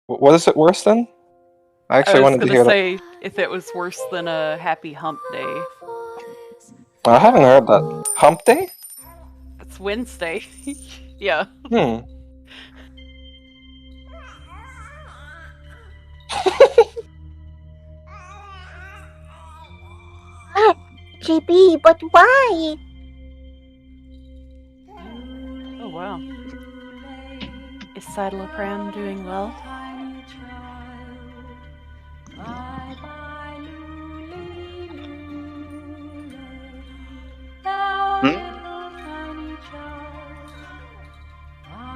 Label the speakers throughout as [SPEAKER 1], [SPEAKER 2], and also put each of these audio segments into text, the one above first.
[SPEAKER 1] What is it worse than? I
[SPEAKER 2] I
[SPEAKER 1] actually
[SPEAKER 2] was
[SPEAKER 1] wanted to
[SPEAKER 2] gonna
[SPEAKER 1] hear that.
[SPEAKER 2] say if it was worse than a happy hump day.
[SPEAKER 1] I haven't heard that. Hump day?
[SPEAKER 2] It's Wednesday. Yeah.
[SPEAKER 1] Hmm.
[SPEAKER 3] GB, but why?
[SPEAKER 2] Oh wow. Is Saddlepram doing well?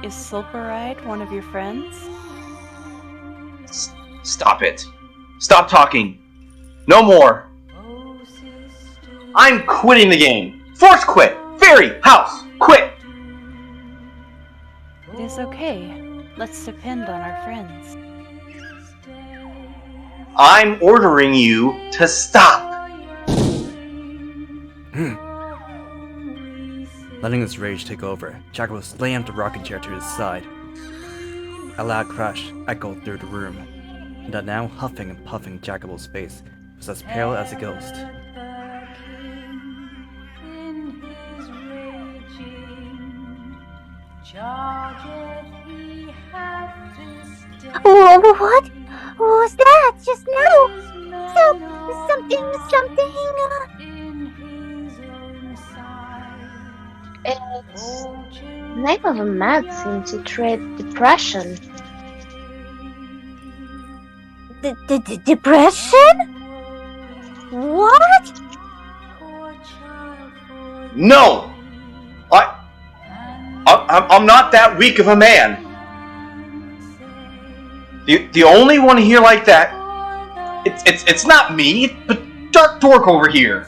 [SPEAKER 2] Is Silveride one of your friends?
[SPEAKER 4] Stop it. Stop talking. No more. I'm quitting the game. Force quit. Fairy, house, quit.
[SPEAKER 2] It is okay. Let's depend on our friends.
[SPEAKER 4] I'm ordering you to stop.
[SPEAKER 5] Letting his rage take over, Jacopo slammed the rocking chair to his side. A loud crash echoed through the room, and the now huffing and puffing Jacopo's face was as pale as a ghost.
[SPEAKER 3] What? What was that just now? Something. It's the name of a medicine to treat depression. Depression? What?
[SPEAKER 4] No. I'm not that weak of a man. The only one here like that, it's not me, but Dark Dork over here.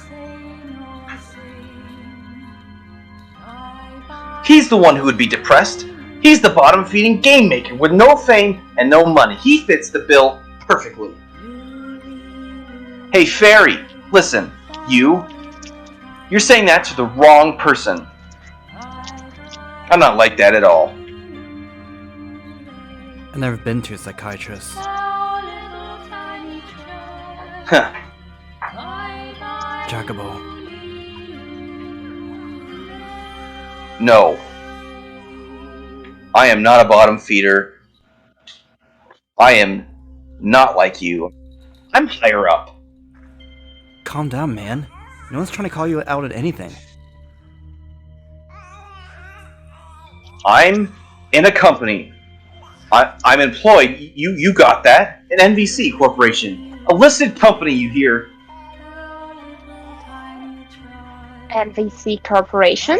[SPEAKER 4] He's the one who would be depressed. He's the bottom-feeding game maker with no fame and no money. He fits the bill perfectly. Hey, Fairy, listen, you're saying that to the wrong person. I'm not like that at all.
[SPEAKER 5] I've never been to a psychiatrist.
[SPEAKER 4] Huh.
[SPEAKER 5] Jacopo.
[SPEAKER 4] No. I am not a bottom feeder. I am not like you. I'm higher up.
[SPEAKER 5] Calm down, man. No one's trying to call you out at anything.
[SPEAKER 4] I'm in a company. I'm employed. You got that? An NVC corporation. A listed company, you hear?
[SPEAKER 3] NVC Corporation?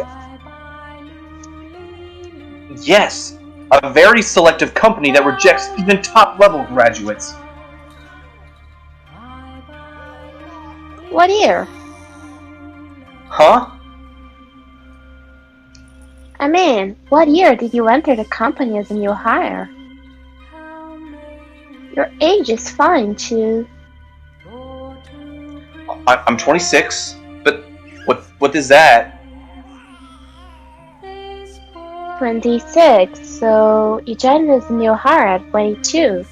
[SPEAKER 4] Yes. A very selective company that rejects even top-level graduates.
[SPEAKER 3] What year?
[SPEAKER 4] Huh?
[SPEAKER 3] I mean, what year did you enter the company as a new hire? Your age is fine, too.
[SPEAKER 4] I'm 26, but what is that?
[SPEAKER 3] 26, so you joined as a new hire at 22.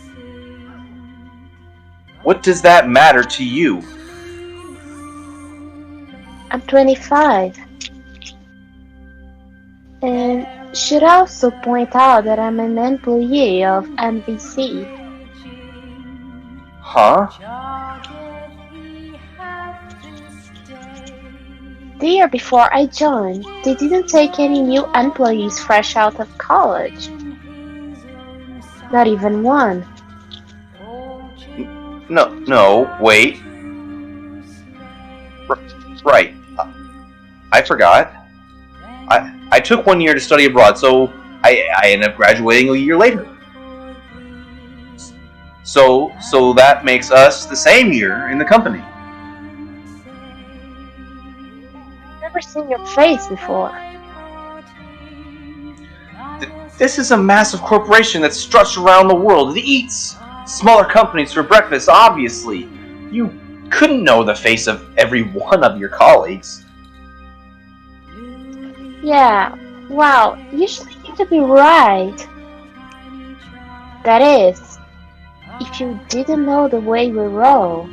[SPEAKER 4] What does that matter to you?
[SPEAKER 3] I'm 25. And should also point out that I'm an employee of NVC.
[SPEAKER 4] Huh?
[SPEAKER 3] The year before I joined, they didn't take any new employees fresh out of college. Not even one.
[SPEAKER 4] No, wait. Right. I forgot. I took 1 year to study abroad, so I ended up graduating a year later. So that makes us the same year in the company.
[SPEAKER 3] Never seen your face before.
[SPEAKER 4] This is a massive corporation that struts around the world. It eats smaller companies for breakfast, obviously. You couldn't know the face of every one of your colleagues.
[SPEAKER 3] Yeah, wow, usually you need to be right. That is, if you didn't know the way we roll.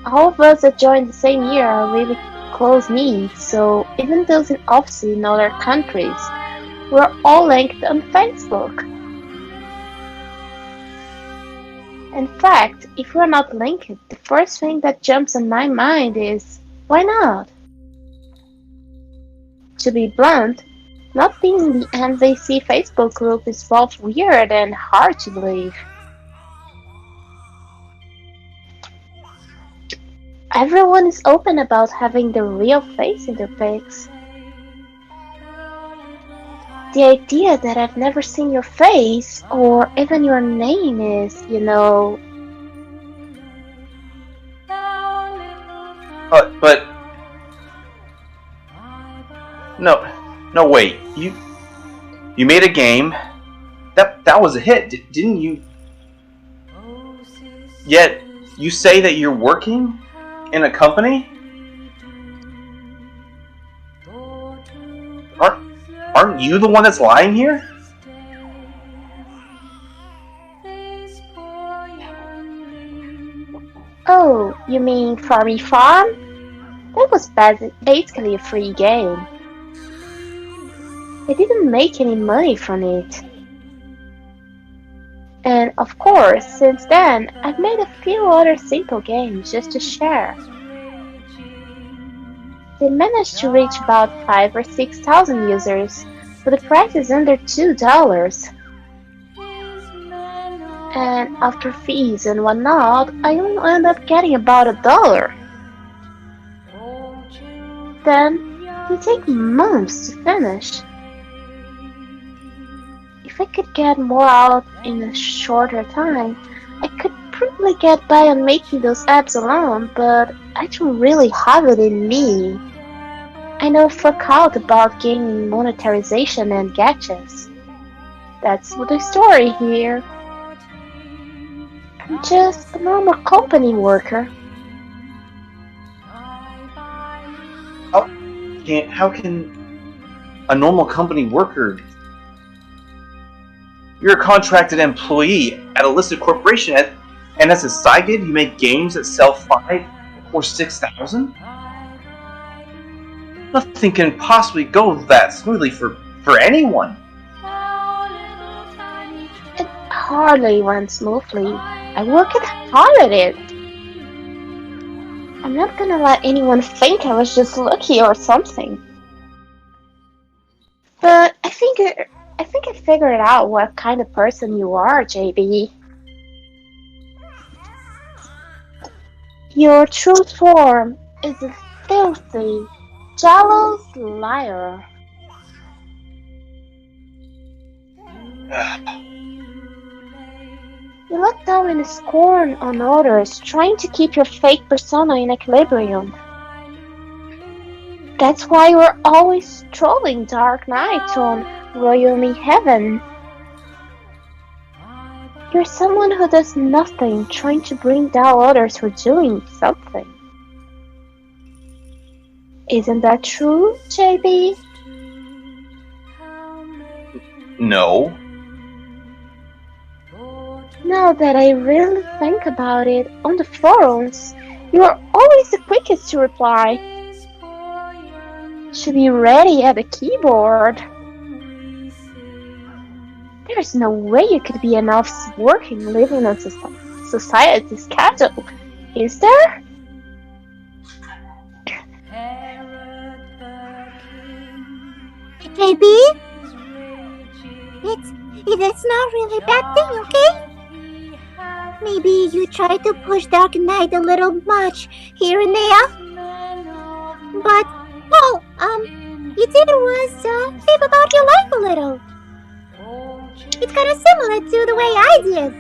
[SPEAKER 3] All of us that joined the same year are really close knits, so even those in offices in other countries, we're all linked on Facebook. In fact, if we're not linked, the first thing that jumps in my mind is, why not? To be blunt, not being in the NVC Facebook group is both weird and hard to believe. Everyone is open about having their real face in their pics. The idea that I've never seen your face, or even your name is,
[SPEAKER 4] But no, wait. You made a game. That was a hit, didn't you? Yet you say that you're working in a company? Aren't you the one that's lying here?
[SPEAKER 3] Oh, you mean Farmy Farm? That was basically a free game. I didn't make any money from it. And of course, since then, I've made a few other simple games just to share. They managed to reach about 5,000 or 6,000 users, but the price is under $2. And after fees and whatnot, I only end up getting about $1. Then, they take months to finish. If I could get more out in a shorter time, I could probably get by on making those apps alone, but I don't really have it in me. I know fuck out about gaining monetarization and gadgets. That's the story here. I'm just a normal company worker.
[SPEAKER 4] How can a normal company worker? You're a contracted employee at a listed corporation, and as a side gig, you make games that sell 5,000 or 6,000? Nothing can possibly go that smoothly for anyone.
[SPEAKER 3] It hardly went smoothly. I worked hard at it. I'm not gonna let anyone think I was just lucky or something. But I think I figured out what kind of person you are, JB. Your true form is a filthy, jealous liar. You look down in scorn on others, trying to keep your fake persona in equilibrium. That's why we're always trolling Dark Knight on Royal Me Heaven. You're someone who does nothing, trying to bring down others for doing something. Isn't that true, JB?
[SPEAKER 4] No.
[SPEAKER 3] Now that I really think about it, on the forums, you are always the quickest to reply. Should be ready at the keyboard. There's no way you could be an office working living on society's schedule, is there?
[SPEAKER 6] JB? It's not really a bad thing, okay? Maybe you try to push Dark Knight a little much here and there. But, oh, you did was think about your life a little. It's kind of similar to the way I did.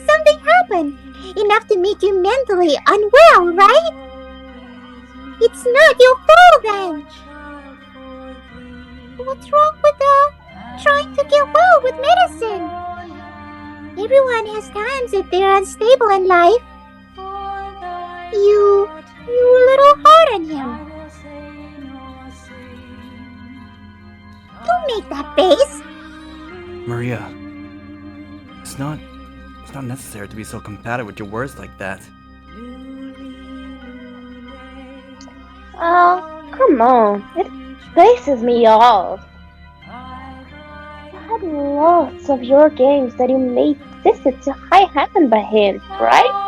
[SPEAKER 6] Something happened, enough to make you mentally unwell, right? It's not your fault then. What's wrong with trying to get well with medicine? Everyone has times that they're unstable in life. You were a little hard on him. Don't make that face.
[SPEAKER 5] Maria, It's not necessary to be so combative with your words like that.
[SPEAKER 3] Oh, come on. It pisses me off. I had lots of your games that you made visit to high heaven by him, right?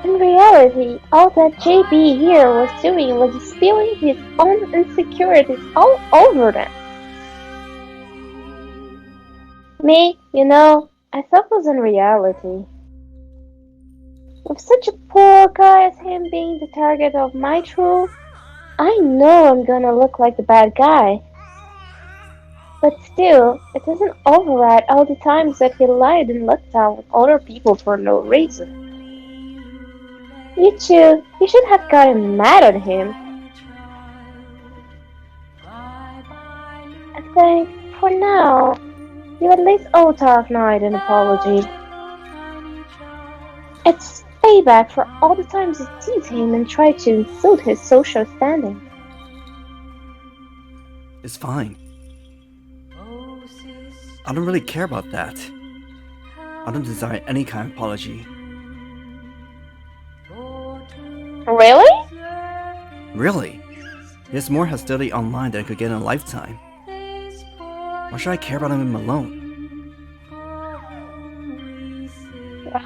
[SPEAKER 3] In reality, all that JB here was doing was spilling his own insecurities all over them. Me, I thought it was in reality. With such a poor guy as him being the target of my troll, I know I'm gonna look like the bad guy. But still, it doesn't override all the times that he lied and looked down on other people for no reason. You should have gotten mad at him. I think, for now, you at least owe Dark Knight an apology. It's payback for all the times you teased him and tried to insult his social standing.
[SPEAKER 5] It's fine. I don't really care about that. I don't desire any kind of apology.
[SPEAKER 3] Really?
[SPEAKER 5] Really? There's more hostility online than I could get in a lifetime. Why should I care about him alone?
[SPEAKER 3] Well,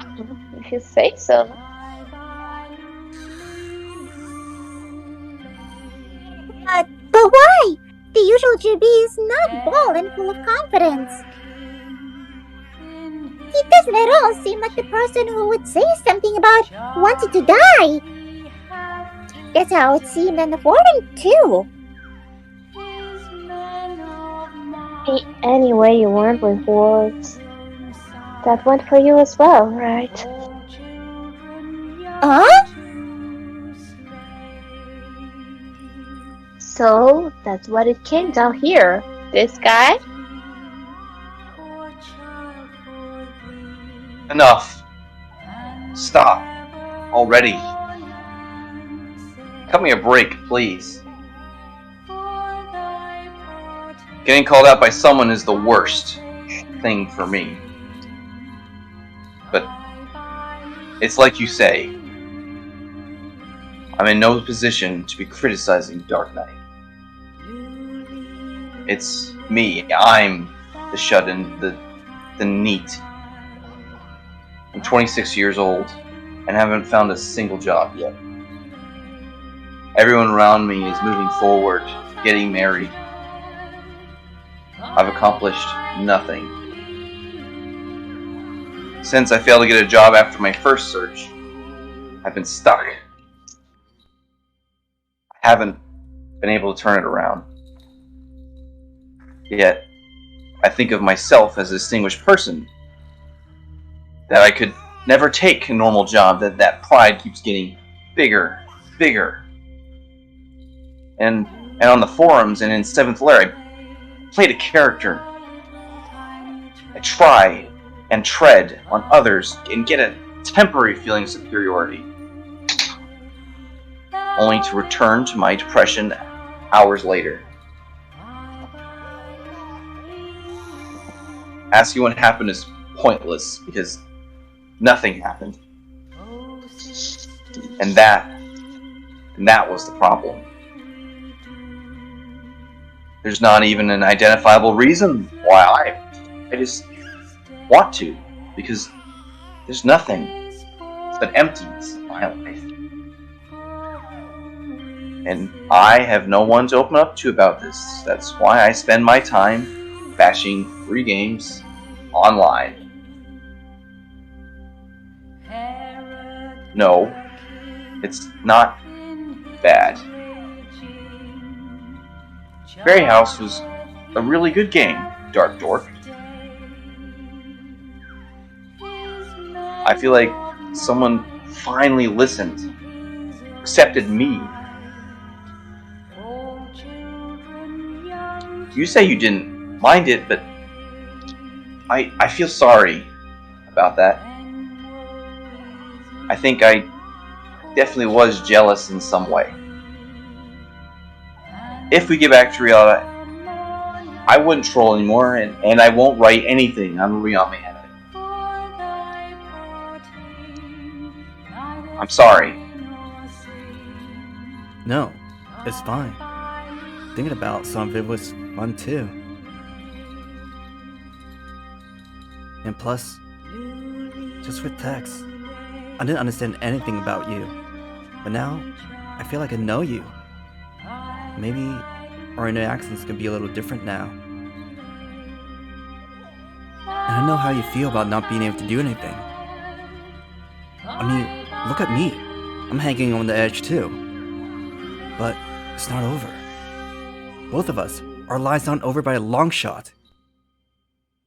[SPEAKER 3] if you say so.
[SPEAKER 6] But why? The usual JB is not bald and full of confidence. He doesn't at all seem like the person who would say something about wanting to die. That's how it seemed in the forum, too.
[SPEAKER 3] Any way you want with words. That went for you as well, right?
[SPEAKER 6] Huh?
[SPEAKER 3] So, that's what it came down here. This guy?
[SPEAKER 4] Enough. Stop. Already. Cut me a break, please. Getting called out by someone is the worst thing for me. But it's like you say. I'm in no position to be criticizing Dark Knight. It's me. I'm the shut-in, the neat. I'm 26 years old and haven't found a single job yet. Everyone around me is moving forward, getting married. I've accomplished nothing. Since I failed to get a job after my first search, I've been stuck. I haven't been able to turn it around. Yet, I think of myself as a distinguished person. That I could never take a normal job, that pride keeps getting bigger. And on the forums and in Seventh Lair, I played a character. I try and tread on others and get a temporary feeling of superiority. Only to return to my depression hours later. Asking what happened is pointless because nothing happened. And that was the problem. There's not even an identifiable reason why I just want to, because there's nothing but emptiness in my life. And I have no one to open up to about this. That's why I spend my time bashing free games online. No, it's not bad. Fairy House was a really good game, Dark Dork. I feel like someone finally listened, accepted me. You say you didn't mind it, but I feel sorry about that. I think I definitely was jealous in some way. If we get back to reality, I wouldn't troll anymore, and I won't write anything on Ryome Heaven. I'm sorry.
[SPEAKER 5] No, it's fine. Thinking about some of it was fun too. And plus, just with text, I didn't understand anything about you. But now, I feel like I know you. Maybe our interactions can be a little different now. And I know how you feel about not being able to do anything. I mean, look at me. I'm hanging on the edge too. But it's not over. Both of us, our lives aren't over by a long shot.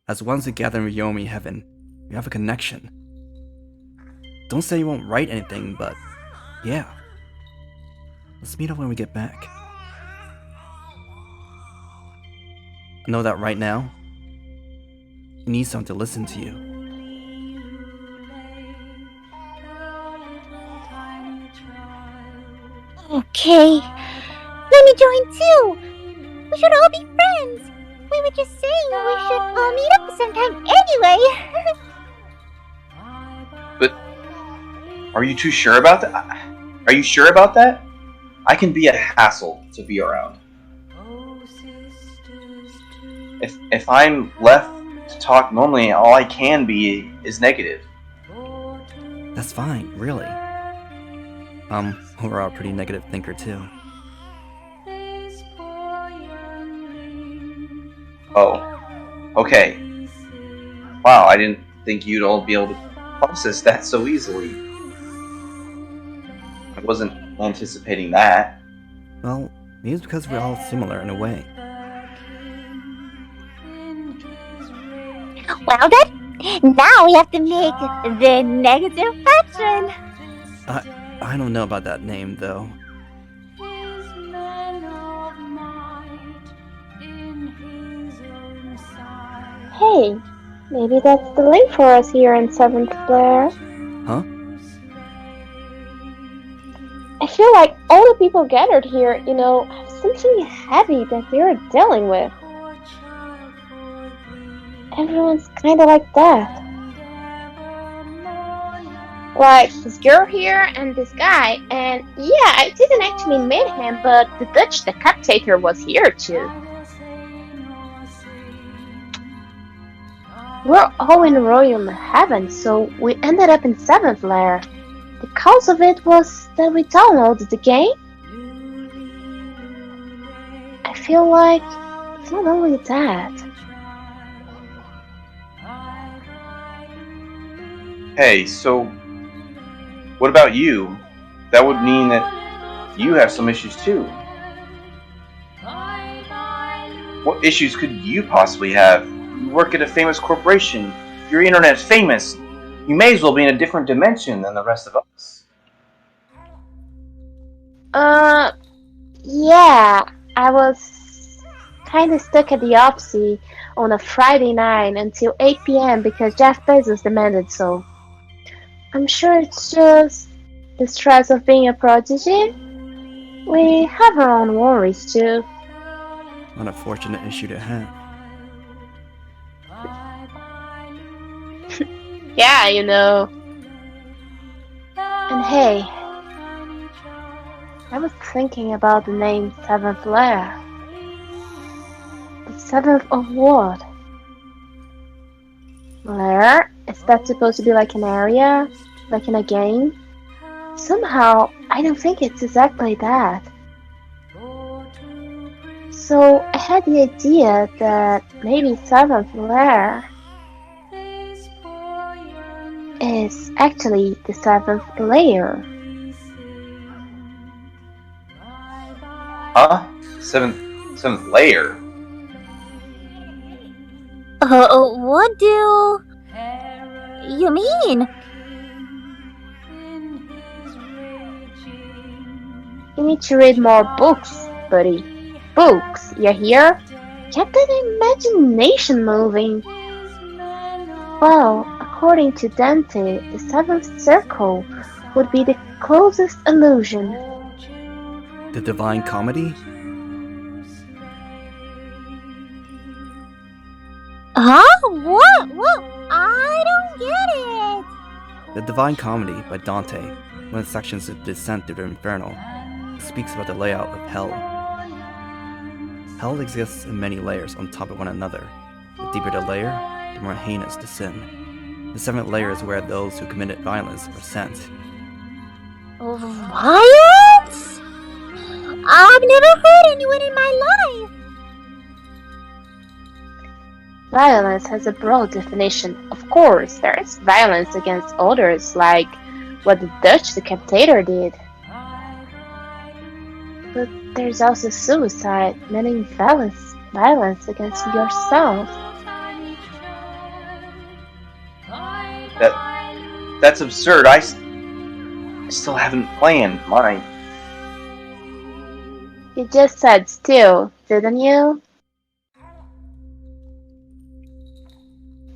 [SPEAKER 5] As ones together in Ryome Heaven, we have a connection. Don't say you won't write anything, but yeah. Let's meet up when we get back. I know that right now, you need someone to listen to you.
[SPEAKER 6] Okay, let me join too. We should all be friends. We were just saying we should all meet up sometime anyway.
[SPEAKER 4] But are you too sure about that? Are you sure about that? I can be a hassle to be around. If I'm left to talk normally, all I can be is negative.
[SPEAKER 5] That's fine, really. We're all a pretty negative thinker too.
[SPEAKER 4] Oh, okay. Wow, I didn't think you'd all be able to process that so easily. I wasn't anticipating that.
[SPEAKER 5] Well, maybe it's because we're all similar in a way.
[SPEAKER 6] Well then, now we have to make the negative faction.
[SPEAKER 5] I don't know about that name though.
[SPEAKER 3] Hey, maybe that's the link for us here in Seventh Lair.
[SPEAKER 5] Huh?
[SPEAKER 3] I feel like all the people gathered here, have something heavy that they're dealing with. Everyone's kinda like that. Like this girl here and this guy, and yeah, I didn't actually meet him, but the Dutch decapitator was here too. We're all in Ryome Heaven, so we ended up in Seventh Lair. The cause of it was that we downloaded the game. I feel like it's not only that.
[SPEAKER 4] Hey, so what about you? That would mean that you have some issues too. What issues could you possibly have? You work at a famous corporation. Your internet's famous. You may as well be in a different dimension than the rest of us.
[SPEAKER 3] Yeah, I was kinda stuck at the Opsy on a Friday night until 8 p.m. because Jeff Bezos demanded so. I'm sure it's just the stress of being a prodigy. We have our own worries too.
[SPEAKER 5] What a fortunate issue to have.
[SPEAKER 3] Yeah, And hey, I was thinking about the name Seventh Lair. The seventh of what? Lair? Is that supposed to be like an area? Like in a game? Somehow, I don't think it's exactly that. So, I had the idea that maybe Seventh Lair is actually the seventh layer.
[SPEAKER 4] Huh? Seventh layer?
[SPEAKER 6] What do you mean?
[SPEAKER 3] You need to read more books, buddy. Books, you hear? Get that imagination moving. Well, according to Dante, the seventh circle would be the closest illusion.
[SPEAKER 5] The Divine Comedy?
[SPEAKER 6] Huh? What? I don't get it.
[SPEAKER 5] The Divine Comedy by Dante, one of the sections of Descent through the Infernal, speaks about the layout of hell. Hell exists in many layers on top of one another. The deeper the layer, the more heinous the sin. The seventh layer is where those who committed violence are sent.
[SPEAKER 6] Violence? I've never heard anyone in my life.
[SPEAKER 3] Violence has a broad definition. Of course, there is violence against others, like what the Dutch decapitator did. But there's also suicide, meaning violence against yourself.
[SPEAKER 4] That's absurd. I still haven't planned mine.
[SPEAKER 3] You just said still, didn't you?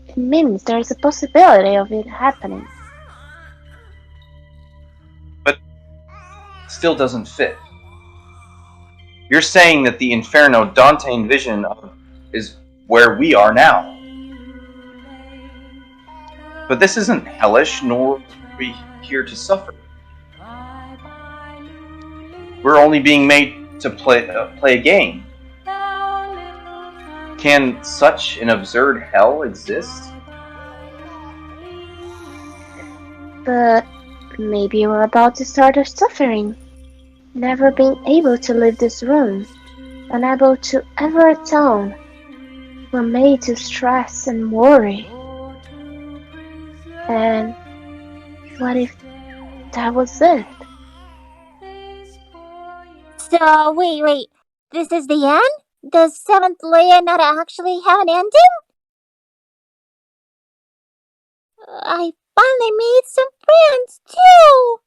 [SPEAKER 3] It means there's a possibility of it happening.
[SPEAKER 4] But still doesn't fit. You're saying that the Inferno Dante envisioned is where we are now. But this isn't hellish, nor are we here to suffer. We're only being made to play a game. Can such an absurd hell exist?
[SPEAKER 3] But maybe we're about to start our suffering. Never being able to leave this room, unable to ever atone. We're made to stress and worry. And what if that was it?
[SPEAKER 6] So, wait. This is the end? Does Seventh Lair not actually have an ending? I finally made some friends, too!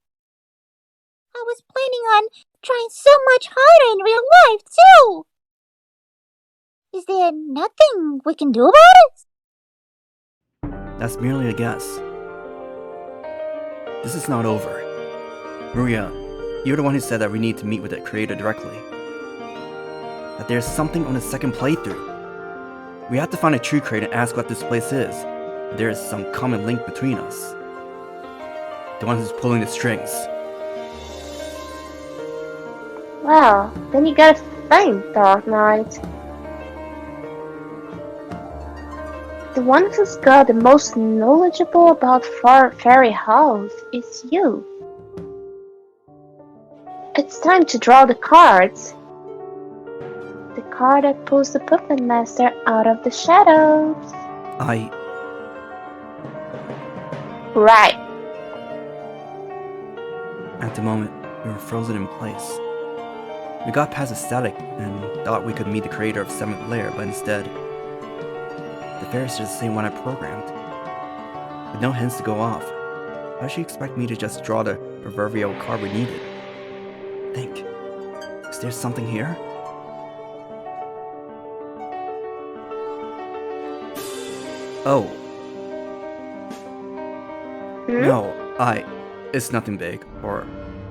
[SPEAKER 6] I was planning on trying so much harder in real life, too! Is there nothing we can do about it?
[SPEAKER 5] That's merely a guess. This is not over. Maria, you're the one who said that we need to meet with the creator directly. That there's something on the second playthrough. We have to find a true creator and ask what this place is. There is some common link between us. The one who's pulling the strings.
[SPEAKER 3] Well, then you gotta thank Dark Knight. The one who's got the most knowledgeable about Fairy House is you. It's time to draw the cards. The card that pulls the Puppet Master out of the shadows. Right.
[SPEAKER 5] At the moment, we were frozen in place. We got past the static and thought we could meet the creator of Seventh Lair, but instead, the fairies are the same one I programmed. With no hints to go off, how does she expect me to just draw the proverbial card we needed? Think. Is there something here? Oh. No, it's nothing big, or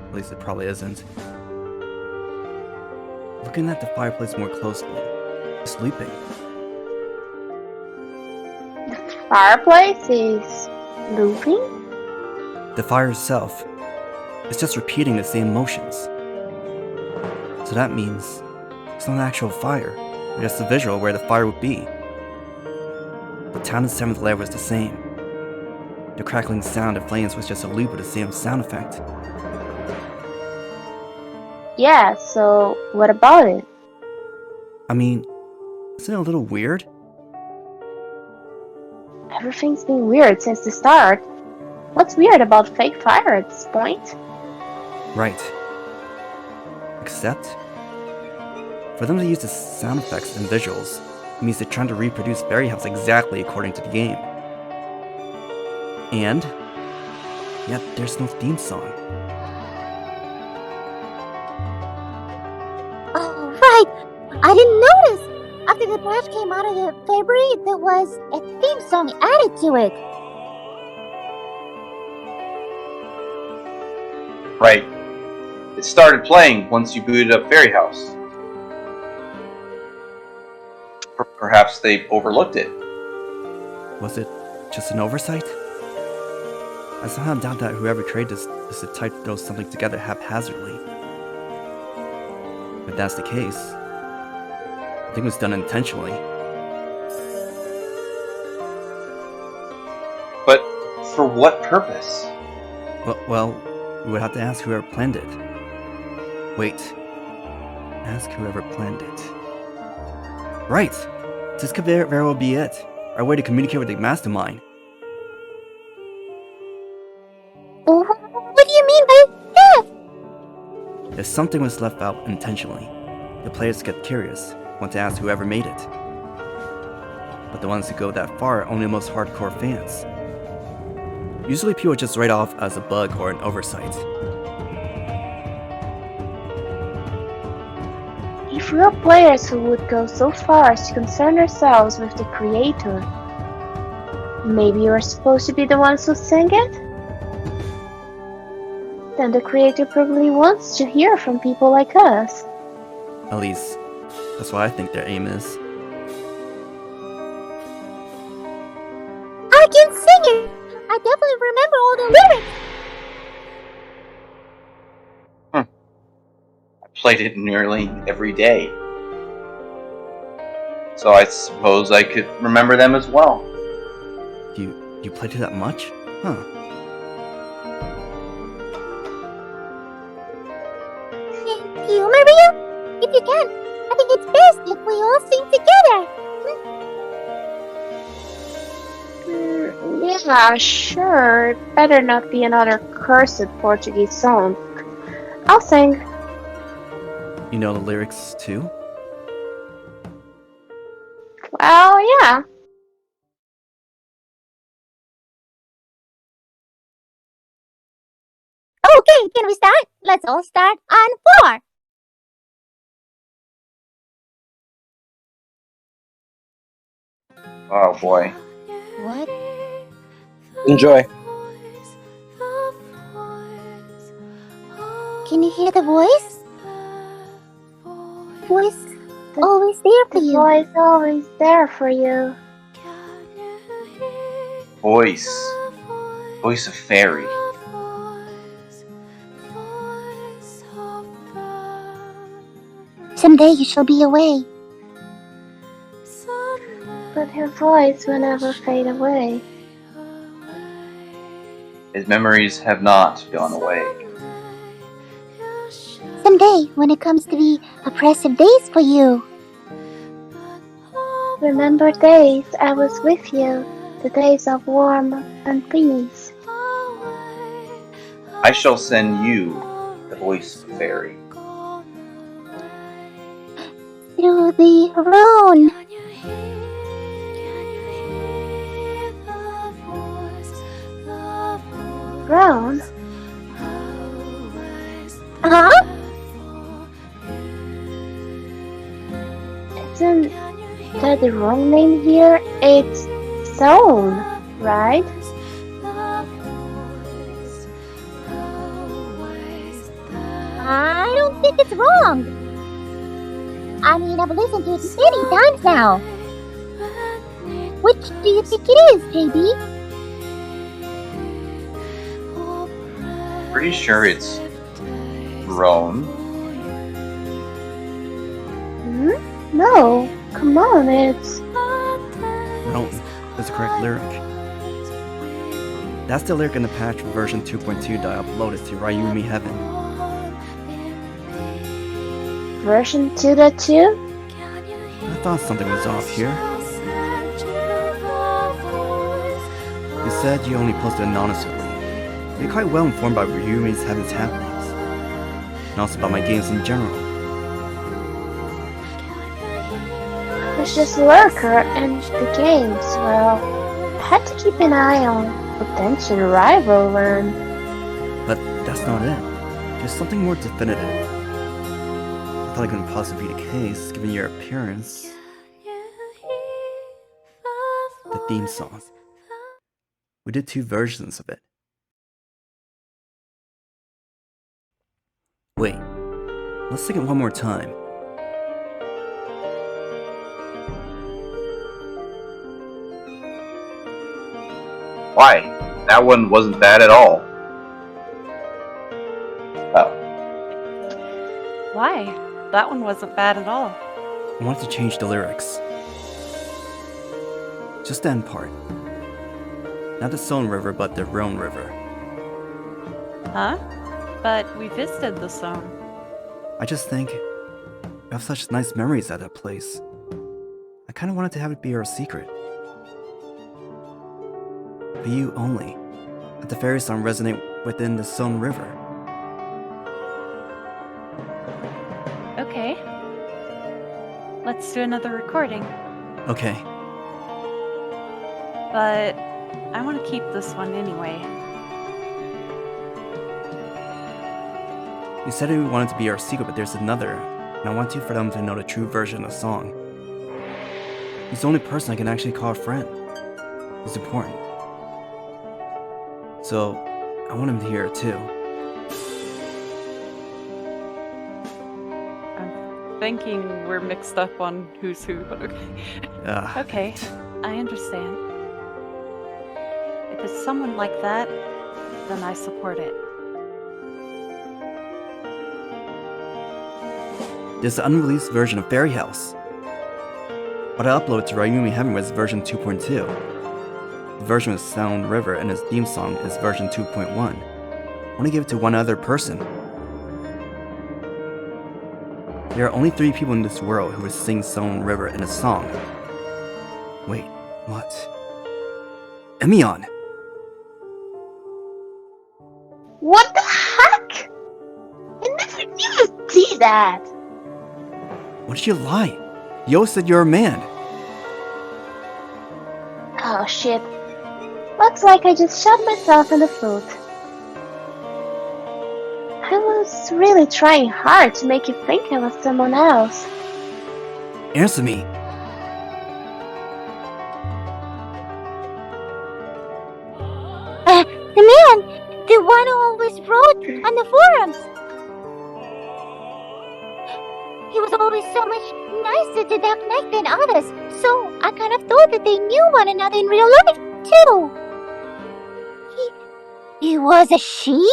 [SPEAKER 5] at least it probably isn't. Looking at the fireplace more closely, it's sleeping.
[SPEAKER 3] The fireplace is moving?
[SPEAKER 5] The fire itself is just repeating the same motions. So that means it's not an actual fire, but just a visual where the fire would be. The town in Seventh Lair was the same. The crackling sound of flames was just a loop of the same sound effect.
[SPEAKER 3] Yeah, so what about it?
[SPEAKER 5] I mean, isn't it a little weird?
[SPEAKER 3] Everything's been weird since the start. What's weird about fake fire at this point?
[SPEAKER 5] Right. Except, for them to use the sound effects and visuals, it means they're trying to reproduce Fairy House exactly according to the game. And yet there's no theme song.
[SPEAKER 6] Oh, right! I didn't notice! After the brush came out of the Fairy, there was a theme song added to it.
[SPEAKER 4] Right. It started playing once you booted up Fairy House. Perhaps they overlooked it.
[SPEAKER 5] Was it just an oversight? I somehow doubt that whoever created this is the type to throw something together haphazardly. If that's the case, I think it was done intentionally.
[SPEAKER 4] But for what purpose?
[SPEAKER 5] Well, we would have to ask whoever planned it. Wait. Ask whoever planned it. Right! This could very well be it. Our way to communicate with the mastermind.
[SPEAKER 6] What do you mean by that?
[SPEAKER 5] If something was left out intentionally, the players get curious, want to ask whoever made it. But the ones who go that far are only the most hardcore fans. Usually people just write off as a bug or an oversight.
[SPEAKER 3] If real players who would go so far as to concern themselves with the creator, maybe you're supposed to be the ones who sang it? Then the creator probably wants to hear from people like us.
[SPEAKER 5] At least, that's what I think their aim is.
[SPEAKER 6] I can sing it! I definitely remember all the lyrics!
[SPEAKER 4] I played it nearly every day. So I suppose I could remember them as well.
[SPEAKER 5] You played it that much? Huh.
[SPEAKER 6] Do you remember you? If you can, I think it's best if we all sing together.
[SPEAKER 3] Yeah, sure. Better not be another cursed Portuguese song. I'll sing.
[SPEAKER 5] You know the lyrics too?
[SPEAKER 3] Well, yeah.
[SPEAKER 6] Okay, can we start? Let's all start on 4.
[SPEAKER 4] Oh boy.
[SPEAKER 6] What?
[SPEAKER 1] Enjoy.
[SPEAKER 6] Can you hear the voice? Voice always there for
[SPEAKER 3] The
[SPEAKER 6] you.
[SPEAKER 3] boy's always there for you.
[SPEAKER 4] Voice. Voice of fairy.
[SPEAKER 6] Someday you shall be away.
[SPEAKER 3] But her voice will never fade away.
[SPEAKER 4] His memories have not gone away.
[SPEAKER 6] Someday, when it comes to be oppressive days for you.
[SPEAKER 3] Remember days I was with you, the days of warmth and peace.
[SPEAKER 4] I shall send you the voice of fairy.
[SPEAKER 6] Through the Rhone.
[SPEAKER 3] Brown?
[SPEAKER 6] Huh?
[SPEAKER 3] Isn't that the wrong name here? It's Zone, right?
[SPEAKER 6] I don't think it's wrong. I mean, I've listened to it many times now. Which do you think it is, JB?
[SPEAKER 4] Pretty sure it's Roan.
[SPEAKER 3] No, come on, it's...
[SPEAKER 5] No, that's the correct lyric. That's the lyric in the patch version 2.2 that I uploaded to Ryumi Heaven.
[SPEAKER 3] Version 2.2?
[SPEAKER 5] I thought something was off here. You said you only posted anonymously. You're quite well informed about Ryumi's Heaven's happenings, and also about my games in general.
[SPEAKER 3] I was just a lurker and the games, well, I had to keep an eye on potential rival learn.
[SPEAKER 5] But that's not it. There's something more definitive. I thought it couldn't possibly be the case, given your appearance. The theme song. We did 2 versions of it. Wait, let's sing it one more time.
[SPEAKER 4] Why? That one wasn't bad at all.
[SPEAKER 2] Why? That one wasn't bad at all.
[SPEAKER 5] I wanted to change the lyrics. Just the end part. Not the Sown River, but the Rhone River.
[SPEAKER 2] Huh? But we visited the Sown.
[SPEAKER 5] I just think we have such nice memories at that place. I kind of wanted to have it be our secret. But you only. Let the fairy song resonate within the Sown River.
[SPEAKER 2] Okay. Let's do another recording.
[SPEAKER 5] Okay.
[SPEAKER 2] But I want to keep this one anyway.
[SPEAKER 5] You said you wanted to be our secret, but there's another, and I want you for them to know the true version of the song. He's the only person I can actually call a friend. He's important. So, I want him to hear it too.
[SPEAKER 2] I'm thinking we're mixed up on who's who, but okay. Okay, I understand. If it's someone like that, then I support it.
[SPEAKER 5] There's an unreleased version of Fairy House. What I uploaded to Ryumi Heaven was version 2.2. The version with Sown River and its theme song is version 2.1. I want to give it to one other person. There are only 3 people in this world who would sing Sown River in a song. Wait, what? Imeon!
[SPEAKER 3] What the heck? I never even did that.
[SPEAKER 5] What did you lie? Yo said you're a man.
[SPEAKER 3] Oh shit. Looks like I just shot myself in the foot. I was really trying hard to make you think I was someone else.
[SPEAKER 5] Answer me.
[SPEAKER 6] The man! The one who always wrote on the forums! He was always so much nicer to Dark Knight than others, so I kind of thought that they knew one another in real life, too. He was a she?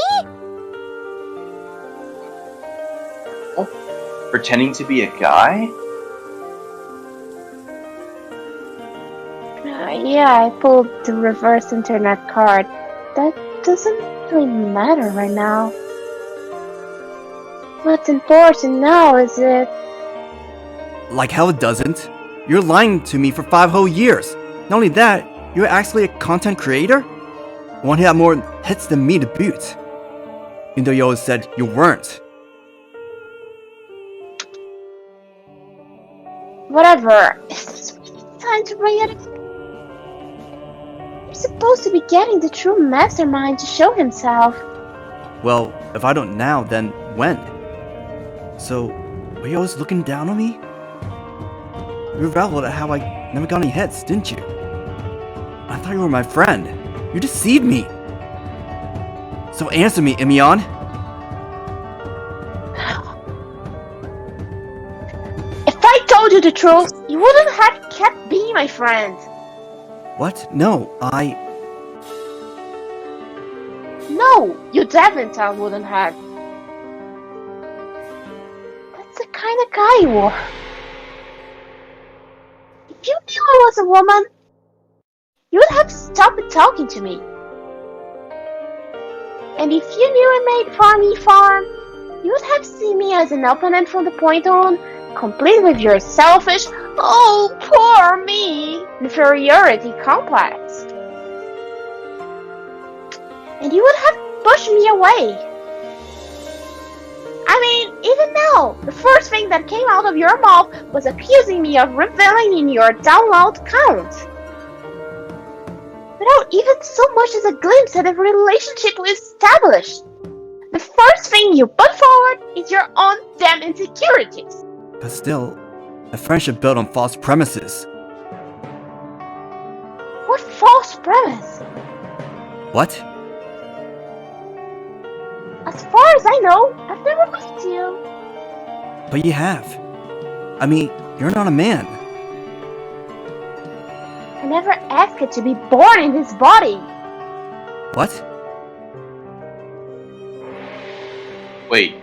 [SPEAKER 4] Pretending to be a guy?
[SPEAKER 3] Yeah, I pulled the reverse internet card. That doesn't really matter right now. What's important now is it...
[SPEAKER 5] Like hell it doesn't. You're lying to me for 5 whole years. Not only that, you're actually a content creator? One who had more hits than me to boot. Even though you always said you weren't.
[SPEAKER 3] Whatever. It's time to bring it. You're supposed to be getting the true mastermind to show himself.
[SPEAKER 5] Well, if I don't now, then when? So, were you always looking down on me? You reveled at how I never got any hits, didn't you? I thought you were my friend. You deceived me. So answer me, Imeon.
[SPEAKER 3] If I told you the truth, you wouldn't have kept being my friend.
[SPEAKER 5] What? No,
[SPEAKER 3] No, you definitely wouldn't have. That's the kind of guy you are. If you knew I was a woman, you would have stopped talking to me. And if you knew I made Farmy Farm, you would have seen me as an opponent from the point on, complete with your selfish, oh, poor me, inferiority complex. And you would have pushed me away. I mean, even now, the first thing that came out of your mouth was accusing me of reveling in your download count. Without even so much as a glimpse at the relationship we established. The first thing you put forward is your own damn insecurities.
[SPEAKER 5] but still, a friendship built on false premises.
[SPEAKER 3] What false premise?
[SPEAKER 5] What?
[SPEAKER 3] As far as I know, I've never liked you.
[SPEAKER 5] But you have. I mean, you're not a man.
[SPEAKER 3] I never asked to be born in this body.
[SPEAKER 5] What?
[SPEAKER 4] Wait.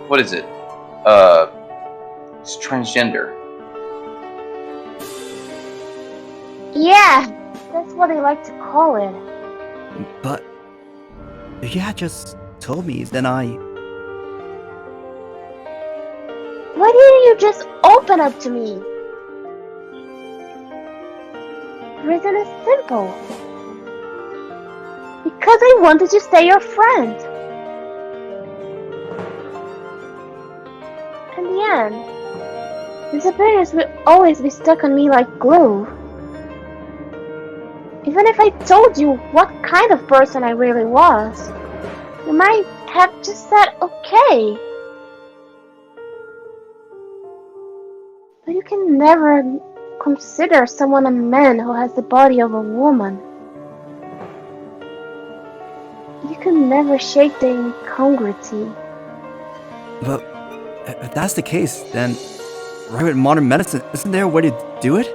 [SPEAKER 4] What is it? It's transgender.
[SPEAKER 3] Yeah, that's what they like to call it.
[SPEAKER 5] But if you had just told me, then
[SPEAKER 3] Why didn't you just open up to me? The reason is simple. Because I wanted to stay your friend. In the end, these opinions will always be stuck on me like glue. Even if I told you what kind of person I really was, you might have just said okay. But you can never consider someone a man who has the body of a woman. You can never shake the incongruity.
[SPEAKER 5] But if that's the case, then right with modern medicine, isn't there a way to do it?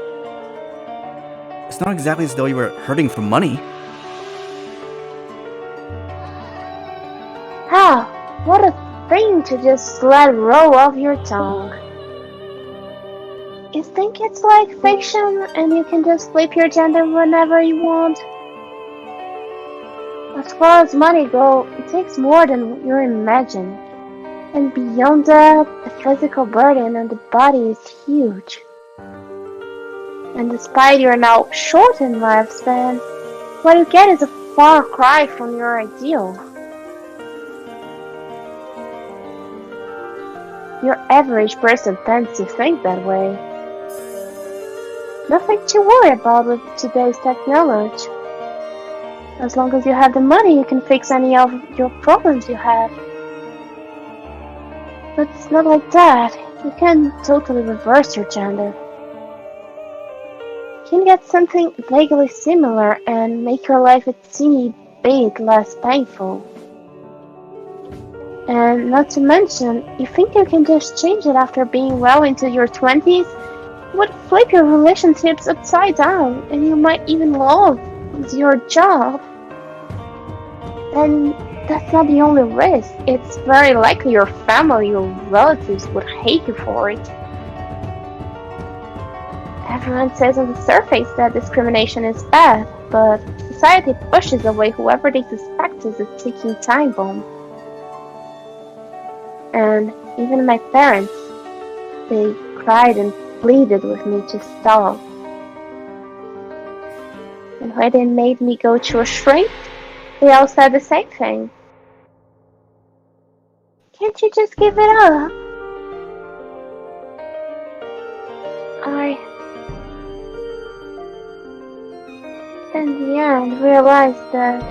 [SPEAKER 5] It's not exactly as though you were hurting for money.
[SPEAKER 3] Ah, what a thing to just let roll off your tongue. You think it's like fiction and you can just flip your gender whenever you want? As far as money goes, it takes more than you imagine. And beyond that, the physical burden on the body is huge. And despite your now shortened lifespan, what you get is a far cry from your ideal. Your average person tends to think that way. Nothing to worry about with today's technology. As long as you have the money, you can fix any of your problems you have. But it's not like that. You can't totally reverse your gender. You can get something vaguely similar and make your life a teeny bit less painful. And not to mention, you think you can just change it after being well into your 20s? It would flip your relationships upside down, and you might even lose your job. And that's not the only risk. It's very likely your family or relatives would hate you for it. Everyone says on the surface that discrimination is bad, but society pushes away whoever they suspect is a ticking time bomb. And even my parents, they cried and pleaded with me to stop. And when they made me go to a shrink, they all said the same thing. Can't you just give it up? I, in the end, realized that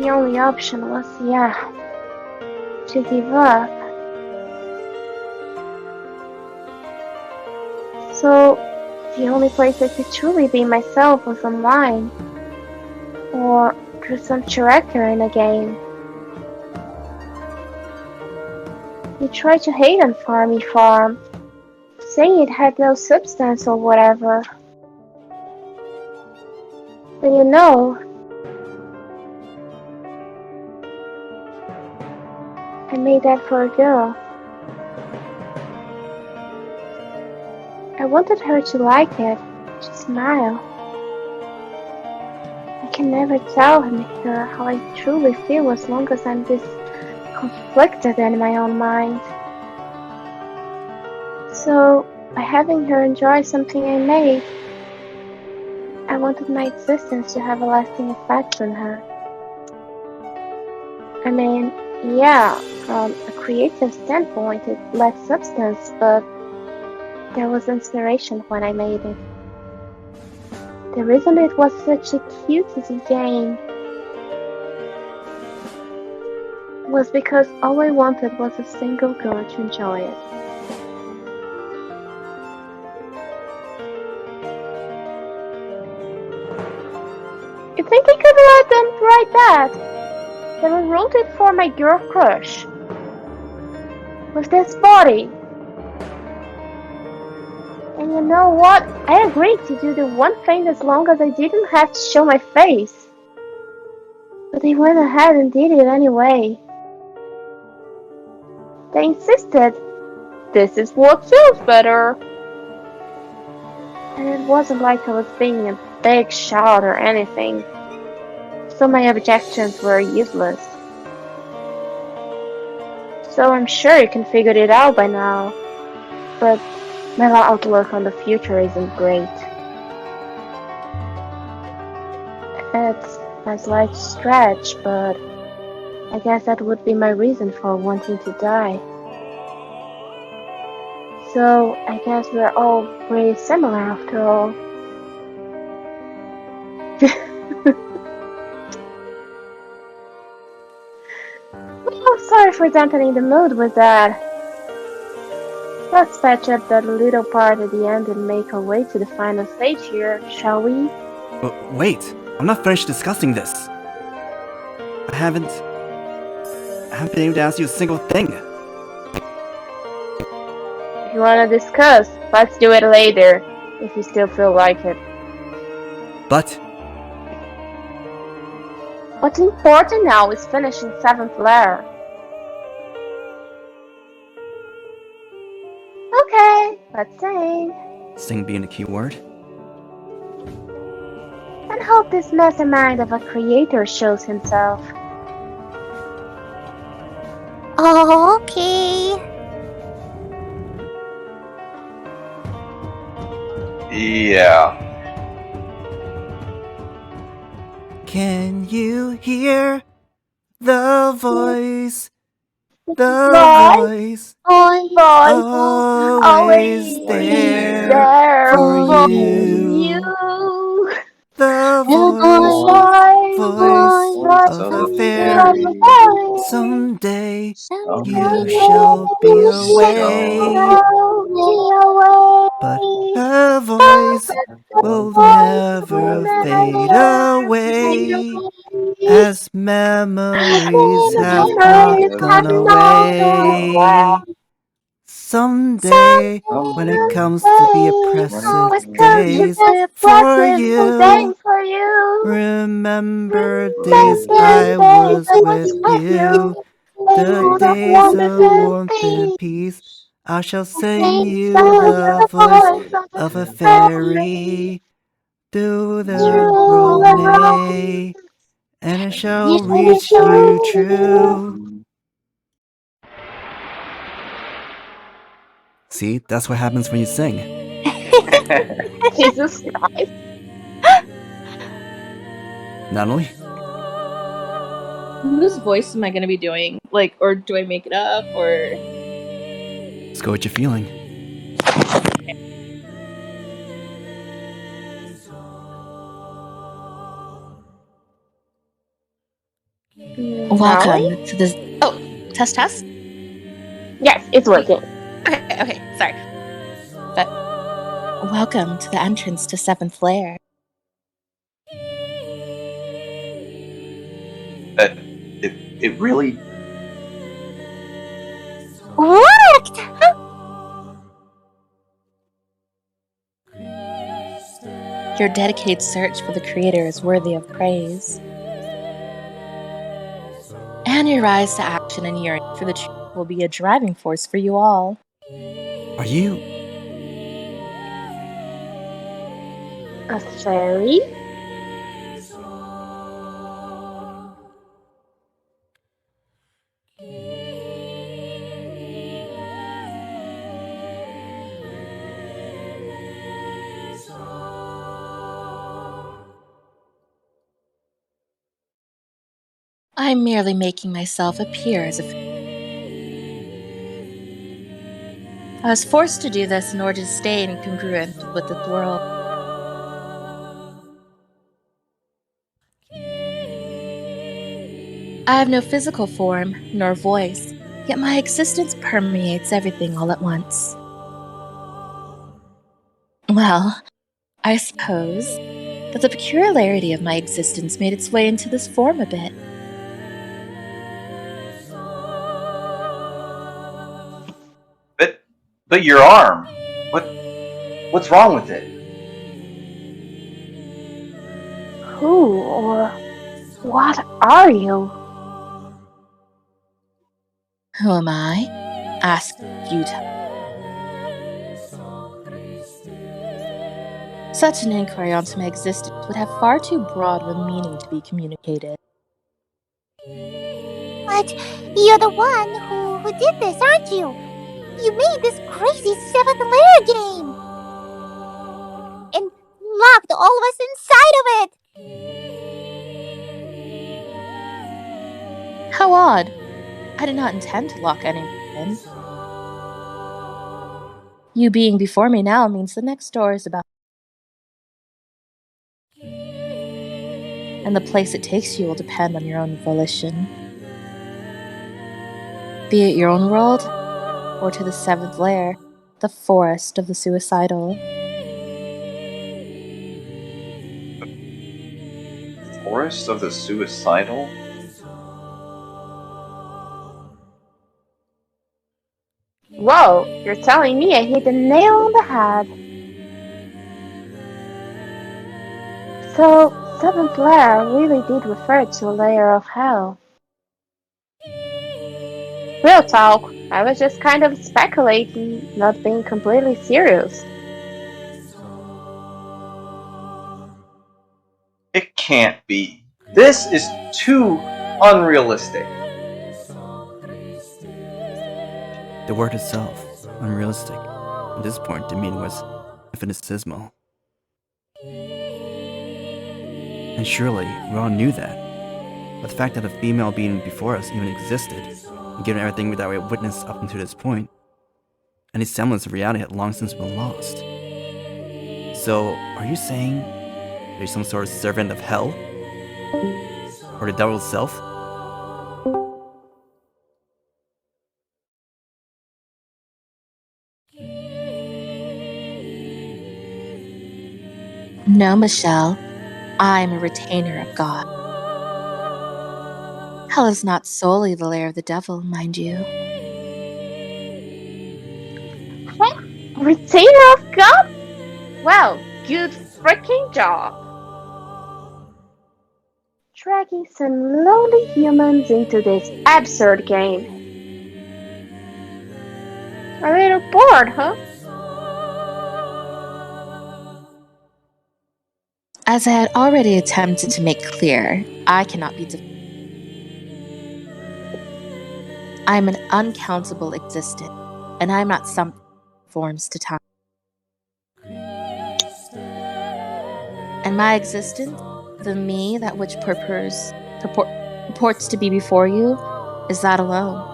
[SPEAKER 3] the only option was, to give up. So, the only place I could truly be myself was online, or through some character in a game. You tried to hate on Farmy Farm, saying it had no substance or whatever. But you know, I made that for a girl. I wanted her to like it, to smile. I can never tell her how I truly feel as long as I'm this conflicted in my own mind. So, by having her enjoy something I made, I wanted my existence to have a lasting effect on her. I mean, from a creative standpoint it lacked substance, but there was inspiration when I made it. The reason it was such a cutesy game was because all I wanted was a single girl to enjoy it. You think I could let them write that? They wrote it for my girl crush. With this body. And you know what? I agreed to do the one thing as long as I didn't have to show my face. But they went ahead and did it anyway. They insisted, this is what feels better. And it wasn't like I was being a big shot or anything, so my objections were useless. So I'm sure you can figure it out by now, but my outlook on the future isn't great. It's a slight stretch, but I guess that would be my reason for wanting to die. So I guess we're all pretty similar after all. Oh, sorry for dampening the mood with that. Let's patch up that little part at the end and make our way to the final stage here, shall we?
[SPEAKER 5] Wait, I'm not finished discussing this. I haven't been able to ask you a single thing.
[SPEAKER 3] If you wanna discuss, let's do it later, if you still feel like it.
[SPEAKER 5] But
[SPEAKER 3] What's important now is finishing Seventh Lair. Okay, let's sing.
[SPEAKER 5] sing being a key word.
[SPEAKER 3] And hope this mastermind of a creator shows himself.
[SPEAKER 6] Okay.
[SPEAKER 4] Yeah.
[SPEAKER 5] Can you hear the voice? The voice
[SPEAKER 3] Voice,
[SPEAKER 5] always there for you. The voice of a fairy. Someday you shall be away, but her voice will never fade away, as memories have not gone away. Someday, when it comes to the oppressive days for you, remember days I was with you, the days of warmth and peace. I shall sing you the voice of a fairy through the world may, and it shall reach you true. See, that's what happens when you sing.
[SPEAKER 3] Jesus Christ.
[SPEAKER 5] Natalie?
[SPEAKER 7] Whose voice am I gonna be doing? Like, or do I make it up, or...
[SPEAKER 5] Let's go with your feeling.
[SPEAKER 7] Welcome to this... Oh, test?
[SPEAKER 3] Yes, it's working.
[SPEAKER 7] Okay, sorry. But welcome to the entrance to Seventh Lair.
[SPEAKER 4] It really...
[SPEAKER 6] Worked!
[SPEAKER 7] Your dedicated search for the Creator is worthy of praise. And your rise to action and yearning for the truth will be a driving force for you all.
[SPEAKER 5] Are you?
[SPEAKER 3] A fairy?
[SPEAKER 7] I'm merely making myself appear as a... I was forced to do this in order to stay incongruent with this world. I have no physical form, nor voice, yet my existence permeates everything all at once. Well, I suppose that the peculiarity of my existence made its way into this form a bit.
[SPEAKER 4] But your arm... What's wrong with it?
[SPEAKER 3] Who or What are you?
[SPEAKER 7] Who am I? Ask futile. Such an inquiry onto my existence would have far too broad of a meaning to be communicated.
[SPEAKER 6] But you're the one who did this, aren't you? You made this crazy Seventh Lair game! And locked all of us inside of it!
[SPEAKER 7] How odd. I did not intend to lock anyone in. You being before me now means the next door is about. And the place it takes you will depend on your own volition. Be it your own world, or to the Seventh Lair, the forest of the suicidal.
[SPEAKER 4] Forest of the Suicidal?
[SPEAKER 3] Whoa, you're telling me I hit the nail on the head. So, Seventh Lair really did refer to a layer of hell. Real talk, I was just kind of speculating, not being completely serious.
[SPEAKER 4] It can't be. This is too unrealistic.
[SPEAKER 5] The word itself, unrealistic. At this point, the meaning was infinitesimal. And surely, we all knew that. But the fact that a female being before us even existed, and given everything that we had witnessed up until this point, any semblance of reality had long since been lost. So, are you saying there's some sort of servant of hell? Or the devil itself?
[SPEAKER 7] No, Michelle. I'm a retainer of God. Hell is not solely the lair of the devil, mind you.
[SPEAKER 3] Retainer of God? Well, good freaking job. Dragging some lowly humans into this absurd game. A little bored, huh?
[SPEAKER 7] As I had already attempted to make clear, I cannot be defeated. I am an uncountable existence, and I am not some forms to time. And my existence, the me that which purports to be before you, is that alone.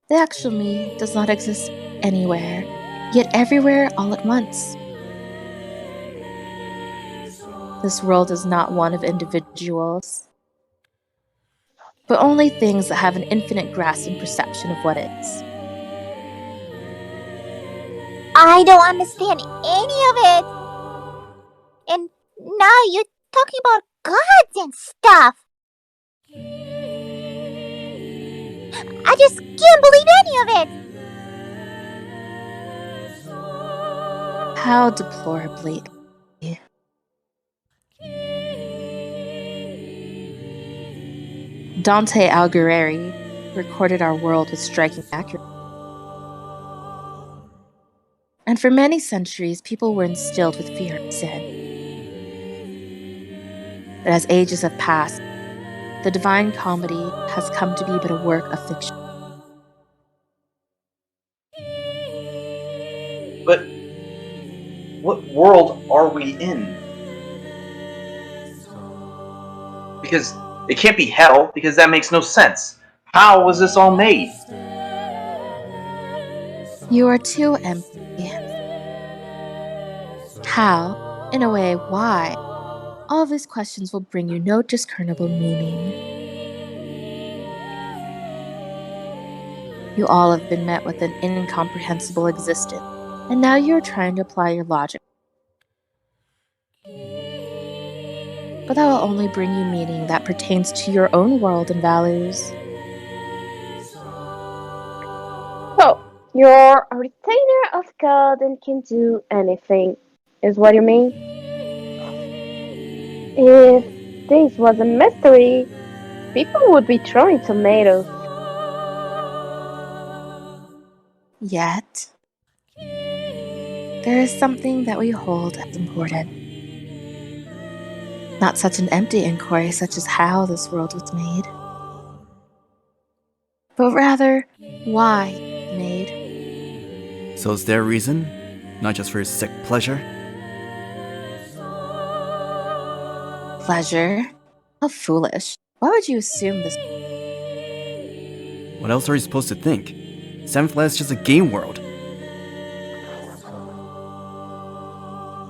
[SPEAKER 7] The actual me does not exist anywhere, yet everywhere all at once. This world is not one of individuals, but only things that have an infinite grasp and perception of what is.
[SPEAKER 6] I don't understand any of it! And now you're talking about gods and stuff! I just can't believe any of it!
[SPEAKER 7] How deplorably. Dante Alighieri recorded our world with striking accuracy. And for many centuries, people were instilled with fear of sin. But as ages have passed, the Divine Comedy has come to be but a work of fiction.
[SPEAKER 4] But what world are we in? Because it can't be hell, because that makes no sense. How was this all made?
[SPEAKER 7] You are too empty. How? In a way, why? All these questions will bring you no discernible meaning. You all have been met with an incomprehensible existence, and now you are trying to apply your logic. But that will only bring you meaning that pertains to your own world and values.
[SPEAKER 3] So, you're a retainer of God and can do anything, is what you mean? If this was a mystery, people would be throwing tomatoes.
[SPEAKER 7] Yet, there is something that we hold as important. Not such an empty inquiry such as how this world was made, but rather why made.
[SPEAKER 5] So is there a reason? Not just for his sick pleasure?
[SPEAKER 7] Pleasure? How foolish. Why would you assume this?
[SPEAKER 5] What else are you supposed to think? Seventh Lair is just a game world.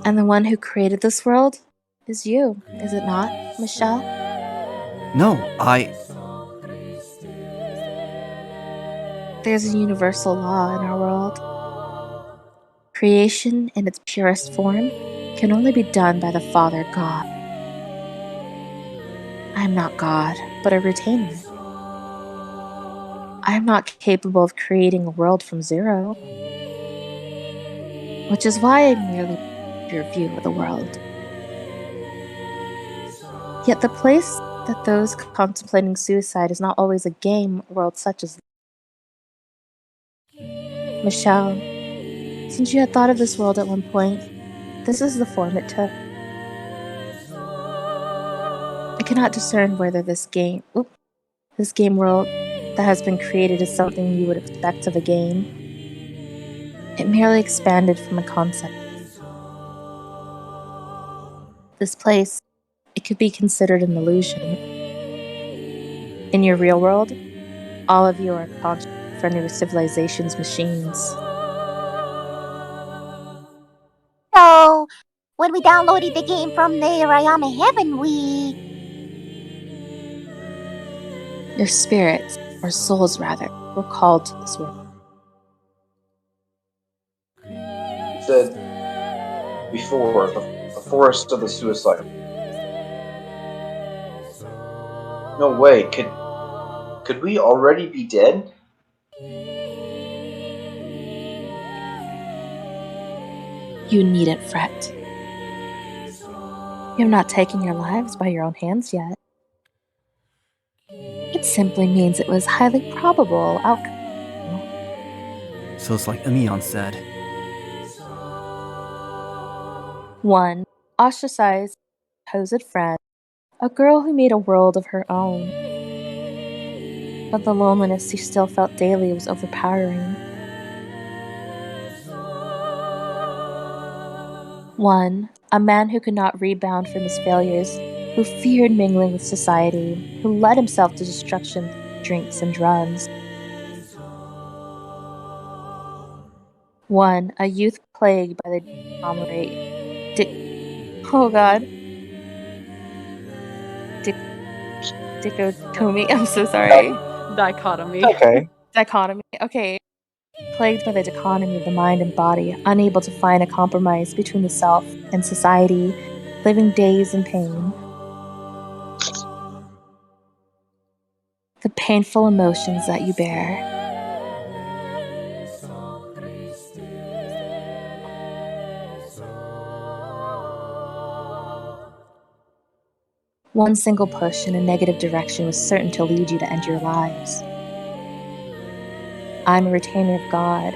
[SPEAKER 7] And the one who created this world is you, is it not, Michelle?
[SPEAKER 5] No,
[SPEAKER 7] There's a universal law in our world. Creation in its purest form can only be done by the Father God. I am not God, but a retainer. I am not capable of creating a world from zero, which is why I merely your view of the world. Yet the place that those contemplating suicide is not always a game world such as Michelle, since you had thought of this world at one point, this is the form it took. I cannot discern whether this game world that has been created is something you would expect of a game. It merely expanded from a concept. This place, it could be considered an illusion. In your real world, all of you are conscious for new civilization's machines.
[SPEAKER 6] So, when we downloaded the game from the Rayama Heaven,
[SPEAKER 7] Your spirits, or souls rather, were called to this world.
[SPEAKER 4] You said before, the forest of the suicide. No way, could we already be dead?
[SPEAKER 7] You needn't fret. You have not taken your lives by your own hands yet. It simply means it was highly probable outcome.
[SPEAKER 5] so it's like Imeon said.
[SPEAKER 7] 1. Ostracized, supposed friend, a girl who made a world of her own. But the loneliness she still felt daily was overpowering. 1. A man who could not rebound from his failures, who feared mingling with society, who led himself to destruction through drinks and drugs. 1. A youth plagued by the dichotomy. I'm so sorry.
[SPEAKER 2] Dichotomy.
[SPEAKER 1] Okay.
[SPEAKER 7] Dichotomy. Okay. Plagued by the dichotomy of the mind and body, unable to find a compromise between the self and society, living days in pain. The painful emotions that you bear. One single push in a negative direction was certain to lead you to end your lives. I'm a retainer of God,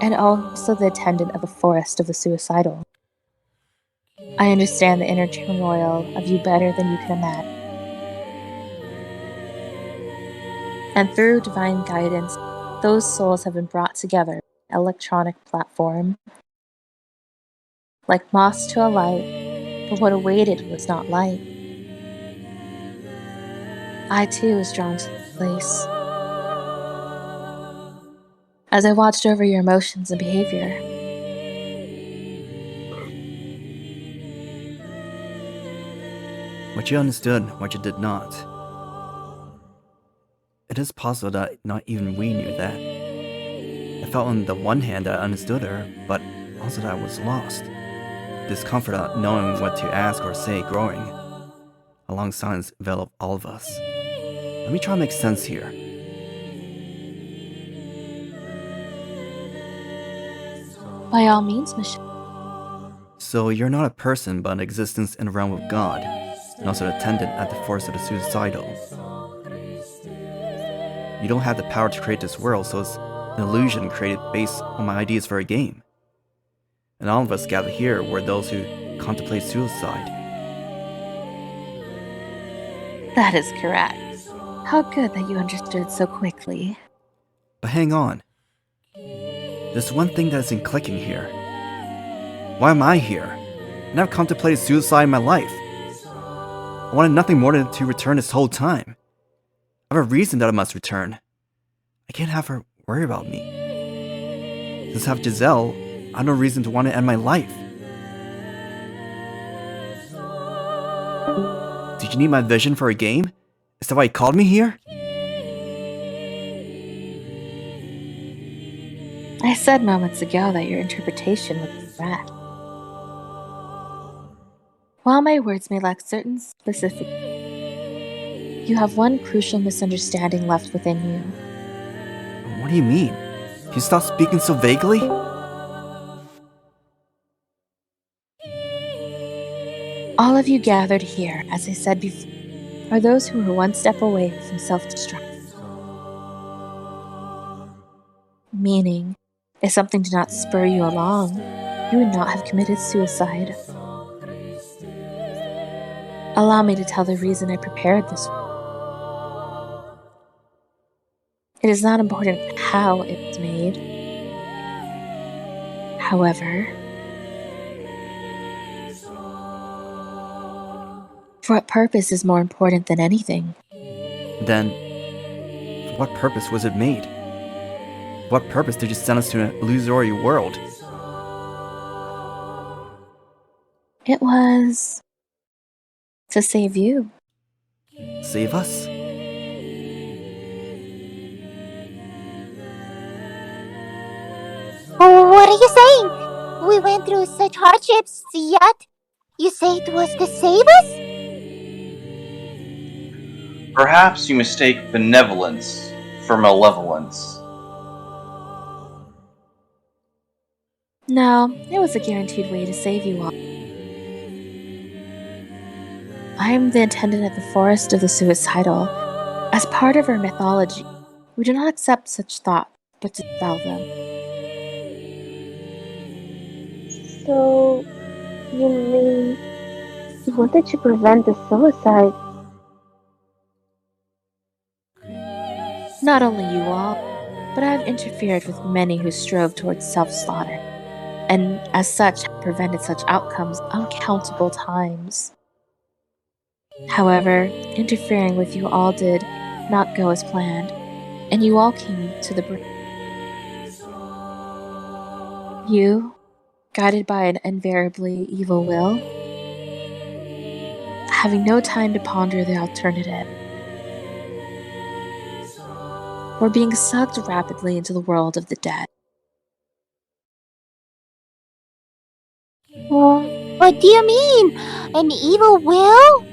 [SPEAKER 7] and also the attendant of the forest of the suicidal. I understand the inner turmoil of you better than you can imagine. And through divine guidance, those souls have been brought together in an electronic platform. Like moths to a light, but what awaited was not light. I too was drawn to this place. As I watched over your emotions and behavior.
[SPEAKER 5] What you understood, what you did not. It is possible that not even we knew that. I felt on the one hand that I understood her, but also that I was lost. Discomfort at knowing what to ask or say growing. A long silence enveloped all of us. Let me try to make sense here.
[SPEAKER 7] By all means, Michelle.
[SPEAKER 5] So you're not a person but an existence in the realm of God. and also an attendant at the force of the suicidal. You don't have the power to create this world, so it's an illusion created based on my ideas for a game. And all of us gathered here were those who contemplate suicide.
[SPEAKER 7] That is correct. How good that you understood so quickly.
[SPEAKER 5] But hang on. There's one thing that isn't clicking here. Why am I here? And I've contemplated suicide in my life. I wanted nothing more than to return this whole time. I have a reason that I must return. I can't have her worry about me. Since I have Giselle, I have no reason to want to end my life. Did you need my vision for a game? Is that why you called me here?
[SPEAKER 7] I said moments ago that your interpretation was correct. While my words may lack certain specific, you have one crucial misunderstanding left within you.
[SPEAKER 5] What do you mean? Can you stop speaking so vaguely?
[SPEAKER 7] All of you gathered here, as I said before, are those who are one step away from self-destruction. Meaning, if something did not spur you along, you would not have committed suicide. Allow me to tell the reason I prepared this. It is not important how it was made. However, for what purpose is more important than anything?
[SPEAKER 5] Then, for what purpose was it made? What purpose did you send us to an illusory world?
[SPEAKER 7] It was to save you.
[SPEAKER 5] Save us?
[SPEAKER 6] What are you saying? We went through such hardships, yet you say it was to save us?
[SPEAKER 4] Perhaps you mistake benevolence for malevolence.
[SPEAKER 7] No, it was a guaranteed way to save you all. I am the attendant at the Forest of the Suicidal. As part of our mythology, we do not accept such thoughts, but dispel them.
[SPEAKER 3] So, you mean you wanted to prevent the suicide?
[SPEAKER 7] Not only you all, but I have interfered with many who strove towards self-slaughter, and as such have prevented such outcomes uncountable times. However, interfering with you all did not go as planned, and you all came to the brink. You, guided by an invariably evil will, having no time to ponder the alternative, were being sucked rapidly into the world of the dead.
[SPEAKER 6] What do you mean? An evil will?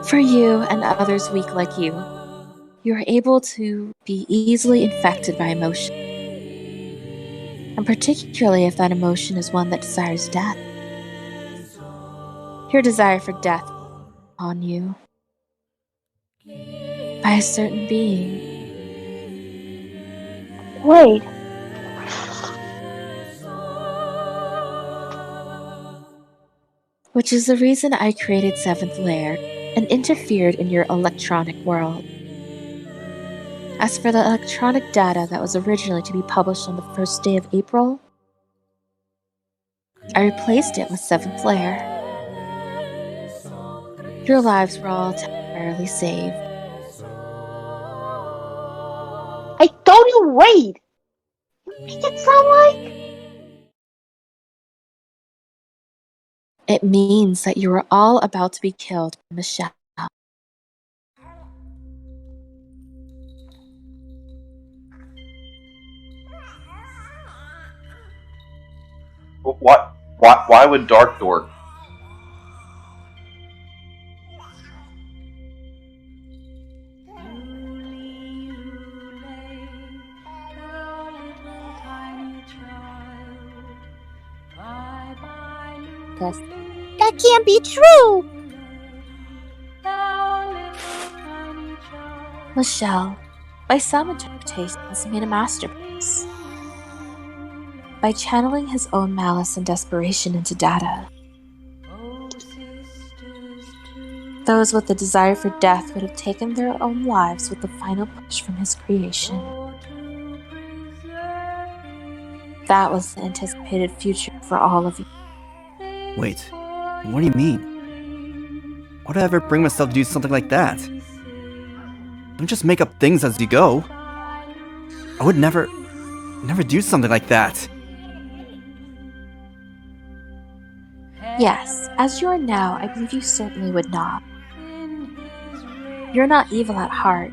[SPEAKER 7] For you and others weak like you are able to be easily infected by emotion. And particularly if that emotion is one that desires death. Your desire for death on you by a certain being.
[SPEAKER 3] Wait,
[SPEAKER 7] Which is the reason I created Seventh Lair and interfered in your electronic world. As for the electronic data that was originally to be published on the first day of April, I replaced it with Seventh Lair. Your lives were all temporarily saved.
[SPEAKER 3] I told you wait! You make it sound like...
[SPEAKER 7] It means that you were all about to be killed by Michelle.
[SPEAKER 4] Why would Dark Dork?
[SPEAKER 7] Yes.
[SPEAKER 6] That can't be true!
[SPEAKER 7] Michelle, by some interpretations, made a masterpiece. By channeling his own malice and desperation into data. Those with the desire for death would have taken their own lives with the final push from his creation. That was the anticipated future for all of you.
[SPEAKER 5] Wait, what do you mean? Why would I ever bring myself to do something like that? Don't just make up things as you go. I would never do something like that.
[SPEAKER 7] Yes, as you are now, I believe you certainly would not. You're not evil at heart.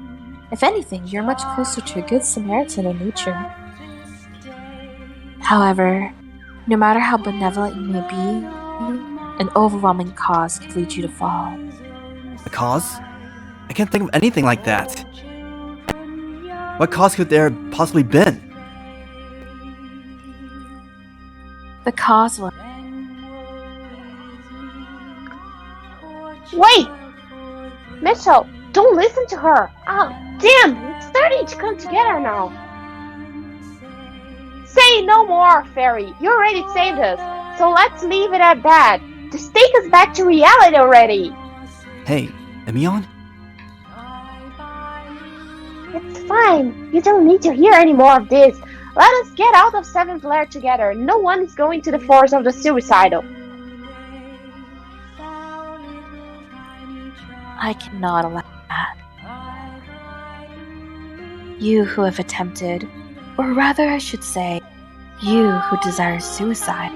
[SPEAKER 7] If anything, you're much closer to a good Samaritan in nature. However, no matter how benevolent you may be, an overwhelming cause could lead you to fall.
[SPEAKER 5] A cause? I can't think of anything like that. What cause could there have possibly been?
[SPEAKER 7] The cause was...
[SPEAKER 3] Wait! Mitchell, don't listen to her! Oh, damn! It's starting to come together now! Say no more, Fairy! You already saved us, so let's leave it at that! Just take us back to reality already!
[SPEAKER 5] Hey, Imeon?
[SPEAKER 3] It's fine. You don't need to hear any more of this. Let us get out of Seventh Lair together. No one is going to the forest of the suicidal.
[SPEAKER 7] I cannot allow that. You who have attempted, or rather I should say, you who desire suicide,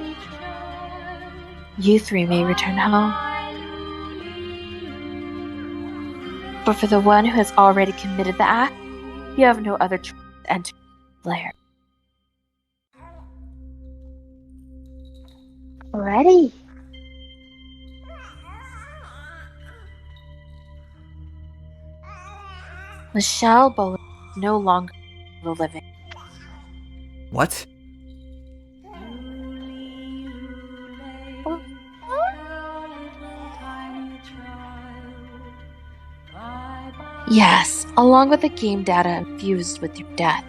[SPEAKER 7] you three may return home. But for the one who has already committed the act, you have no other choice to enter the lair.
[SPEAKER 3] Ready?
[SPEAKER 7] Michelle Bullock is no longer the living.
[SPEAKER 5] What?
[SPEAKER 7] Yes, along with the game data infused with your death.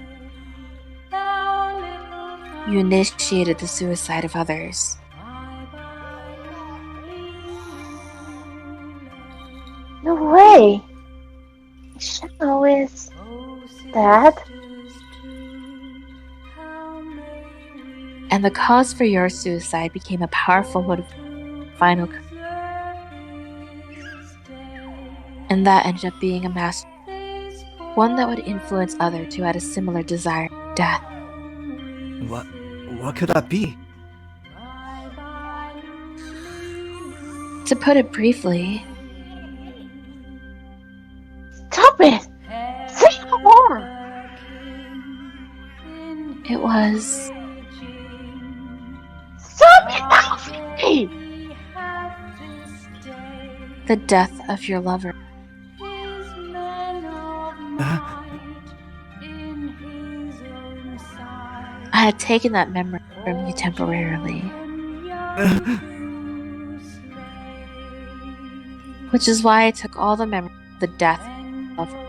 [SPEAKER 7] You initiated the suicide of others.
[SPEAKER 3] No way! Michelle is... dead?
[SPEAKER 7] And the cause for your suicide became a powerful motive. Final. And that ended up being a master. One that would influence others who had a similar desire for death.
[SPEAKER 5] What could that be?
[SPEAKER 7] To put it briefly,
[SPEAKER 3] Stop it! Say no more!
[SPEAKER 7] it was
[SPEAKER 3] Stop it now, Fairy!
[SPEAKER 7] the death of your lover. I had taken that memory from you temporarily. Which is why I took all the memory of the death of your lover.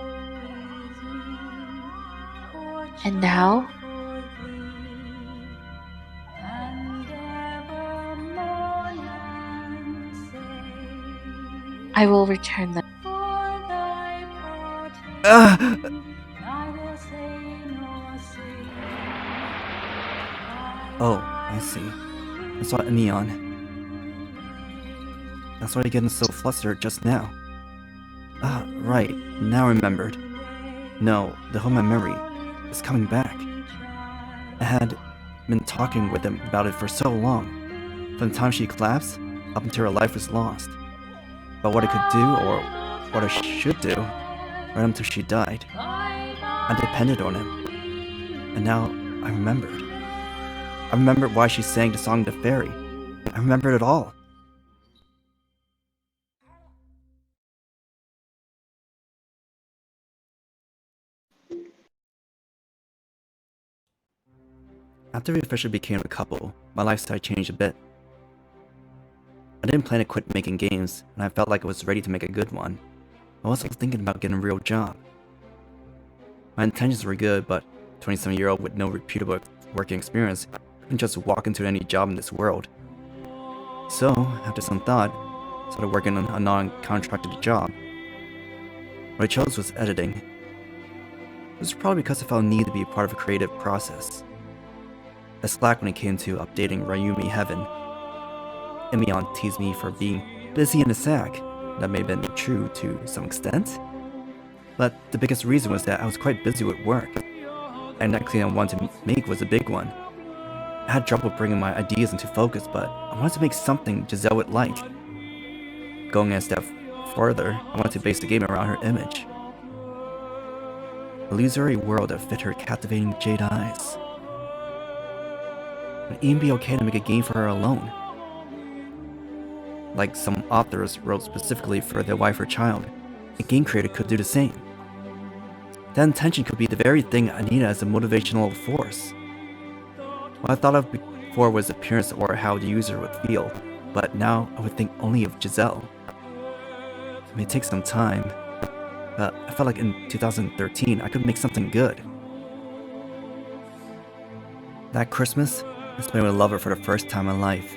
[SPEAKER 7] And now, I will return them.
[SPEAKER 5] Oh, I see. I saw Imeon. That's why you're getting so flustered just now. Ah, right. Now I remembered. No, the whole memory is coming back. I had been talking with him about it for so long. From the time she collapsed, up until her life was lost. About what I could do, or what I should do, right until she died. I depended on him. And now I remembered. I remembered why she sang the song to Fairy. I remembered it all. After we officially became a couple, my lifestyle changed a bit. I didn't plan to quit making games, and I felt like I was ready to make a good one. I was also thinking about getting a real job. My intentions were good, but a 27-year-old with no reputable working experience couldn't just walk into any job in this world. So, after some thought, I started working on a non-contracted job. What I chose was editing. It was probably because I felt a need to be a part of a creative process. I slacked when it came to updating Ryumi Heaven. Imeon teased me for being busy in a sack. That may have been true to some extent. But the biggest reason was that I was quite busy with work. And that clean I wanted to make was a big one. I had trouble bringing my ideas into focus, but I wanted to make something Giselle would like. Going a step further, I wanted to base the game around her image. A illusory world that fit her captivating jade eyes. Would it even be okay to make a game for her alone? Like some authors wrote specifically for their wife or child, a game creator could do the same. That intention could be the very thing I needed as a motivational force. What I thought of before was appearance or how the user would feel, but now I would think only of Giselle. It may take some time, but I felt like in 2013 I could make something good. That Christmas, I spent with a lover for the first time in life.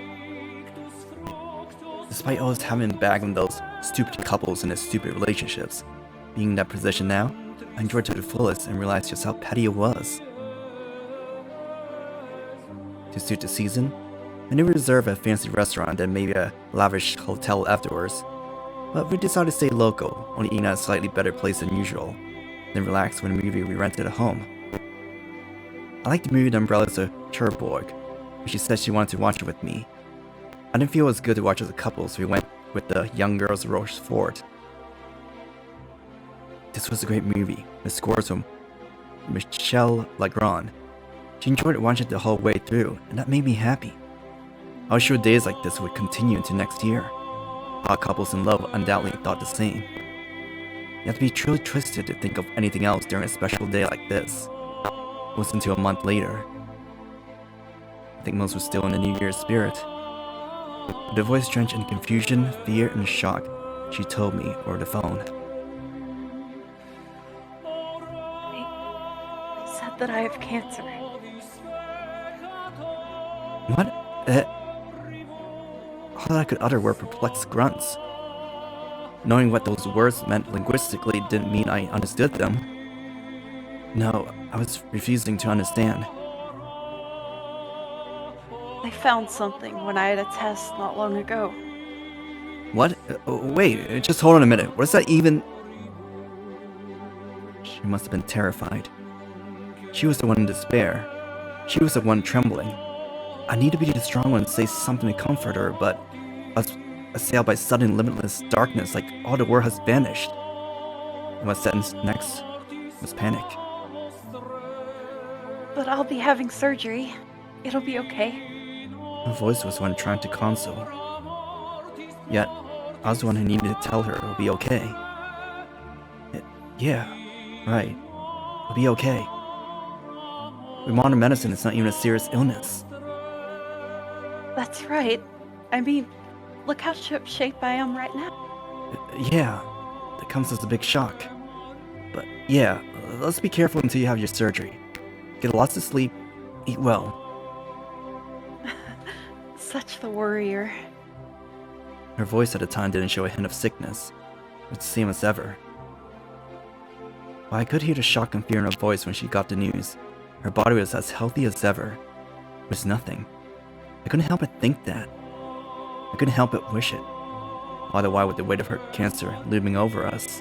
[SPEAKER 5] Despite always having been bagging those stupid couples and their stupid relationships, being in that position now, I enjoyed it to the fullest and realized just how petty it was. To suit the season, I knew we reserved a fancy restaurant and maybe a lavish hotel afterwards, but we decided to stay local, only eating at a slightly better place than usual, then relax with a movie we rented at home. I liked the movie The Umbrellas of Cherbourg, and she said she wanted to watch it with me. I didn't feel it was good to watch as a couple, so we went with the young girls of Rochefort. This was a great movie. The scores from Michel Legrand. She enjoyed watching it the whole way through, and that made me happy. I was sure days like this would continue into next year. All couples in love undoubtedly thought the same. You have to be truly twisted to think of anything else during a special day like this. It wasn't until a month later. I think most were still in the New Year's spirit. With a voice drenched in confusion, fear, and shock, she told me over the phone.
[SPEAKER 2] They said that I have cancer.
[SPEAKER 5] What? All that I could utter were perplexed grunts. Knowing what those words meant linguistically didn't mean I understood them. No, I was refusing to understand.
[SPEAKER 2] I found something when I had a test not long ago.
[SPEAKER 5] What? Wait, just hold on a minute. What does that even... She must have been terrified. She was the one in despair. She was the one trembling. I need to be the strong one and say something to comfort her, but I was assailed by sudden limitless darkness, like all the world has vanished. And what sentenced next was panic.
[SPEAKER 2] But I'll be having surgery. It'll be okay.
[SPEAKER 5] Her voice was one trying to console. Yet, I was the one who needed to tell her it'll be okay. Yeah, right. It'll be okay. With modern medicine, it's not even a serious illness.
[SPEAKER 2] That's right. I mean, look how shape I am right now.
[SPEAKER 5] Yeah, that comes as a big shock. But yeah, let's be careful until you have your surgery. Get lots of sleep, eat well.
[SPEAKER 2] Such the worrier.
[SPEAKER 5] Her voice at the time didn't show a hint of sickness. It was the same as ever. While I could hear the shock and fear in her voice when she got the news, her body was as healthy as ever. It was nothing. I couldn't help but think that. I couldn't help but wish it. All the while with the weight of her cancer looming over us.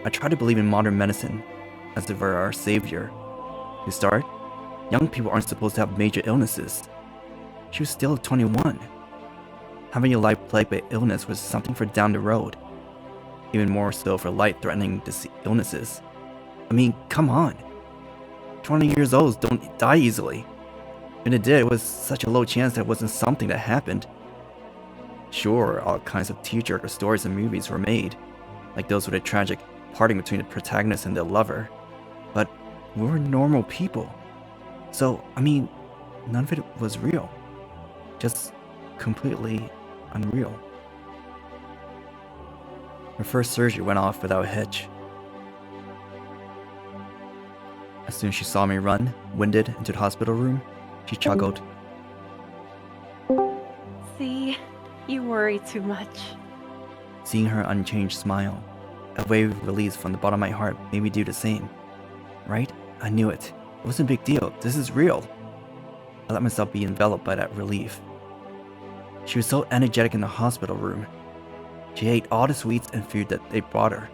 [SPEAKER 5] I tried to believe in modern medicine, as if it were our savior. To start, young people aren't supposed to have major illnesses. She was still 21. Having your life plagued by illness was something for down the road. Even more so for life-threatening illnesses. I mean, come on. 20 years old don't die easily. When it did, it was such a low chance that it wasn't something that happened. Sure, all kinds of tearjerker stories and movies were made, like those with a tragic parting between the protagonist and their lover. But we were normal people. So, I mean, none of it was real. Just completely unreal. Her first surgery went off without a hitch. As soon as she saw me run, winded, into the hospital room, she chuckled.
[SPEAKER 2] See, you worry too much.
[SPEAKER 5] Seeing her unchanged smile, a wave of release from the bottom of my heart made me do the same. Right? I knew it. It wasn't a big deal. This is real. I let myself be enveloped by that relief. She was so energetic in the hospital room. She ate all the sweets and food that they brought her.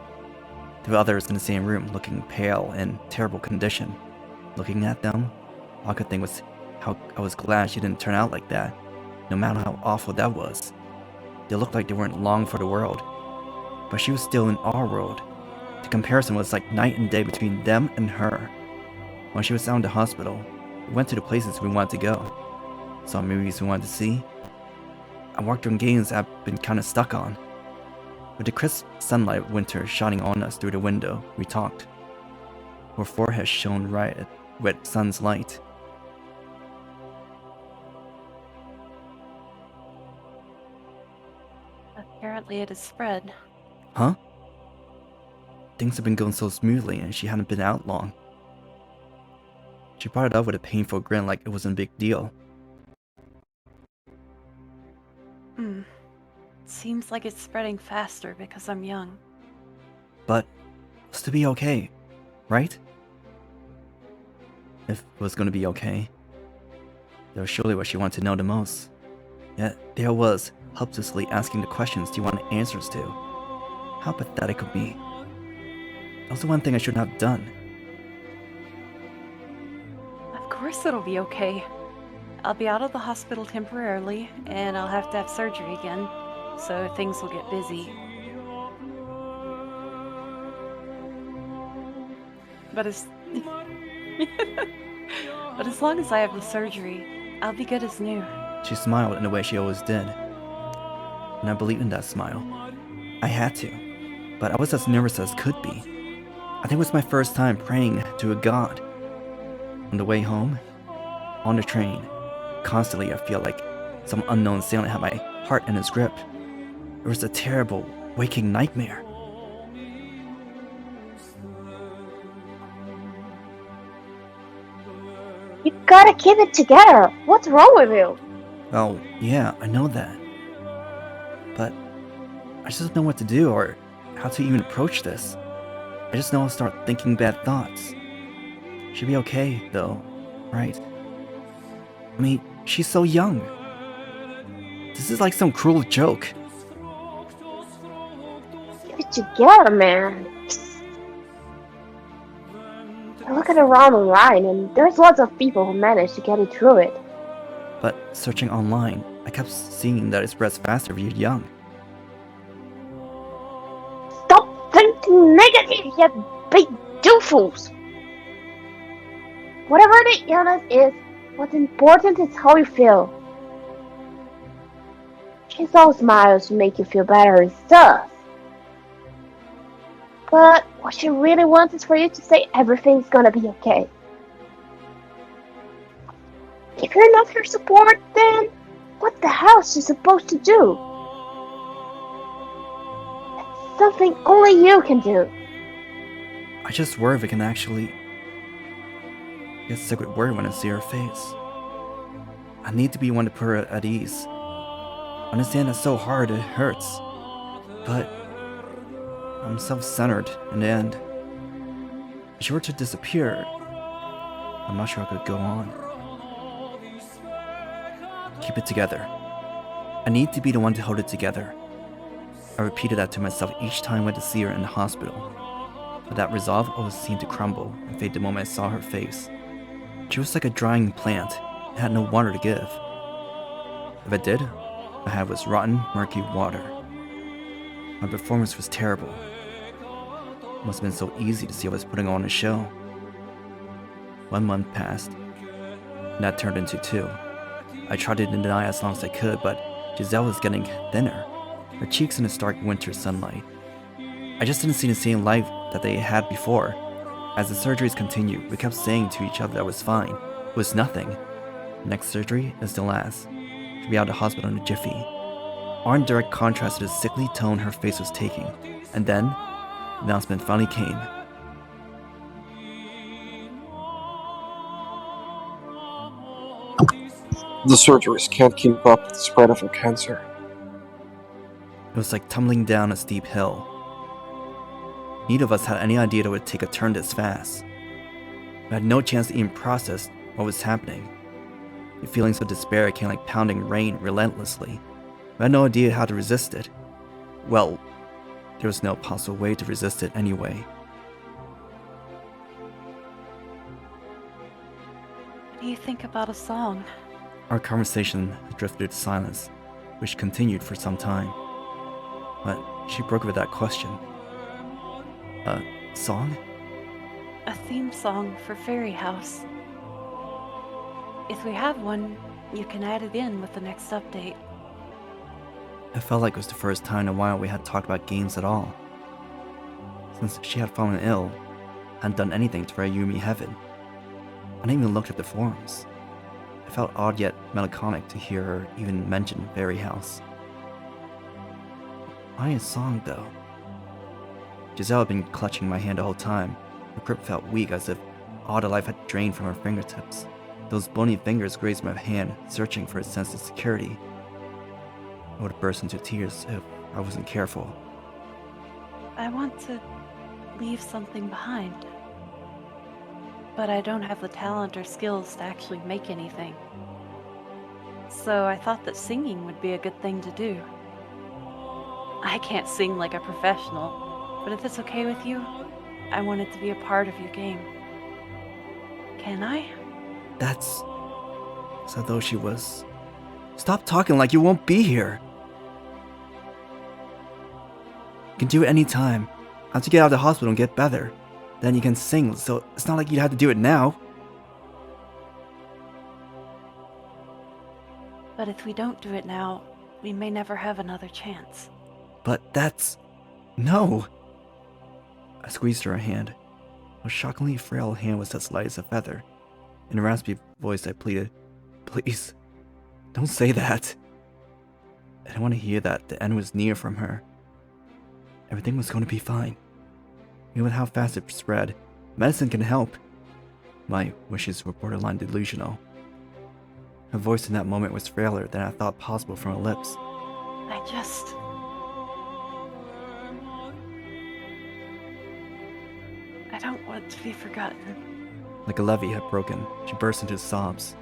[SPEAKER 5] There were others in the same room, looking pale and terrible condition. Looking at them, all I could think was how I was glad she didn't turn out like that, no matter how awful that was. They looked like they weren't long for the world, but she was still in our world. The comparison was like night and day between them and her. When she was out in the hospital, we went to the places we wanted to go, saw movies we wanted to see. I worked on games I've been kind of stuck on. With the crisp sunlight of winter shining on us through the window, we talked. Her forehead shone red with sun's light.
[SPEAKER 2] Apparently it has spread.
[SPEAKER 5] Huh? Things have been going so smoothly and she hadn't been out long. She brought it up with a painful grin like it wasn't a big deal.
[SPEAKER 2] Seems like it's spreading faster because I'm young.
[SPEAKER 5] But it's to be okay, right? If it was going to be okay. That was surely what she wanted to know the most. Yet there I was, helplessly asking the questions she wanted answers to. How pathetic of me. That was the one thing I shouldn't have done.
[SPEAKER 2] Of course it'll be okay. I'll be out of the hospital temporarily, and I'll have to have surgery again, so things will get busy. But as long as I have the surgery, I'll be good as new.
[SPEAKER 5] She smiled in the way she always did. And I believed in that smile. I had to, but I was as nervous as could be. I think it was my first time praying to a god. On the way home, on the train, constantly I feel like some unknown assailant had my heart in his grip. It was a terrible, waking nightmare.
[SPEAKER 3] You gotta keep it together. What's wrong with you?
[SPEAKER 5] Oh, yeah, I know that. But I just don't know what to do or how to even approach this. I just know I'll start thinking bad thoughts. She'll be okay, though, right? I mean, she's so young. This is like some cruel joke.
[SPEAKER 3] Keep it together, man. I look at around online, and there's lots of people who manage to get it through it.
[SPEAKER 5] But searching online, I kept seeing that it spreads faster if you're young.
[SPEAKER 3] Stop thinking negative, you big doofus! Whatever the illness is, what's important is how you feel. Giselle smiles to make you feel better and stuff. But what she really wants is for you to say everything's gonna be okay. If you're not her support, then what the hell is she supposed to do? That's something only you can do.
[SPEAKER 5] I just worry if I can actually get sick with worry when I see her face. I need to be one to put her at ease. I understand that's so hard, it hurts. But I'm self-centered in the end. If she were to disappear, I'm not sure I could go on. Keep it together. I need to be the one to hold it together. I repeated that to myself each time I went to see her in the hospital. But that resolve always seemed to crumble and fade the moment I saw her face. She was like a drying plant. It had no water to give. If I did, I had was rotten, murky water. My performance was terrible. It must have been so easy to see I was putting on a show. 1 month passed, and that turned into 2. I tried to deny as long as I could, but Giselle was getting thinner, her cheeks in the stark winter sunlight. I just didn't see the same life that they had before. As the surgeries continued, we kept saying to each other that it was fine. It was nothing. The next surgery is the last. She'll be out of the hospital in a jiffy. All in direct contrast to the sickly tone her face was taking. And then, the announcement finally came.
[SPEAKER 1] The surgeries can't keep up with the spread of her cancer.
[SPEAKER 5] It was like tumbling down a steep hill. Neither of us had any idea that it would take a turn this fast. We had no chance to even process what was happening. The feelings of despair came like pounding rain relentlessly. We had no idea how to resist it. Well, there was no possible way to resist it anyway.
[SPEAKER 2] What do you think about a song?
[SPEAKER 5] Our conversation drifted to silence, which continued for some time. But she broke with that question. A song?
[SPEAKER 2] A theme song for Fairy House. If we have one, you can add it in with the next update.
[SPEAKER 5] I felt like it was the first time in a while we had talked about games at all. Since she had fallen ill, I hadn't done anything to bring Yumi heaven. I didn't even look at the forums. It felt odd yet melancholic to hear her even mention Fairy House. Why a song though? Giselle had been clutching my hand the whole time. Her grip felt weak, as if all the life had drained from her fingertips. Those bony fingers grazed my hand, searching for a sense of security. I would burst into tears if I wasn't careful.
[SPEAKER 2] I want to leave something behind. But I don't have the talent or skills to actually make anything. So I thought that singing would be a good thing to do. I can't sing like a professional, but if it's okay with you, I want it to be a part of your game. Can I?
[SPEAKER 5] That's as though she was. Stop talking like you won't be here. You can do it any time. After you get out of the hospital and get better. Then you can sing, so it's not like you'd have to do it now.
[SPEAKER 2] But if we don't do it now, we may never have another chance.
[SPEAKER 5] But that's... No! I squeezed her hand. Her shockingly frail hand was as light as a feather. In a raspy voice I pleaded, "Please, don't say that." I didn't want to hear that the end was near from her. Everything was going to be fine. Even with how fast it spread, medicine can help. My wishes were borderline delusional. Her voice in that moment was frailer than I thought possible from her lips.
[SPEAKER 2] I don't want it to be forgotten.
[SPEAKER 5] Like a levee had broken, she burst into sobs.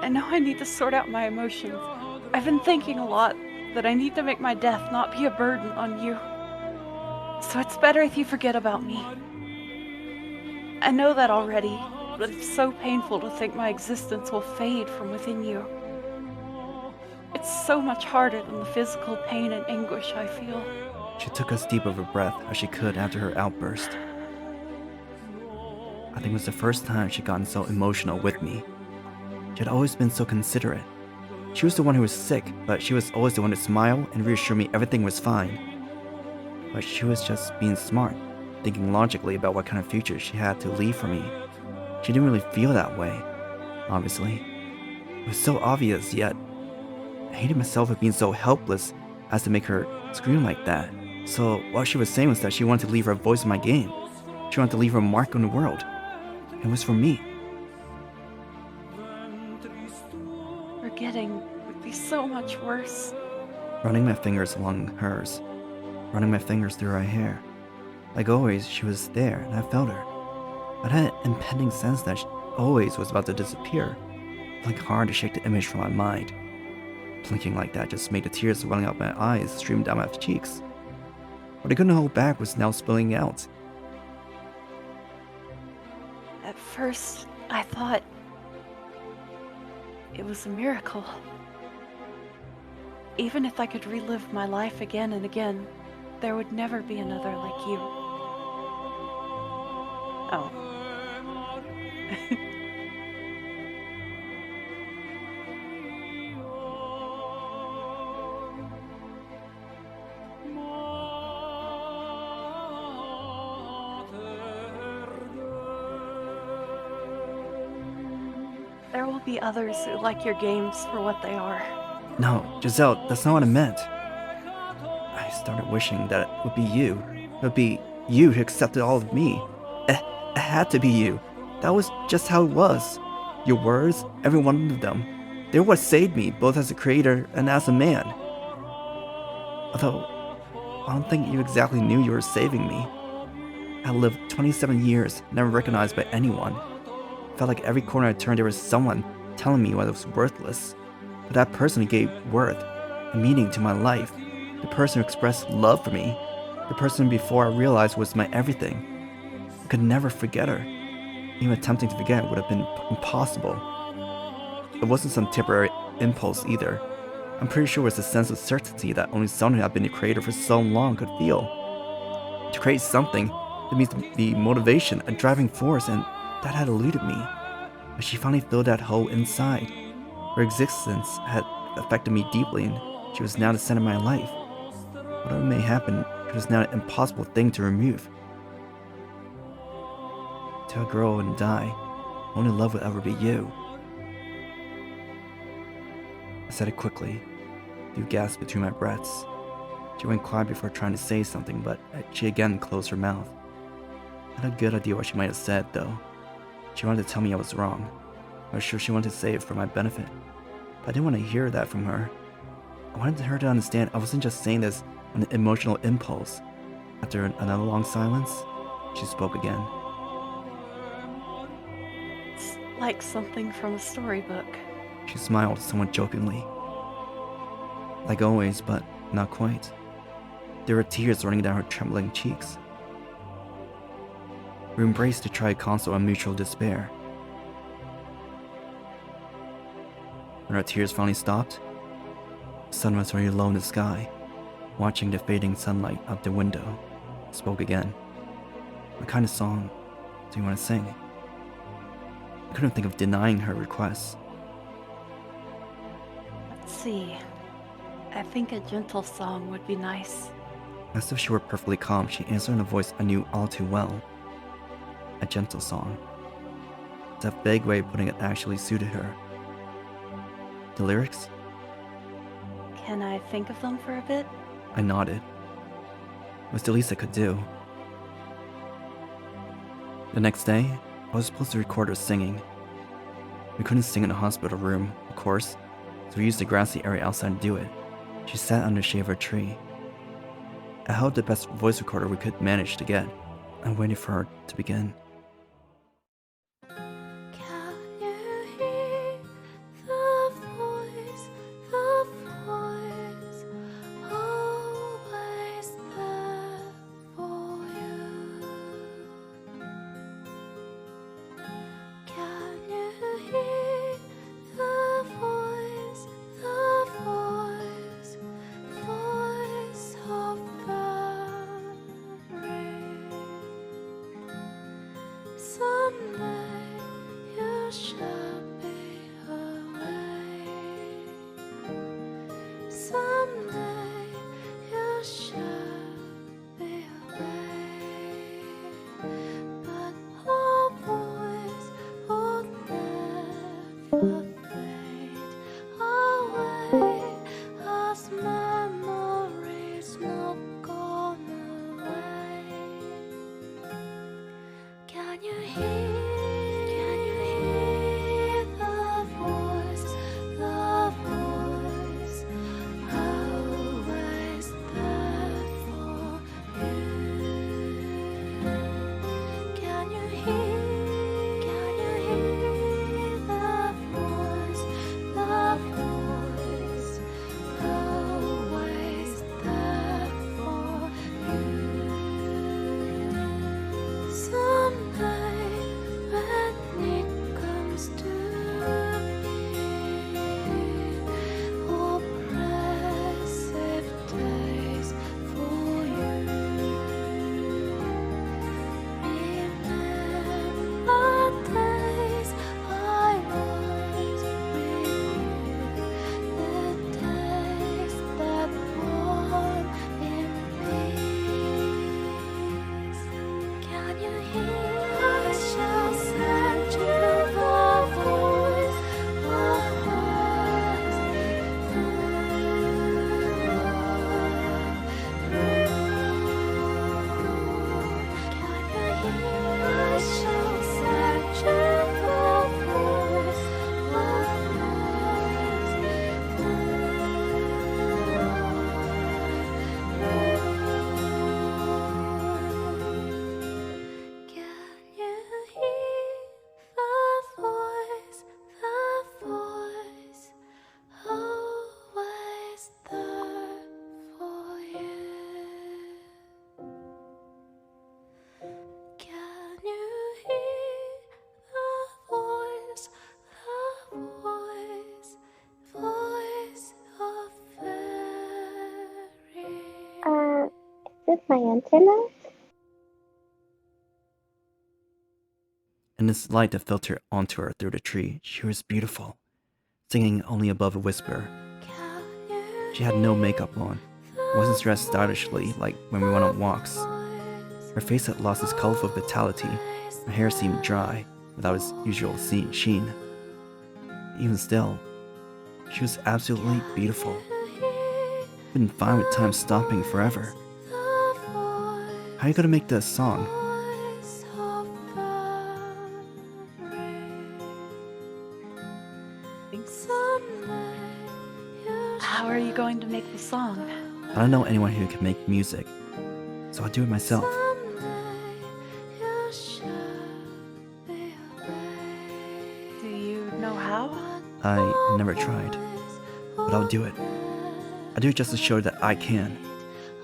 [SPEAKER 2] I know I need to sort out my emotions. I've been thinking a lot that I need to make my death not be a burden on you. So it's better if you forget about me. I know that already, but it's so painful to think my existence will fade from within you. It's so much harder than the physical pain and anguish I feel.
[SPEAKER 5] She took as deep of a breath as she could after her outburst. I think it was the first time she'd gotten so emotional with me. She had always been so considerate. She was the one who was sick, but she was always the one to smile and reassure me everything was fine. But she was just being smart, thinking logically about what kind of future she had to leave for me. She didn't really feel that way, obviously. It was so obvious, yet I hated myself for being so helpless as to make her scream like that. So what she was saying was that she wanted to leave her voice in my game. She wanted to leave her mark on the world. It was for me.
[SPEAKER 2] Forgetting would be so much worse.
[SPEAKER 5] Running my fingers along hers, running my fingers through her hair. Like always, she was there, and I felt her. But I had an impending sense that she always was about to disappear. Like hard to shake the image from my mind. Blinking like that just made the tears welling up my eyes stream down my cheeks. What I couldn't hold back was now spilling out.
[SPEAKER 2] At first, I thought it was a miracle. Even if I could relive my life again and again, there would never be another like you. Oh. There will be others who like your games for what they are.
[SPEAKER 5] No, Giselle, that's not what I meant. I started wishing that it would be you. It would be you who accepted all of me. It had to be you. That was just how it was. Your words, every one of them, they were what saved me, both as a creator and as a man. Although, I don't think you exactly knew you were saving me. I lived 27 years, never recognized by anyone. Felt like every corner I turned there was someone telling me I was worthless. But that person who gave worth and meaning to my life, the person who expressed love for me, the person before I realized was my everything. I could never forget her. Even attempting to forget would have been impossible. It wasn't some temporary impulse either. I'm pretty sure it was a sense of certainty that only someone who had been a creator for so long could feel. To create something, it means to be motivation, a driving force, and that had eluded me. But she finally filled that hole inside. Her existence had affected me deeply, and she was now the center of my life. Whatever may happen, it was now an impossible thing to remove. To grow and die, only love would ever be you. I said it quickly, through gasps between my breaths. She went quiet before trying to say something, but she again closed her mouth. I had a good idea what she might have said, though. She wanted to tell me I was wrong. I was sure she wanted to say it for my benefit, but I didn't want to hear that from her. I wanted her to understand I wasn't just saying this on an emotional impulse. After another long silence, she spoke again.
[SPEAKER 2] It's like something from a storybook.
[SPEAKER 5] She smiled somewhat jokingly. Like always, but not quite. There were tears running down her trembling cheeks. We embraced to try to console our mutual despair. When our tears finally stopped, the sun was already low in the sky, watching the fading sunlight out the window. I spoke again. What kind of song do you want to sing? I couldn't think of denying her request.
[SPEAKER 2] Let's see. I think a gentle song would be nice.
[SPEAKER 5] As if she were perfectly calm, she answered in a voice I knew all too well. A gentle song. That vague way of putting it actually suited her. The lyrics?
[SPEAKER 2] Can I think of them for a bit?
[SPEAKER 5] I nodded. It was the least I could do. The next day, I was supposed to record her singing. We couldn't sing in the hospital room, of course, so we used the grassy area outside to do it. She sat under the shade of a tree. I held the best voice recorder we could manage to get. I waited for her to begin.
[SPEAKER 6] Can you hear the voice, always there for you? Can you hear the voice of someday you shall be away. Someday you shall be away. But our voice will never fade away as memories not gone away. Can you hear the voice, always there for you? Can you hear the voice, always there for you? Someday when it comes to me, oppressive days for you. Remember days I was with you, the days that born in peace. Can you hear? I shall send you the voice,
[SPEAKER 3] with my antenna?
[SPEAKER 5] In this light that filtered onto her through the tree, she was beautiful, singing only above a whisper. She had no makeup on, wasn't dressed stylishly like when we went on walks. Her face had lost its colorful vitality, her hair seemed dry, without its usual sheen. Even still, she was absolutely beautiful. Been fine with time stopping forever. How are you gonna make this song?
[SPEAKER 2] How are you going to make the song?
[SPEAKER 5] I don't know anyone who can make music, so I'll do it myself.
[SPEAKER 2] Do you know how?
[SPEAKER 5] I never tried, but I'll do it. I'll do it just to show that I can.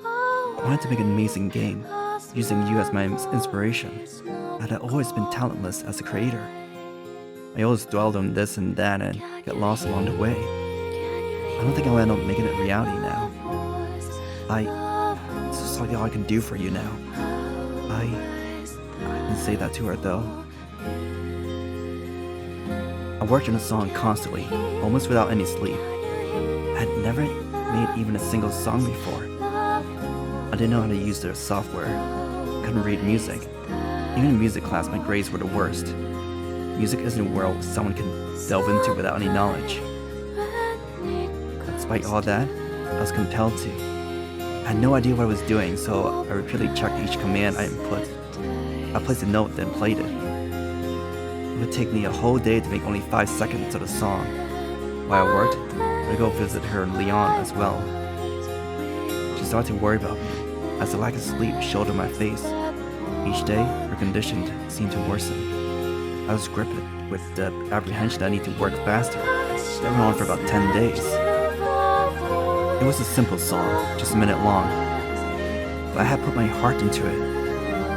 [SPEAKER 5] I wanted to make an amazing game, using you as my inspiration. I had always been talentless as a creator. I always dwelled on this and that and get lost along the way. I don't think I'll end up making it reality now. This is all I can do for you now. I didn't say that to her though. I worked on the song constantly, almost without any sleep. I had never made even a single song before. I didn't know how to use their software. I couldn't read music. Even in music class, my grades were the worst. Music isn't a world someone can delve into without any knowledge. Despite all that, I was compelled to. I had no idea what I was doing, so I repeatedly checked each command I input. I placed a note, then played it. It would take me a whole day to make only 5 seconds of the song. While I worked, I would go visit her in Lyon as well. She started to worry about me, as the lack of sleep showed on my face. Each day, her condition seemed to worsen. I was gripped with the apprehension that I need to work faster. It went on for about 10 days. It was a simple song, just a minute long, but I had put my heart into it.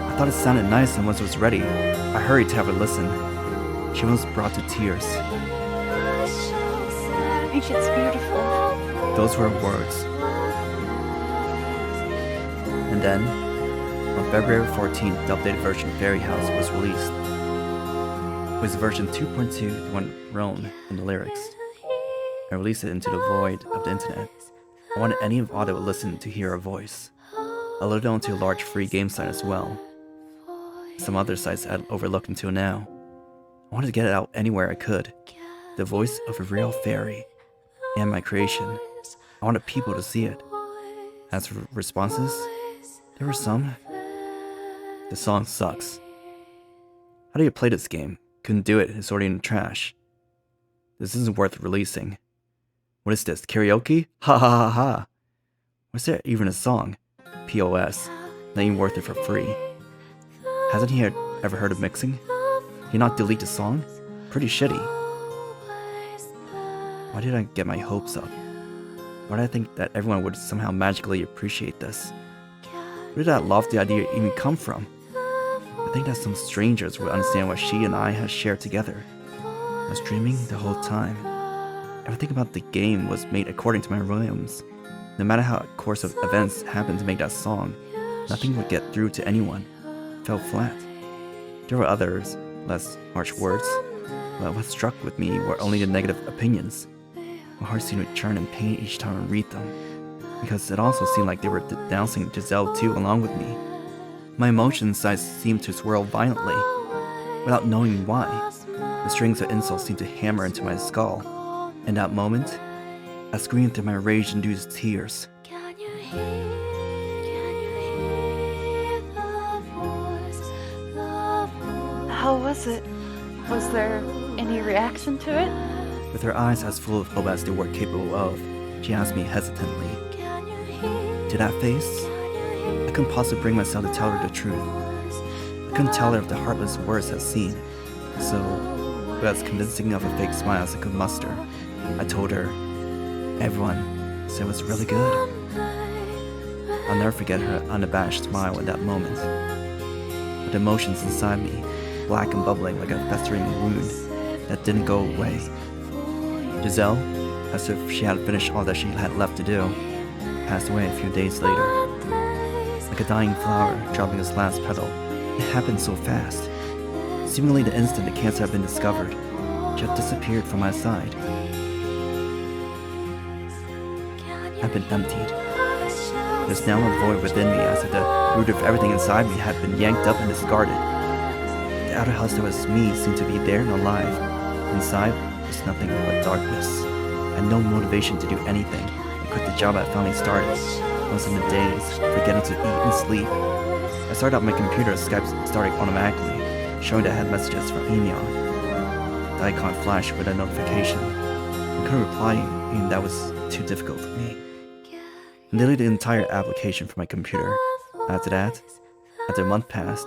[SPEAKER 5] I thought it sounded nice, and once it was ready, I hurried to have her listen. She was brought to tears.
[SPEAKER 2] I think it's beautiful.
[SPEAKER 5] Those were her words. And then, on February 14th, the updated version of Fairy House was released. It was version 2.2, the one Roan in the lyrics. I released it into the void of the internet. I wanted any of all that would listen to hear her voice. I loaded it onto a large free game site as well. Some other sites I'd overlooked until now. I wanted to get it out anywhere I could. The voice of a real fairy. And my creation. I wanted people to see it. As for responses, there were some. The song sucks. How do you play this game? Couldn't do it, it's already in the trash. This isn't worth releasing. What is this, karaoke? Ha ha ha ha. Was there even a song? POS. Not even worth it for free. Hasn't he ever heard of mixing? Did he not delete the song? Pretty shitty. Why did I get my hopes up? Why did I think that everyone would somehow magically appreciate this? Where did that lofty idea even come from? I think that some strangers would understand what she and I had shared together. I was dreaming the whole time. Everything about the game was made according to my whims. No matter how a course of events happened to make that song, nothing would get through to anyone. It fell flat. There were others, less harsh words, but what struck with me were only the negative opinions. My heart seemed to churn in pain each time I read them, because it also seemed like they were denouncing Giselle too along with me. My emotions seemed to swirl violently, without knowing why. The strings of insults seemed to hammer into my skull. In that moment, I screamed through my rage-induced tears.
[SPEAKER 2] How was it? Was there any reaction to it?
[SPEAKER 5] With her eyes as full of hope as they were capable of, she asked me hesitantly. To that face, I couldn't possibly bring myself to tell her the truth. I couldn't tell her of the heartless words I'd seen, so, with as convincing of a fake smile as I could muster, I told her, everyone said it was really good. I'll never forget her unabashed smile in that moment. But the emotions inside me, black and bubbling like a festering wound that didn't go away. Giselle, as if she had finished all that she had left to do, passed away a few days later. I like a dying flower dropping its last petal. It happened so fast. Seemingly the instant the cancer had been discovered, she had disappeared from my side. I've been emptied. There's now a void within me as if the root of everything inside me had been yanked up and discarded. The outer house that was me seemed to be there and alive. Inside was nothing but darkness. I had no motivation to do anything. I quit the job I finally started. I was in the daze, forgetting to eat and sleep. I started up my computer as Skype started automatically, showing that I had messages from Imeon. The icon flashed with a notification. I couldn't reply, and that was too difficult for me. I deleted the entire application from my computer. After that, after a month passed,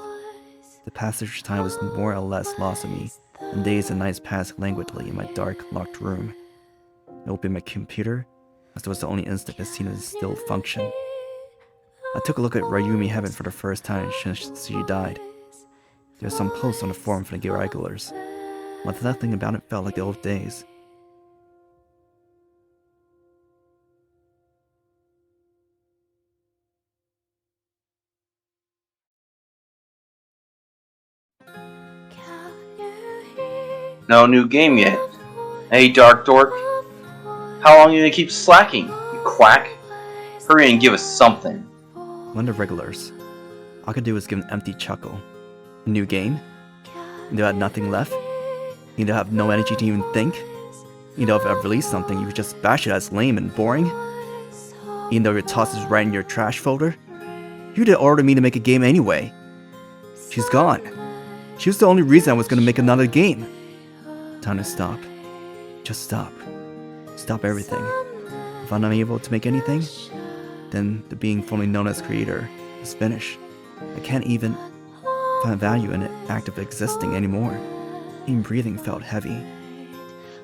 [SPEAKER 5] the passage of time was more or less lost on me, and days and nights passed languidly in my dark, locked room. I opened my computer, as it was the only instant it seemed to still function. I took a look at Ryumi Heaven for the first time since she died. There were some posts on the forum for the regulars, but nothing about it felt like the old days.
[SPEAKER 4] No new game yet. Hey, Dark Dork. How long are you gonna keep slacking, you quack? Hurry and give us something.
[SPEAKER 5] One of the regulars. All I could do was give an empty chuckle. A new game? You know I had nothing left? You know I have no energy to even think? You know if I released something, you would just bash it as lame and boring? Even though your toss is right in your trash folder? You didn't order me to make a game anyway. She's gone. She was the only reason I was gonna make another game. Time to stop. Just stop. Stop everything. If I'm unable to make anything, then the being formerly known as creator is finished. I can't even find value in the act of existing anymore. Even breathing felt heavy.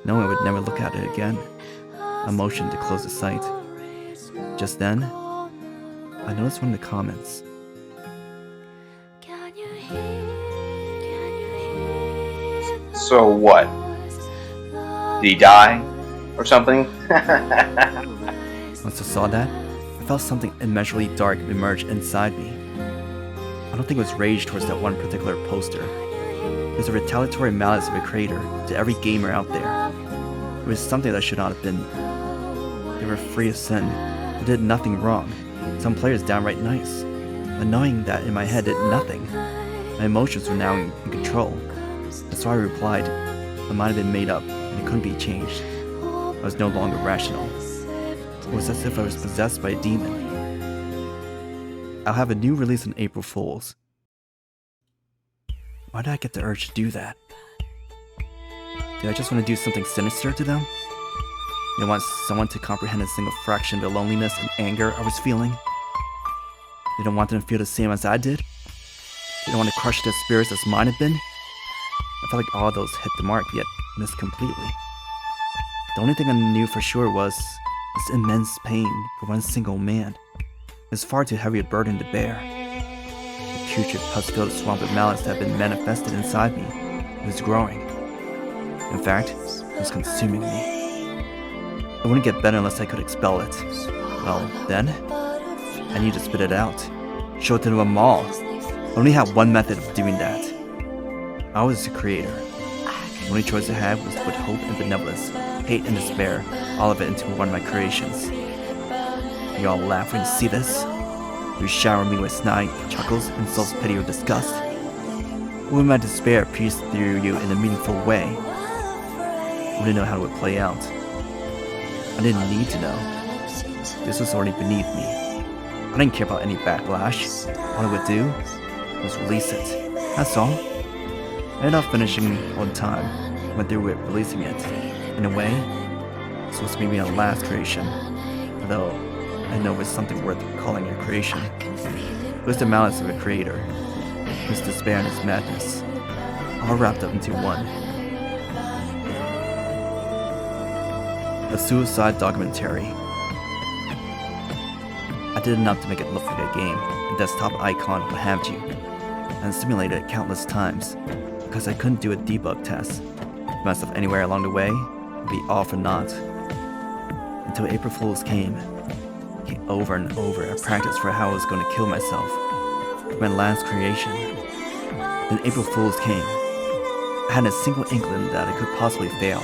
[SPEAKER 5] Knowing I would never look at it again, I motioned to close the site. Just then, I noticed one of the comments.
[SPEAKER 4] So what? Did he die? Or something?
[SPEAKER 5] Once I saw that, I felt something immeasurably dark emerge inside me. I don't think it was rage towards that one particular poster. It was a retaliatory malice of a creator to every gamer out there. It was something that should not have been. They were free of sin. They did nothing wrong. Some players downright nice. But knowing that in my head did nothing, my emotions were now in control. That's why I replied, my mind had been made up and it couldn't be changed. I was no longer rational. It was as if I was possessed by a demon. I'll have a new release on April Fools. Why did I get the urge to do that? Did I just want to do something sinister to them? Did I want someone to comprehend a single fraction of the loneliness and anger I was feeling? Did I want them to feel the same as I did? Did I want to crush their spirits as mine had been? I felt like all those hit the mark, yet missed completely. The only thing I knew for sure was this immense pain for one single man. It was far too heavy a burden to bear. The putrid, pus-filled swamp of malice that had been manifested inside me. It was growing. In fact, it was consuming me. It wouldn't get better unless I could expel it. Well, then, I needed to spit it out. Show it to them all. I only had one method of doing that. I was the creator. The only choice I had was to put hope and benevolence, hate and despair, all of it into one of my creations. You all laugh when you see this? You shower me with snide chuckles, insults, pity, or disgust? When my despair pierced through you in a meaningful way, I wouldn't know how it would play out. I didn't need to know. This was already beneath me. I didn't care about any backlash. All I would do was release it. That's all. I ended up finishing on time, went through with releasing it. In a way, it's supposed to be my last creation, although I know it's something worth calling a creation. It was the malice of a creator, his despair and his madness, all wrapped up into one. A suicide documentary. I did enough to make it look like a game, a desktop icon, what have you, and simulated it countless times, because I couldn't do a debug test. If myself anywhere along the way, it would be all for naught. Until April Fools came over and over. I practiced for how I was going to kill myself. My last creation. Then April Fool's came. I hadn't a single inkling that I could possibly fail.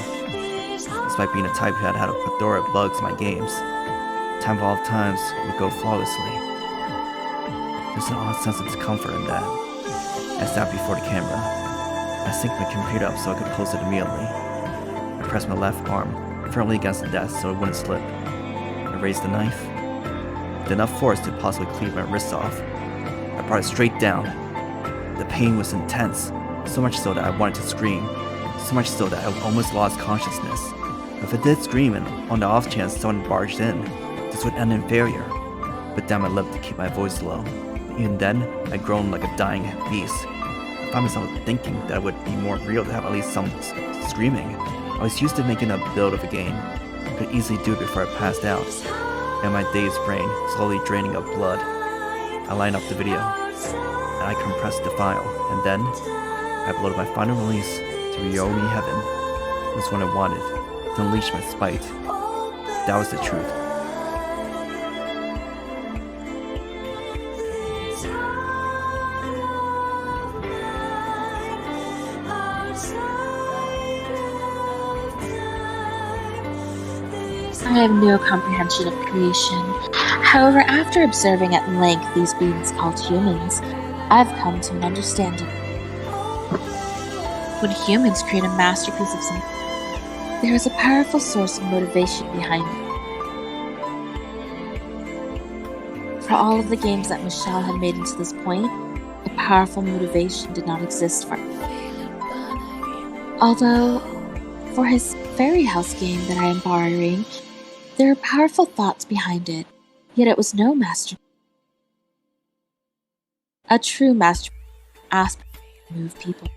[SPEAKER 5] Despite being a type who had a plethora of bugs in my games, time of all times would go flawlessly. There's an odd sense of discomfort in that. I sat before the camera. I synced my computer up so I could post it immediately. I pressed my left arm firmly against the desk so it wouldn't slip. I raised the knife. With enough force to possibly cleave my wrists off. I brought it straight down. The pain was intense, so much so that I wanted to scream, so much so that I almost lost consciousness. If I did scream and on the off chance someone barged in, this would end in failure. But down my lip to keep my voice low. Even then, I groaned like a dying beast. I found myself thinking that it would be more real to have at least some screaming. I was used to making a build of a game. I could easily do it before I passed out, and my dazed brain slowly draining of blood. I lined up the video, and I compressed the file, and then I uploaded my final release to Ryomi Heaven. It was what I wanted, to unleash my spite. That was the truth.
[SPEAKER 7] I have no comprehension of creation. However, after observing at length these beings called humans, I've come to an understanding. When humans create a masterpiece of something, there is a powerful source of motivation behind it. For all of the games that Michelle had made into this point, a powerful motivation did not exist for her. Although, for his Fairy House game that I am borrowing, there are powerful thoughts behind it, yet it was no masterpiece. A true masterpiece aspect to move people.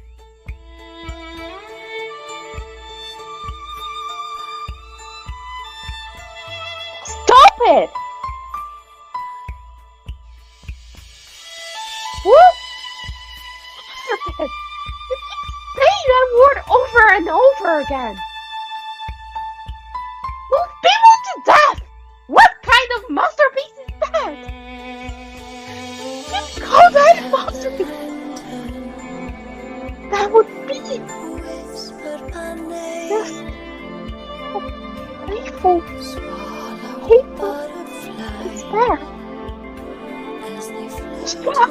[SPEAKER 3] Stop it! What? You keep saying that word over and over again. Move people to death! What kind of masterpiece is that? You call that a masterpiece? That would be just a playful, hateful despair. Stop!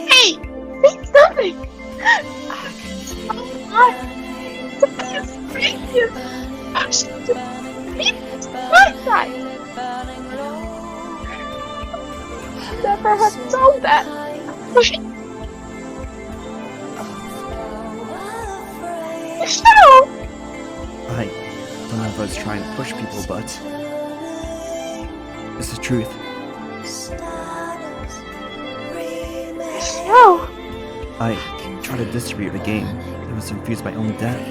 [SPEAKER 3] Hey! Say something! I should just beat my side! Never had known that! Michelle!
[SPEAKER 5] I don't know if I was trying to push people, but it's the truth.
[SPEAKER 3] Michelle!
[SPEAKER 5] I tried to distribute the game. It was infused by own death.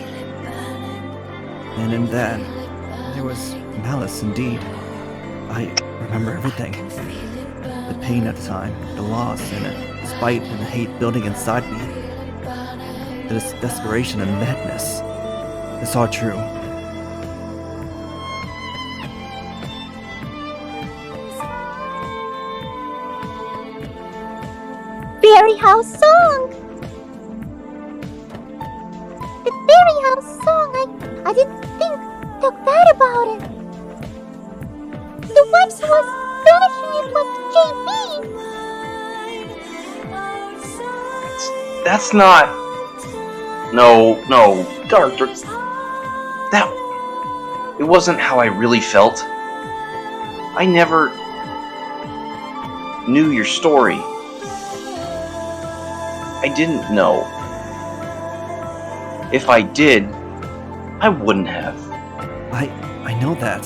[SPEAKER 5] And in that, there was malice indeed. I remember everything. The pain at the time, the loss, and the spite and the hate building inside me. The desperation and madness. It's all true.
[SPEAKER 6] Fairy House song! The Fairy House song! I didn't think so bad about it. The one who was finishing it was JB.
[SPEAKER 4] That's not... No, Doctor. That... It wasn't how I really felt. I never... knew your story. I didn't know. If I did, I wouldn't have.
[SPEAKER 5] I know that.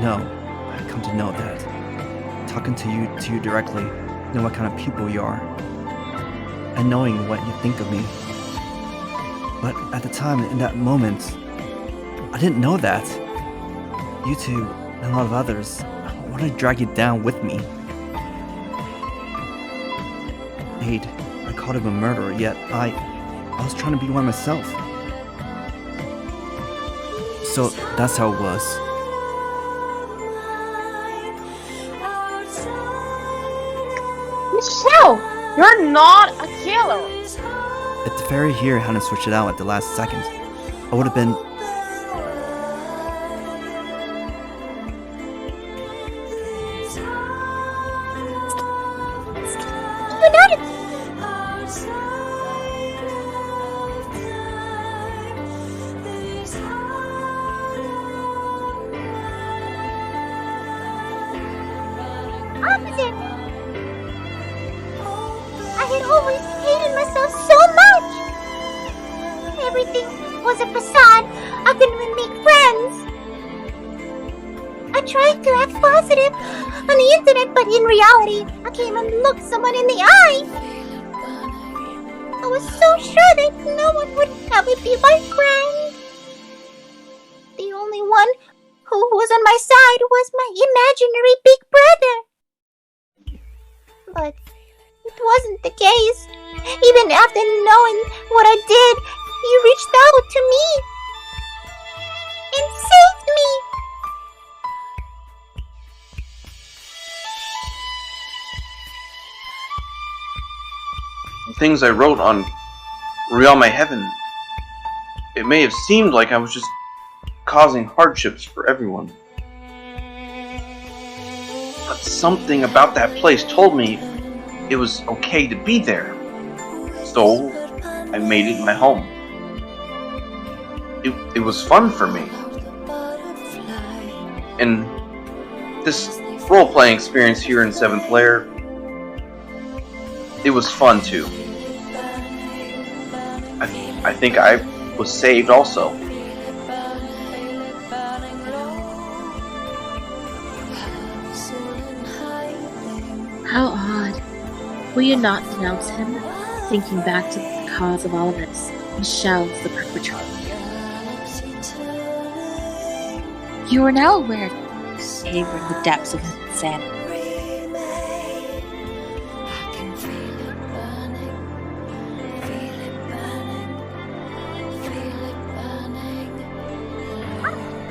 [SPEAKER 5] No, I come to know that. Talking to you directly, know what kind of people you are, and knowing what you think of me. But at the time, in that moment, I didn't know that. You two, and a lot of others, I wanted to drag you down with me. I called him a murderer, yet I was trying to be one myself. So that's how it was.
[SPEAKER 3] Michelle, you're not a killer.
[SPEAKER 5] If the fairy here hadn't switched it out at the last second, I would have been.
[SPEAKER 6] You're not a... Opposite. I had always hated myself so much. Everything was a facade. I couldn't even make friends. I tried to act positive on the internet, but in reality, I came and looked someone in the eye. I was so sure that no one would ever be my friend. The only one who was on my side was my imaginary big brother. But it wasn't the case. Even after knowing what I did, he reached out to me and saved me.
[SPEAKER 4] The things I wrote on Real My Heaven, it may have seemed like I was just causing hardships for everyone. But something about that place told me it was okay to be there. So I made it my home. It was fun for me. And this role-playing experience here in Seventh Lair, it was fun too. I think I was saved also.
[SPEAKER 7] How odd. Will you not denounce him? Thinking back to the cause of all of this, Michelle's the perpetrator. You are now aware of his behavior in the depths of his insanity.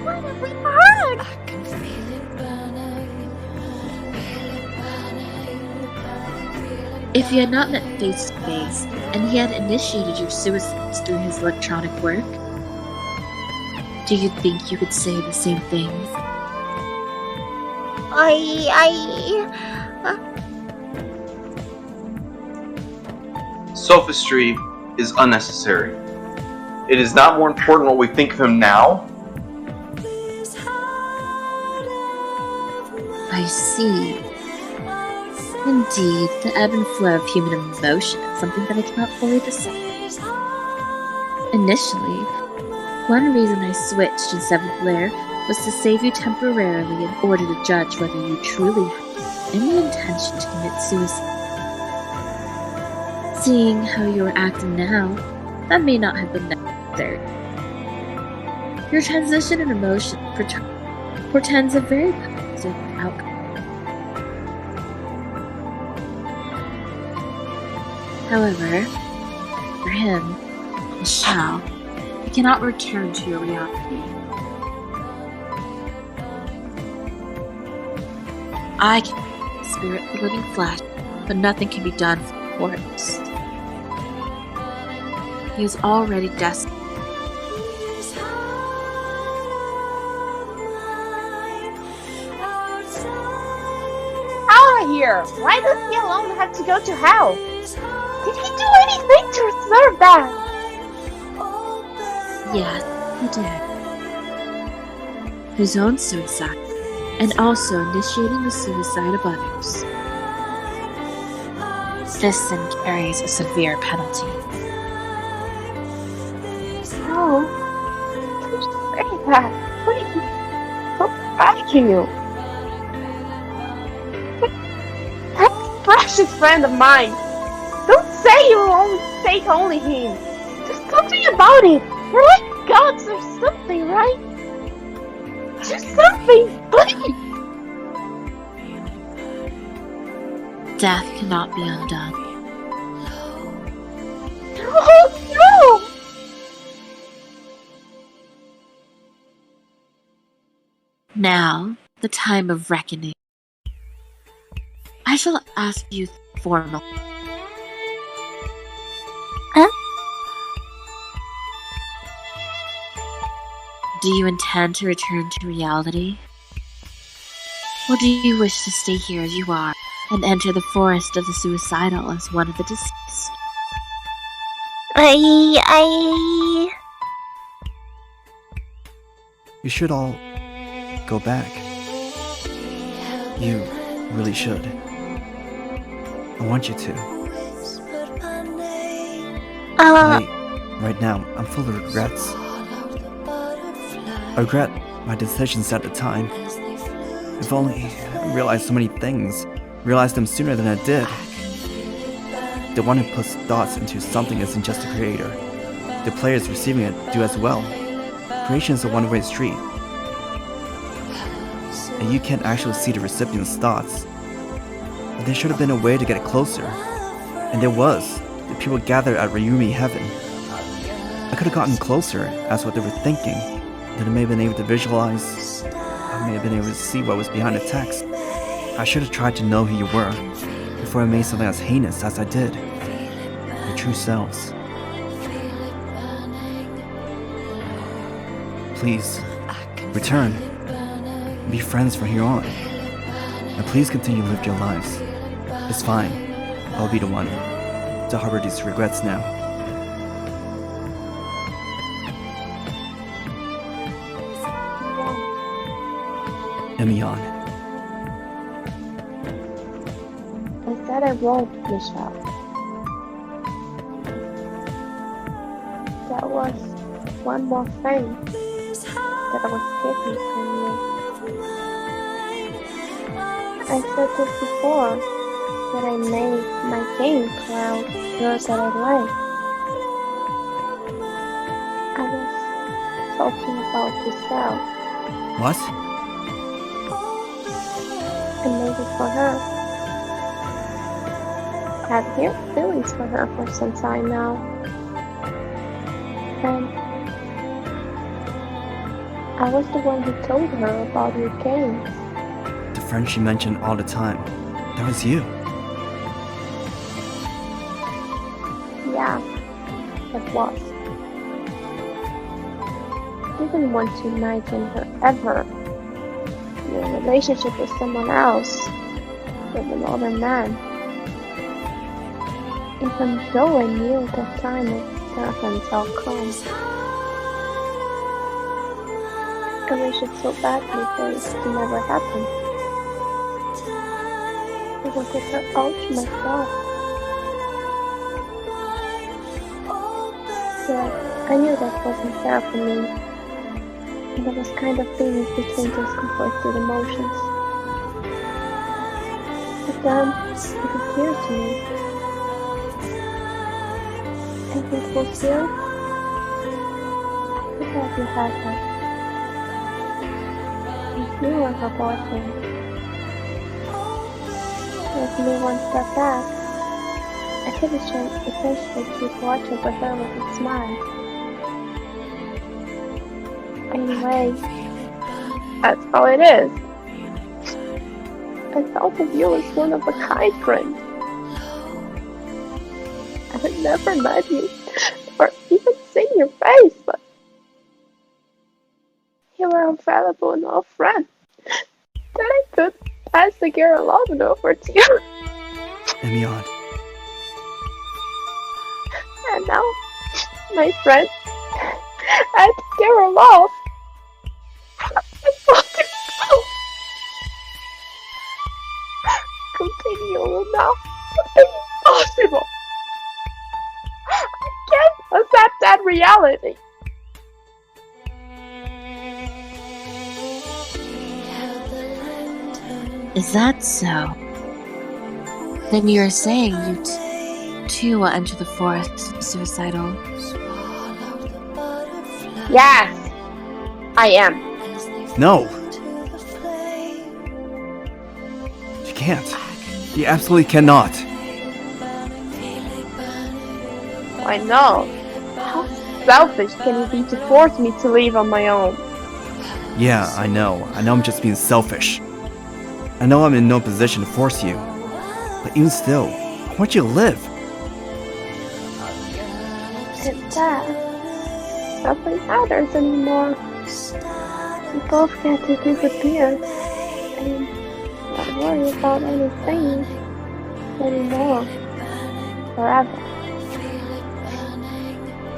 [SPEAKER 6] What have we heard?
[SPEAKER 7] If you had not met face to face, and he had initiated your suicides through his electronic work, do you think you could say the same thing?
[SPEAKER 4] Sophistry is unnecessary. It is not more important what we think of him now.
[SPEAKER 7] I see. Indeed, the ebb and flow of human emotion is something that I cannot fully decide. Initially, one reason I switched in Seventh Lair was to save you temporarily in order to judge whether you truly had any intention to commit suicide. Seeing how you are acting now, that may not have been necessary. Your transition in emotion portends a very positive outcome. However, for him, Michelle, you cannot return to your reality. I can be the spirit of living flesh, but nothing can be done for the corpse. He is already destined.
[SPEAKER 3] Out of here! Why does he alone have to go to hell? Did he do anything to deserve that?
[SPEAKER 7] Yes, he did. His own suicide, and also initiating the suicide of others. This sin carries a severe penalty.
[SPEAKER 3] No. Don't say that. Please. Don't back you. That precious friend of mine. Don't say you will only take only him. Just something about it. You're like gods or something, right? Just something, please.
[SPEAKER 7] Death cannot be undone.
[SPEAKER 3] Oh no!
[SPEAKER 7] Now, the time of reckoning. I
[SPEAKER 8] shall ask you formally.
[SPEAKER 6] Huh?
[SPEAKER 8] Do you intend to return to reality? Or do you wish to stay here as you are and enter the forest of the suicidal as one of the deceased?
[SPEAKER 5] You should all go back. You really should. I want you to. Right now, I'm full of regrets. I regret my decisions at the time. If only I realized so many things, realized them sooner than I did. The one who puts thoughts into something isn't just the creator. The players receiving it do as well. Creation is a one-way street. And you can't actually see the recipient's thoughts. But there should have been a way to get closer. And there was. The people gathered at Ryumi Heaven. I could have gotten closer, as what they were thinking. Then I may have been able to visualize. I may have been able to see what was behind the text. I should have tried to know who you were, before I made something as heinous as I did. Your true selves. Please, return. Be friends from here on. And please continue to live your lives. It's fine. I'll be the one to harbor these regrets now. Imeon.
[SPEAKER 3] I said I won't, Michelle. That was one more thing that I was keeping from you. I said this before, that I made my game cloud yours that I like. I was talking about Giselle.
[SPEAKER 5] What?
[SPEAKER 3] I made it for her. I had weird feelings for her for some time now. And I was the one who told her about your games.
[SPEAKER 5] The friend she mentioned all the time. That was you.
[SPEAKER 3] Yeah, it was. I didn't want to imagine her ever in a relationship with someone else, with another man. Even though I knew that time of servants all comes. I wish it so badly for it to never happen. I wanted her all to myself. But I knew that wasn't fair for me. And I was kind of feeling between those conflicted emotions. But then it appeared to me. And it was you. I thought you had her. And you were her boyfriend. With me one step back, I could essentially keep watch over her with a smile. Anyway, that's how it is. I thought of you as one of a kind friend. I had never met you, or even seen your face, but you were a valuable enough friend that I could pass the girl love over to you.
[SPEAKER 5] Imeon.
[SPEAKER 3] And now, my friend, and Girl Love. Continue will now be impossible. I can't accept that reality.
[SPEAKER 8] Is that so? Then you're saying you too will enter the forest suicidal?
[SPEAKER 3] Yes, I am.
[SPEAKER 5] No! You can't. You absolutely cannot.
[SPEAKER 3] I know. How selfish can you be to force me to leave on my own?
[SPEAKER 5] Yeah, I know. I know I'm just being selfish. I know I'm in no position to force you. But even still, I want you to live.
[SPEAKER 3] It's that. Nothing matters anymore. We both get to disappear. And not worry about anything anymore. Forever.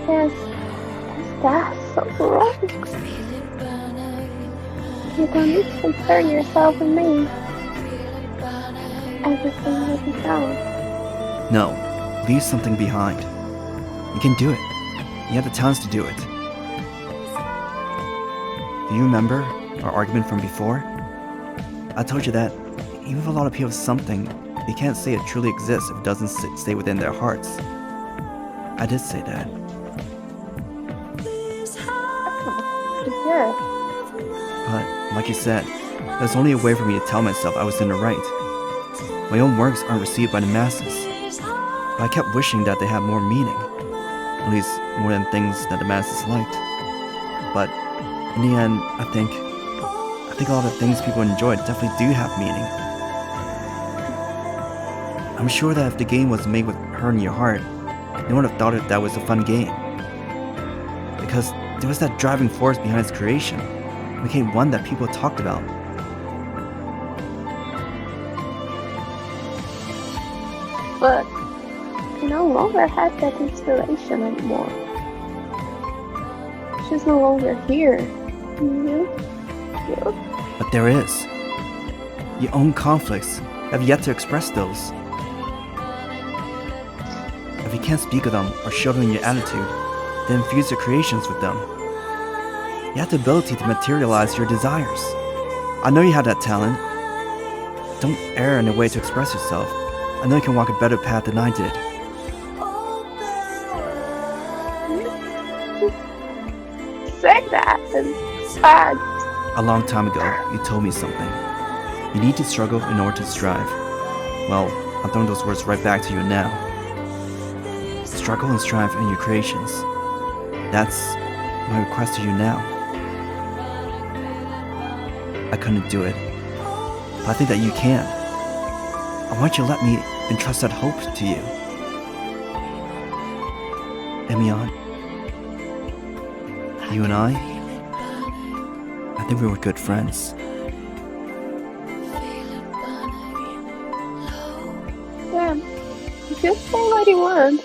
[SPEAKER 3] Yes, that's so wrong. You don't need to concern yourself with me. Everything will be gone.
[SPEAKER 5] No, leave something behind. You can do it. You have the talents to do it. Do you remember our argument from before? I told you that even if a lot of people have something, you can't say it truly exists if it doesn't stay within their hearts. I did say that.
[SPEAKER 3] Yeah.
[SPEAKER 5] But, like you said, there's only a way for me to tell myself I was in the right. My own works aren't received by the masses. But I kept wishing that they had more meaning. At least more than things that the masses liked. But in the end, I think a lot of things people enjoy definitely do have meaning. I'm sure that if the game was made with her in your heart, no one would have thought that was a fun game. Because there was that driving force behind its creation. It became one that people talked about.
[SPEAKER 3] But I no longer have that inspiration anymore. She's no longer here. You?
[SPEAKER 5] But there is. Your own conflicts have yet to express those. If you can't speak of them or show them in your attitude, then infuse your creations with them. You have the ability to materialize your desires. I know you have that talent. Don't err in a way to express yourself. I know you can walk a better path than I did.
[SPEAKER 3] Say that in fact.
[SPEAKER 5] A long time ago, you told me something. You need to struggle in order to strive. Well, I'm throwing those words right back to you now. Struggle and strive in your creations. That's my request to you now. I couldn't do it, but I think that you can. I want you to let me entrust that hope to you. Imeon, you and I think we were good friends.
[SPEAKER 3] Yeah, just say what you want.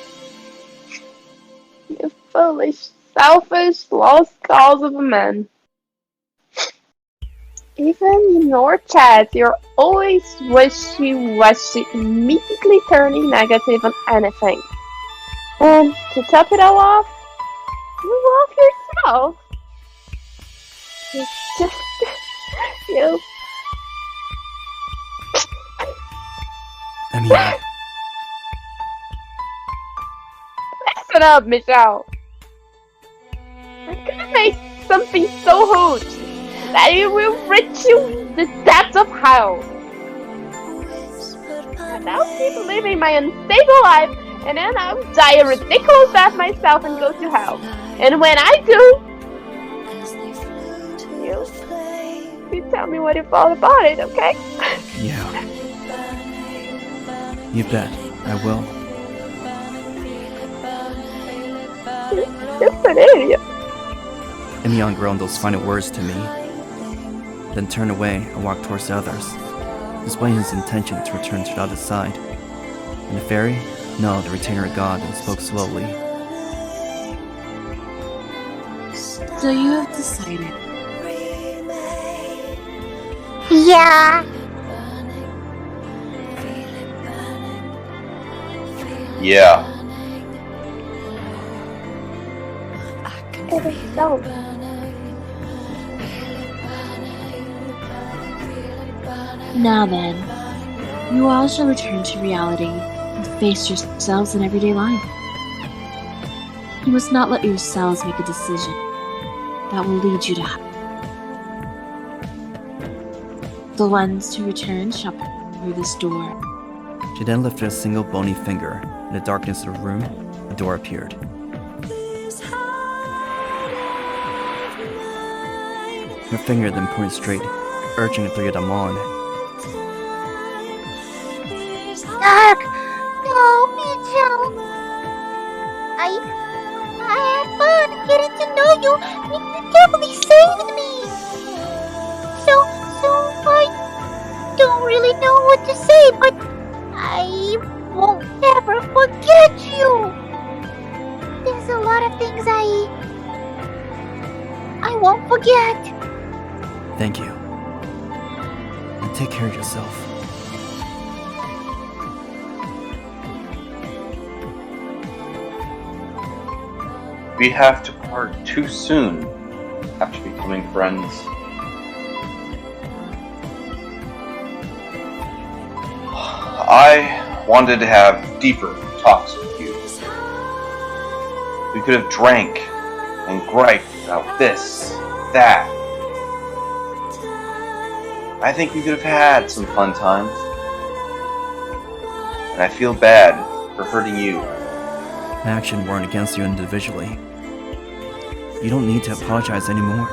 [SPEAKER 3] You foolish, selfish, lost cause of a man. Even in your chat, you're always wishy-washy, immediately turning negative on anything. And to top it all off, you love yourself. It's just you.
[SPEAKER 5] Imeon.
[SPEAKER 3] Listen up, Michelle. I'm gonna make something so huge that it will reach you the depths of hell. And I'll keep living my unstable life, and then I'll die a ridiculous death myself and go to hell. And when I do, you tell me what you thought about it, okay?
[SPEAKER 5] Yeah. You bet, I will.
[SPEAKER 3] You're just an idiot.
[SPEAKER 5] Imeon groaned those final words to me, then turned away and walked towards the others, displaying his intention to return to the other side. And the fairy? No, the retainer of God, and spoke slowly.
[SPEAKER 8] So you have decided.
[SPEAKER 6] Yeah.
[SPEAKER 4] Yeah.
[SPEAKER 3] It is so.
[SPEAKER 8] Now then, you all shall return to reality and face yourselves in everyday life. You must not let yourselves make a decision that will lead you to hell. The ones to return shall pass through this door.
[SPEAKER 5] She then lifted a single bony finger. In the darkness of the room, a door appeared. Her finger then pointed straight, urging the three of them on.
[SPEAKER 6] dark. No, Mitchell. I had fun getting to know you. You definitely saved me. So I don't really know what to say, but I won't ever forget you. There's a lot of things I won't forget.
[SPEAKER 5] Thank you. And take care of yourself.
[SPEAKER 4] We have to part too soon after becoming friends. I wanted to have deeper talks with you. We could have drank and griped about this, that. I think we could have had some fun times. And I feel bad for hurting you.
[SPEAKER 5] My actions weren't against you individually. You don't need to apologize anymore.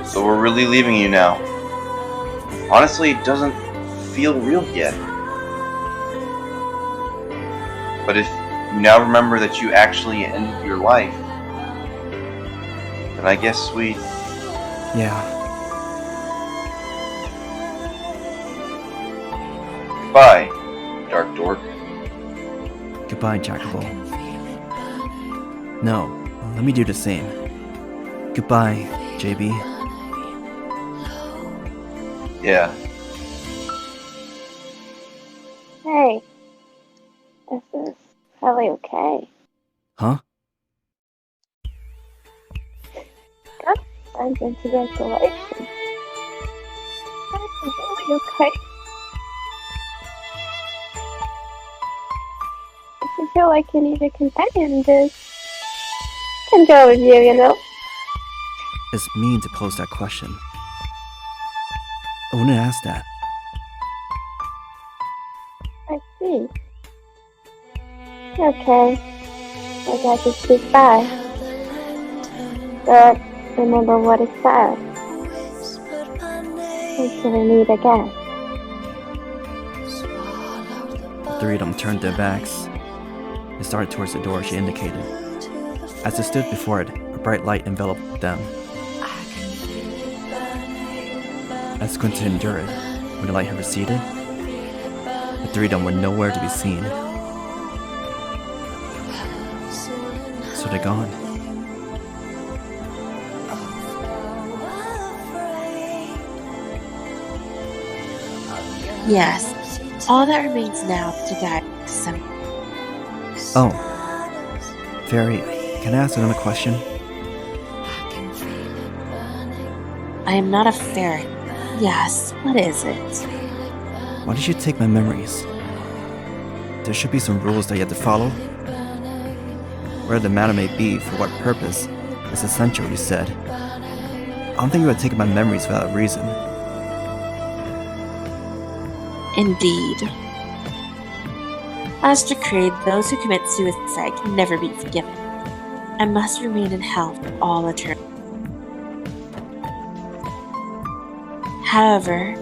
[SPEAKER 4] So we're really leaving you now. Honestly, it doesn't feel real yet. But if you now remember that you actually ended your life, then I guess we...
[SPEAKER 5] Yeah.
[SPEAKER 4] Goodbye, Dark Dork.
[SPEAKER 5] Goodbye, Jacopo. No, let me do the same. Goodbye, JB.
[SPEAKER 4] Yeah.
[SPEAKER 3] Hey, this is probably okay.
[SPEAKER 5] Huh?
[SPEAKER 3] Good. And congratulations. That's really okay. If you feel like you need a companion, this can go with you, you know?
[SPEAKER 5] It's mean to pose that question. I wouldn't ask that.
[SPEAKER 3] I see. Okay. I got to speak by. But remember what it said. Until we meet again.
[SPEAKER 5] Three of them turned their backs and started towards the door she indicated. As they stood before it, a bright light enveloped them. As Quentin endured it, when the light had receded, the three of them were nowhere to be seen. So they're gone.
[SPEAKER 8] Yes. All that remains now is to guide some.
[SPEAKER 5] Oh. Fairy, can I ask another question?
[SPEAKER 8] I am not a fairy. Yes, what is it?
[SPEAKER 5] Why did you take my memories? There should be some rules that you have to follow. Where the matter may be, for what purpose, is essential, you said. I don't think you would take my memories without a reason.
[SPEAKER 8] Indeed. As decreed, those who commit suicide can never be forgiven. I must remain in hell for all eternity. However,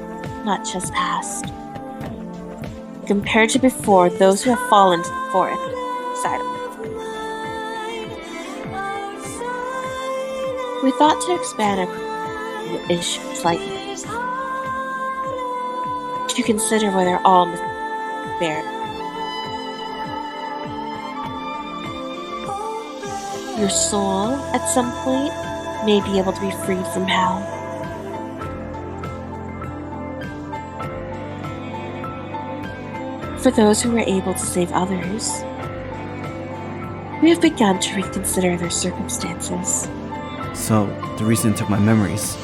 [SPEAKER 8] not just past. Compared to before, those who have fallen to the fourth side of it. We thought to expand our issue slightly. To consider whether all must be fair. Your soul, at some point, may be able to be freed from hell. For those who were able to save others, we have begun to reconsider their circumstances.
[SPEAKER 5] So, the reason you took my memories.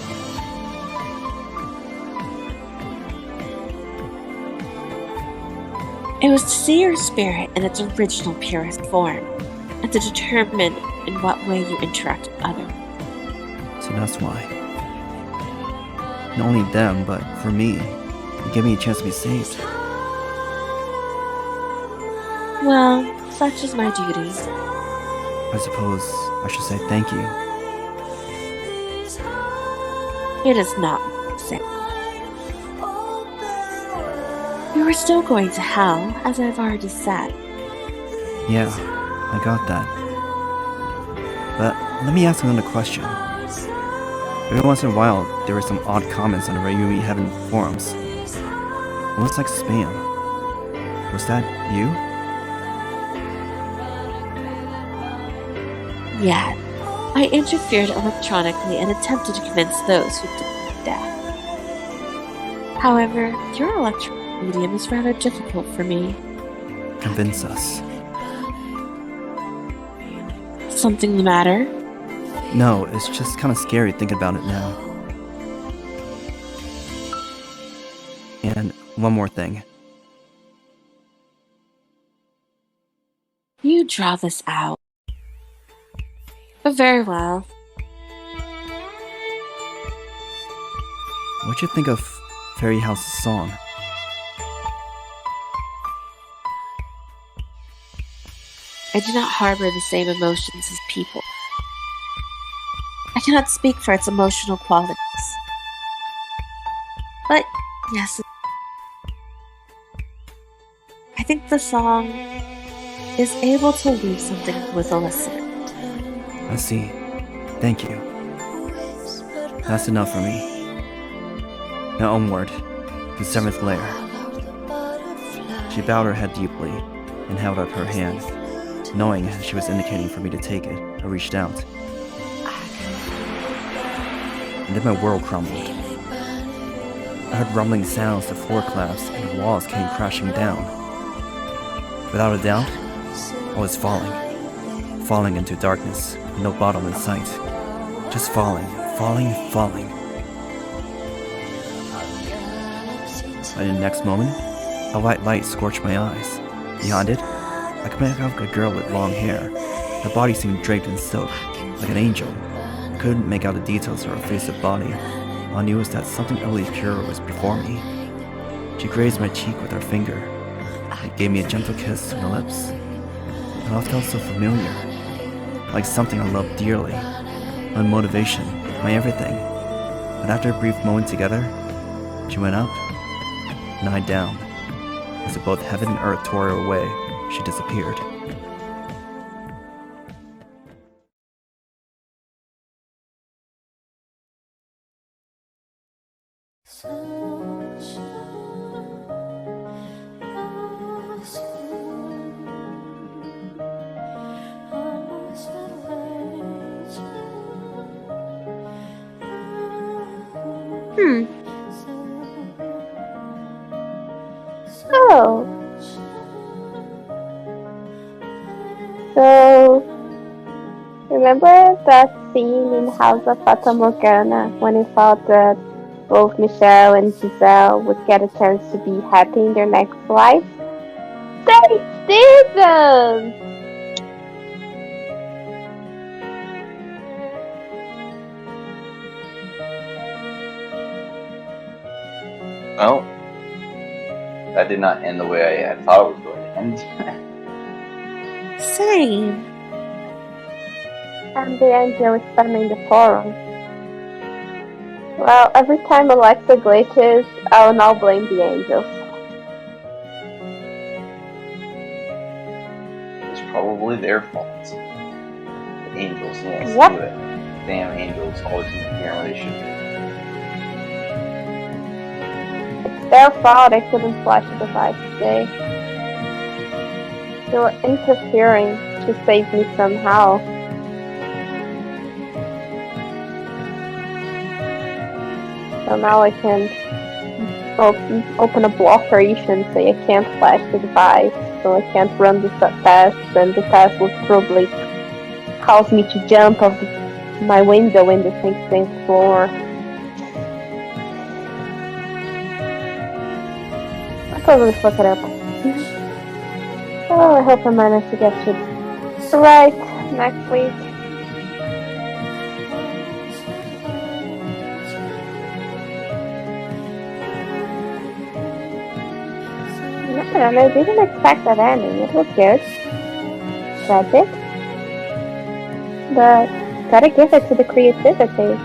[SPEAKER 8] It was to see your spirit in its original purest form, and to determine in what way you interact with others.
[SPEAKER 5] So that's why. Not only them, but for me, you gave me a chance to be saved.
[SPEAKER 8] Well, such is my duty.
[SPEAKER 5] I suppose I should say thank you.
[SPEAKER 8] It is not safe. You are still going to hell, as I've already said.
[SPEAKER 5] Yeah, I got that. But let me ask another question. Every once in a while, there are some odd comments on the Ryumi Heaven forums. It looks like spam. Was that you?
[SPEAKER 8] Yeah, I interfered electronically and attempted to convince those who did that. However, your electronic medium is rather difficult for me.
[SPEAKER 5] Convince us.
[SPEAKER 8] Something the matter?
[SPEAKER 5] No, it's just kind of scary thinking about it now. And one more thing.
[SPEAKER 8] You draw this out. But very well.
[SPEAKER 5] What'd you think of Fairy House's song?
[SPEAKER 8] I do not harbor the same emotions as people. I cannot speak for its emotional qualities. But, yes, I think the song is able to leave something with a listener.
[SPEAKER 5] I see. Thank you. That's enough for me. Now onward, to Seventh Lair. She bowed her head deeply and held out her hand. Knowing she was indicating for me to take it, I reached out. And then my world crumbled. I heard rumbling sounds, the floor collapsed, and the walls came crashing down. Without a doubt, I was falling. Falling into darkness, with no bottom in sight. Just falling, falling, falling. And in the next moment, a white light scorched my eyes. Beyond it, I could make out a girl with long hair. Her body seemed draped in silk, like an angel. I couldn't make out the details of her face or body. All I knew was that something utterly pure was before me. She grazed my cheek with her finger. It gave me a gentle kiss on the lips. It all felt so familiar, like something I loved dearly. My motivation, my everything. But after a brief moment together, she went up, and I down. As if both heaven and earth tore her away, she disappeared.
[SPEAKER 3] Oh. So, remember that scene in House of Fata Morgana when we thought that both Michelle and Giselle would get a chance to be happy in their next life? They didn't!
[SPEAKER 4] Well, that did not end the way I thought it was going to end.
[SPEAKER 8] Same.
[SPEAKER 3] And the angel is spamming the forum. Well, every time Alexa glitches, I will now blame the angels.
[SPEAKER 4] It's probably their fault. The angels, yes,
[SPEAKER 3] Yep.
[SPEAKER 4] do it. Damn angels always interfering where they should be.
[SPEAKER 3] Their fault I couldn't flash the device today. They were interfering to save me somehow. So now I can open a blockation and say I can't flash the device, so I can't run the test, and the test would probably cause me to jump off my window in the 16th floor. Totally fuck it up. Oh, I hope I manage to get it right next week. Man, I didn't expect that ending. It was good. Tragic. But gotta give it to the creativity.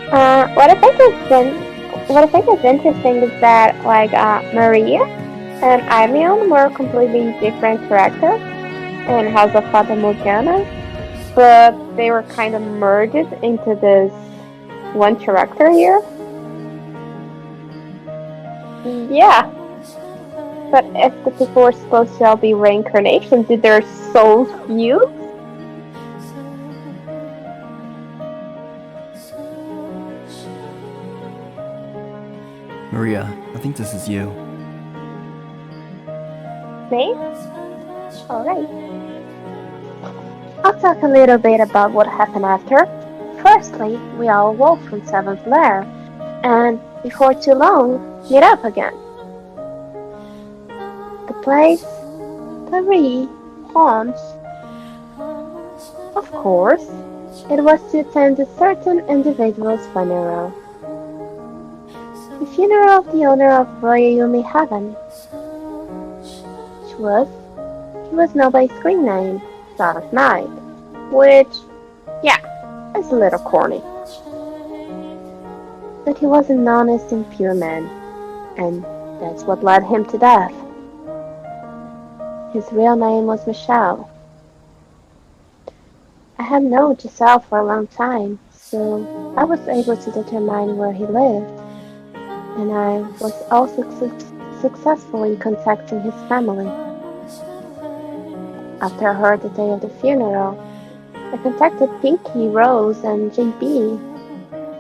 [SPEAKER 3] What I think is what I think is interesting is that Maria and Imeon were completely different characters in House of Fata Morgana, but they were kind of merged into this one character here. Yeah, but if the people were supposed to all be reincarnations, did their souls fuse?
[SPEAKER 5] Maria, I think this is you.
[SPEAKER 3] Me? Alright. I'll talk a little bit about what happened after. Firstly, we all awoke from Seventh Lair, and before too long, meet up again. The place, the haunts. Of course, it was to attend a certain individual's funeral. The funeral of the owner of Royal Yumi Heaven. He was known by his screen name, Cyanide, which, yeah, is a little corny. But he was an honest and pure man, and that's what led him to death. His real name was Michelle. I had known Giselle for a long time, so I was able to determine where he lived, and I was also successful in contacting his family. After I heard the day of the funeral, I contacted Pinky, Rose, and JB,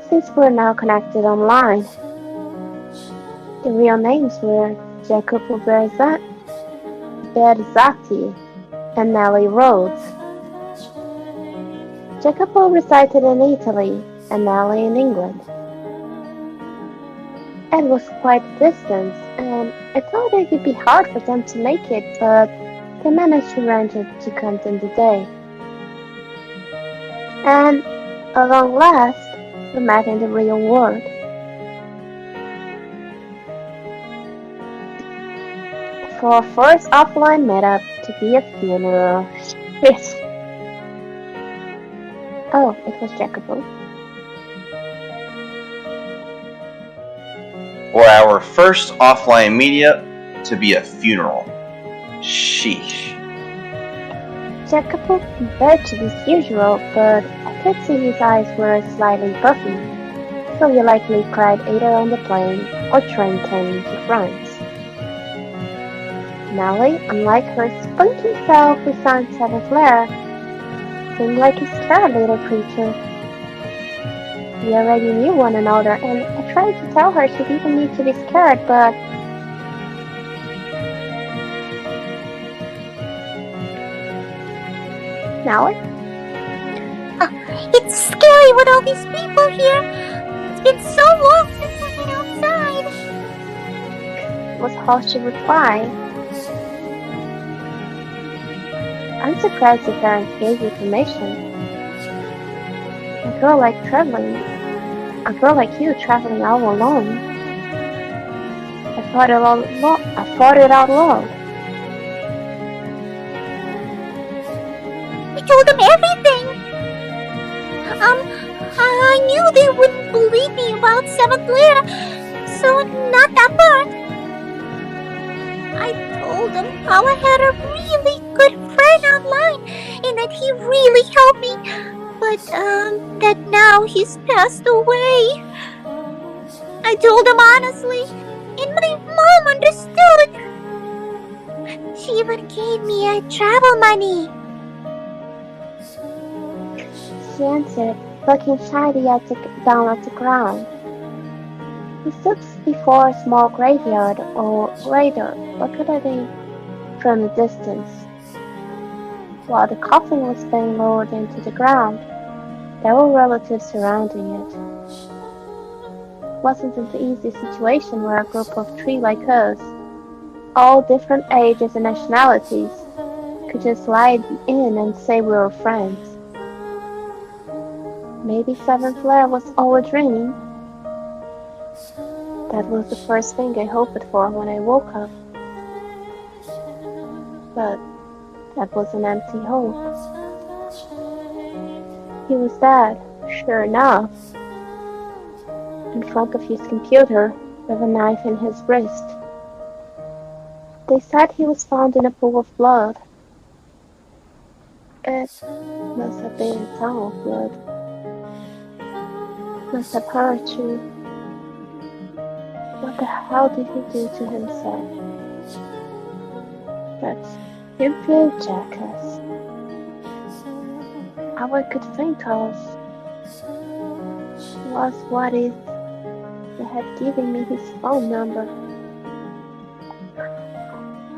[SPEAKER 3] since we're now connected online. The real names were Jacopo Berzati and Nellie Rhodes. Jacopo resided in Italy and Nellie in England. It was quite a distance, and I thought it would be hard for them to make it, but they managed to arrange it to come in the day. And, at long last, we met in the real world. For our first offline meetup to be a funeral. Yes. Oh, it was Jacopo.
[SPEAKER 4] For our first offline media to be a funeral. Sheesh.
[SPEAKER 3] Jacopo compared to his usual, but I could see his eyes were slightly puffy, so he likely cried either on the plane or train came to France. Nellie, unlike her spunky self who sang Seventh Lair, seemed like a scared little creature. We already knew one another, and I tried to tell her she didn't need to be scared, but Nellie?
[SPEAKER 6] It's scary with all these people here. It's been so long since I've been outside.
[SPEAKER 3] Was how she replied. I'm surprised your parents gave you permission. A girl like you traveling all alone. I thought it out loud.
[SPEAKER 6] I told them everything. I knew they wouldn't believe me about Seventh Lair, so not that part. I told them how I had a really good friend online and that he really helped me, but that now he's passed away. I told them honestly, and my mom understood. She even gave me travel money.
[SPEAKER 3] She answered, looking shyly down at the ground. He stood before a small graveyard, or rather, looked at it from a distance. While the coffin was being lowered into the ground, there were relatives surrounding it. It wasn't an easy situation where a group of three like us, all different ages and nationalities, could just slide in and say we were friends. Maybe Seventh Lair was all a dream. That was the first thing I hoped for when I woke up. But that was an empty hope. He was dead, sure enough. in front of his computer with a knife in his wrist. They said he was found in a pool of blood. It must have been a ton of blood. Must have hurt too. What the hell did he do to himself? That's simply a jackass. All I could think of was what if he had given me his phone number.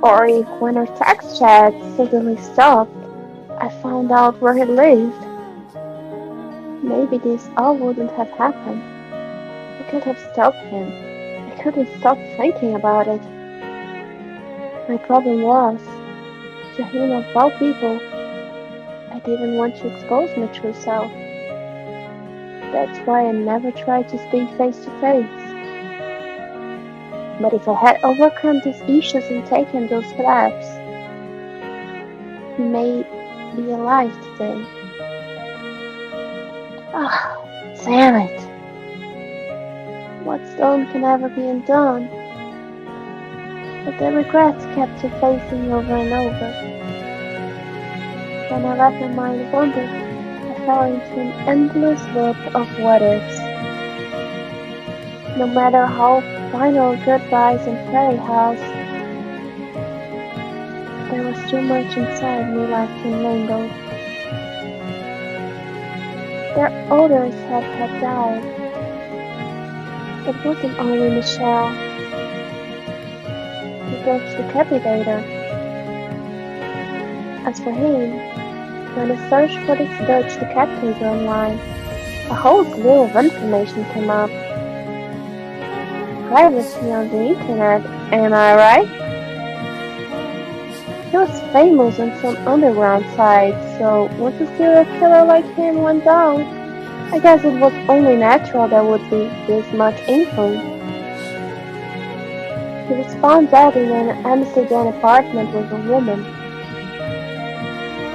[SPEAKER 3] Or if when our text chat suddenly stopped, I found out where he lived. Maybe this all wouldn't have happened. I could have stopped him. I couldn't stop thinking about it. My problem was, to him of all people, I didn't want to expose my true self. That's why I never tried to speak face to face. But if I had overcome these issues and taken those steps, he may be alive today. Ah, damn it. What's done can never be undone. But the regrets kept facing me over and over. When I let my mind wander, I fell into an endless loop of what-ifs. No matter how final goodbyes and fairy house, there was too much inside me left in limbo. Their others had died. It wasn't only Michelle, the Dutch decapitator. As for him, when I searched for this Dutch decapitator online, a whole slew of information came up. Privacy on the internet, am I right? He was famous on some underground site, so once a serial killer like him went down, I guess it was only natural there would be this much info. He was found dead in an Amsterdam apartment with a woman.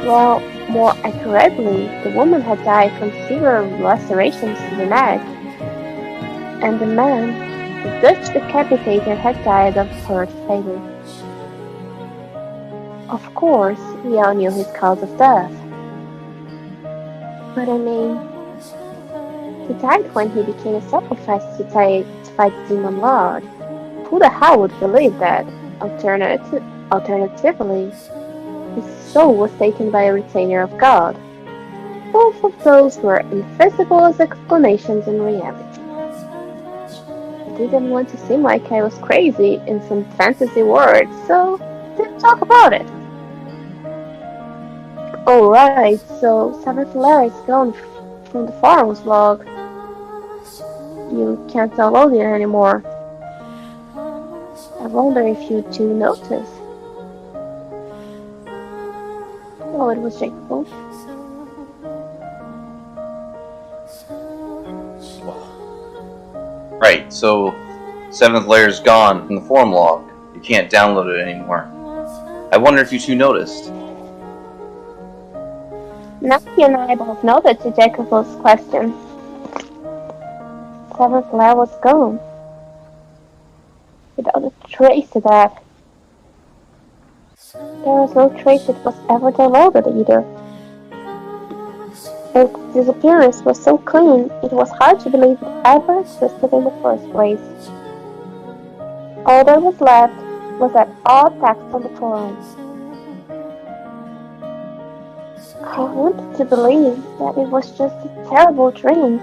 [SPEAKER 3] Well, more accurately, the woman had died from severe lacerations to the neck, and the man, the Dutch decapitator, had died of heart failure. Of course, we all knew his cause of death. But I mean, he died when he became a sacrifice to fight the demon lord. Who the hell would believe that? Alternatively, his soul was taken by a retainer of God. Both of those were invisible as explanations in reality. I didn't want to seem like I was crazy in some fantasy words, so didn't talk about it. Alright, so Seventh Lair is gone from the forums log. You can't download it anymore. I wonder if you two noticed. Oh, it was Jacopo.
[SPEAKER 4] Right, so Seventh Lair's gone from the forum log. You can't download it anymore. I wonder if you two noticed.
[SPEAKER 3] Nellie and I both nodded to Jacopo's question. Seventh Lair was gone. Without a trace of that. There was no trace it was ever downloaded either. Its disappearance was so clean, it was hard to believe it ever existed in the first place. All that was left was that odd text on the forums. I wanted to believe that it was just a terrible dream.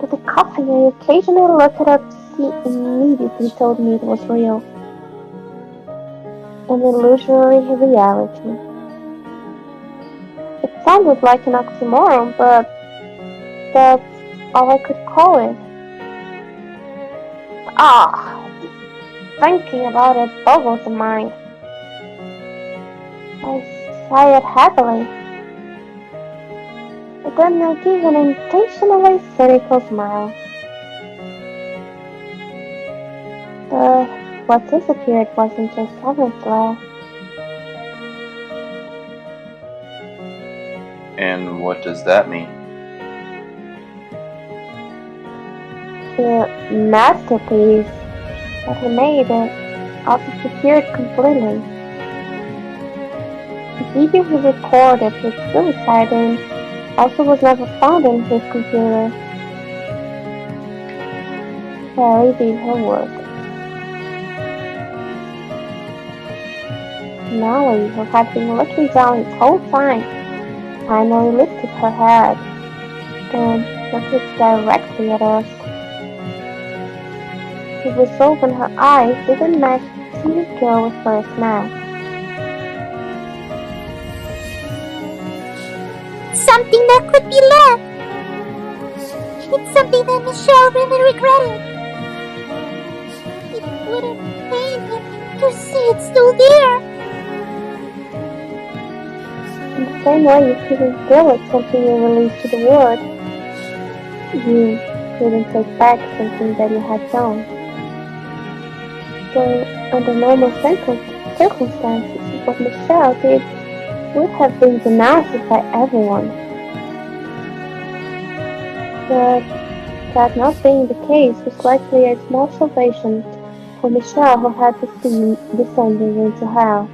[SPEAKER 3] But the coffee I occasionally looked up to see immediately told me it was real. An illusory reality. It sounded like an oxymoron, but that's all I could call it. Thinking about it boggles the mind. I sighed happily. But then I gave an intentionally cynical smile. What disappeared wasn't just Seventh Lair.
[SPEAKER 4] And what does that mean?
[SPEAKER 3] The masterpiece that he made also disappeared completely. The video he recorded his suicide in also was never found in his computer. Nellie did her work. Nellie, who had been looking down this whole time, finally lifted her head and looked directly at us. The resolve in her eyes didn't match the timid girl we first met.
[SPEAKER 6] Something that could be left. It's something that Michelle really regretted. It would have pained him to see it still there.
[SPEAKER 3] In the same way you couldn't delete something you released to the world, you couldn't take back something that you had done. So, under normal circumstances, what Michelle did would have been denounced by everyone. But that not being the case was likely a small salvation for Michelle, who had been descending into hell.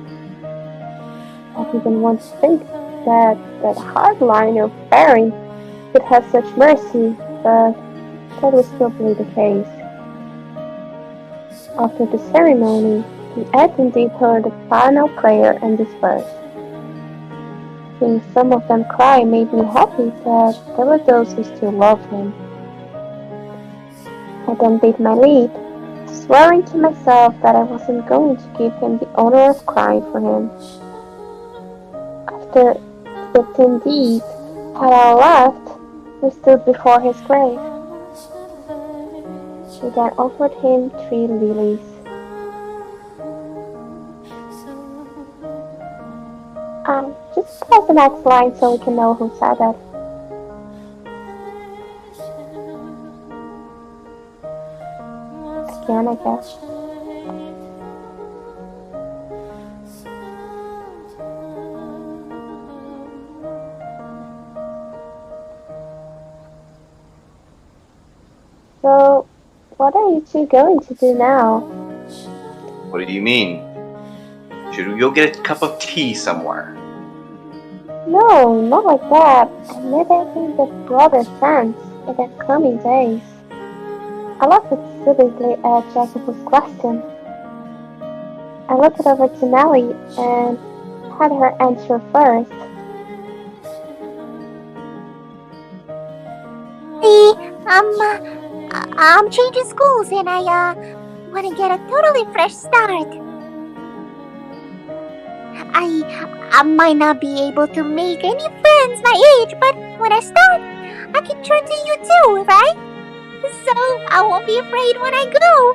[SPEAKER 3] I didn't want to think that hardliner Barry could have such mercy, but that was probably the case. After the ceremony, the attendees heard the final prayer and dispersed. Seeing some of them cry made me happy that there were those who still loved him. I then bit my lip, swearing to myself that I wasn't going to give him the honor of crying for him. After the attendees had all left, we stood before his grave. We then offered him 3 lilies. Just press the next line so we can know who said that. Again, I guess. So, what are you two going to do now?
[SPEAKER 4] What do you mean? Should we go get a cup of tea somewhere?
[SPEAKER 3] No, not like that. I meant anything that broader sense in the coming days. I laughed stupidly at Jacopo's question. I looked over to Nellie and had her answer first.
[SPEAKER 6] I'm changing schools and I want to get a totally fresh start. I might not be able to make any friends my age, but when I start, I can turn to you too, right? So I won't be afraid when I go.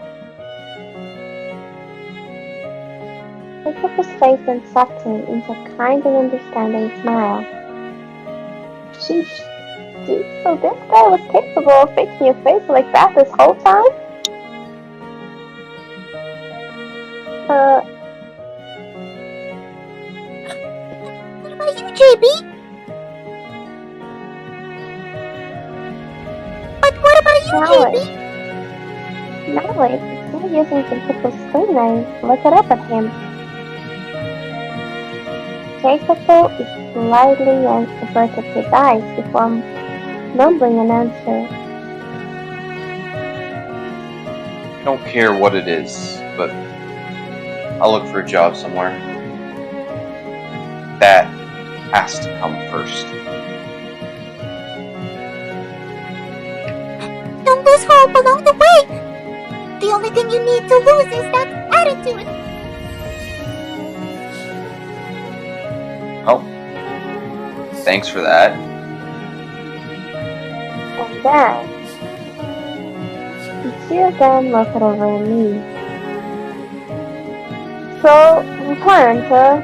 [SPEAKER 3] Jacopo's face then softened into a kind and understanding smile. Sheesh, dude, so this guy was capable of making your face like that this whole time?
[SPEAKER 6] What about you, JB? But what about you, JB?
[SPEAKER 3] Nellie, instead of using Jacopo's screen name, look it up at him. Jacopo is slightly averted his eyes before mumbling an answer.
[SPEAKER 4] I don't care what it is, but I'll look for a job somewhere. That has to come first.
[SPEAKER 6] Don't lose hope along the way. The only thing you need to lose is that attitude.
[SPEAKER 4] Oh, thanks for that.
[SPEAKER 3] And then, the two of them looked over at me. So, returned, huh?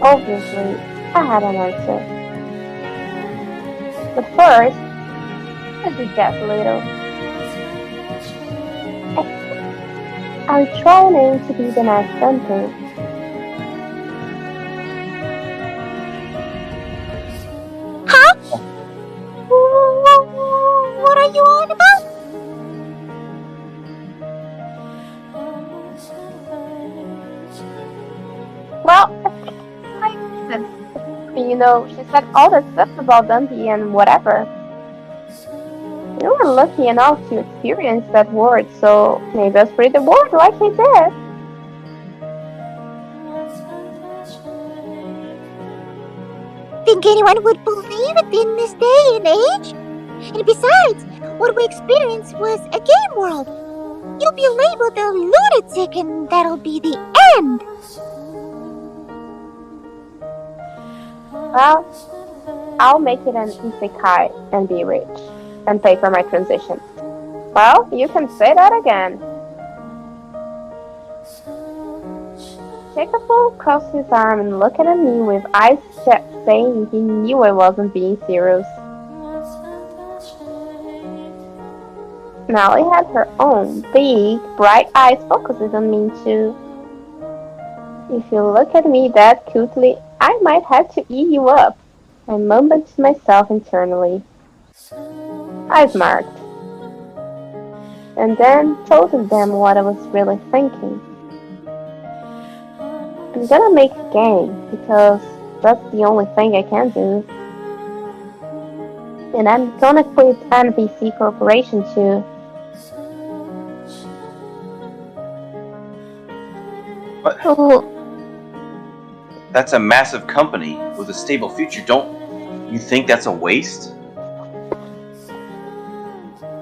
[SPEAKER 3] Obviously, I had an answer. But first, let's just a little. I'm trying to be the next center.
[SPEAKER 6] Huh? What are you
[SPEAKER 3] You know, she said all that stuff about Dundee and whatever. You were lucky enough to experience that word, so maybe I'll spread the word like he did.
[SPEAKER 6] Think anyone would believe it in this day and age? And besides, what we experienced was a game world. You'll be labeled a lunatic and that'll be the end.
[SPEAKER 3] Well, I'll make it an isekai and be rich, and pay for my transition. Well, you can say that again. Jacopo crossed his arm and looked at me with eyes shut, saying he knew I wasn't being serious. Nellie had her own big, bright eyes focused on me too. If you look at me that cutely, I might have to eat you up, I mumbled to myself internally. I smirked, and then told them what I was really thinking. I'm gonna make a game, because that's the only thing I can do. And I'm gonna quit NBC Corporation too.
[SPEAKER 4] What?
[SPEAKER 3] Oh,
[SPEAKER 4] That's a massive company with a stable future. Don't you think that's a waste?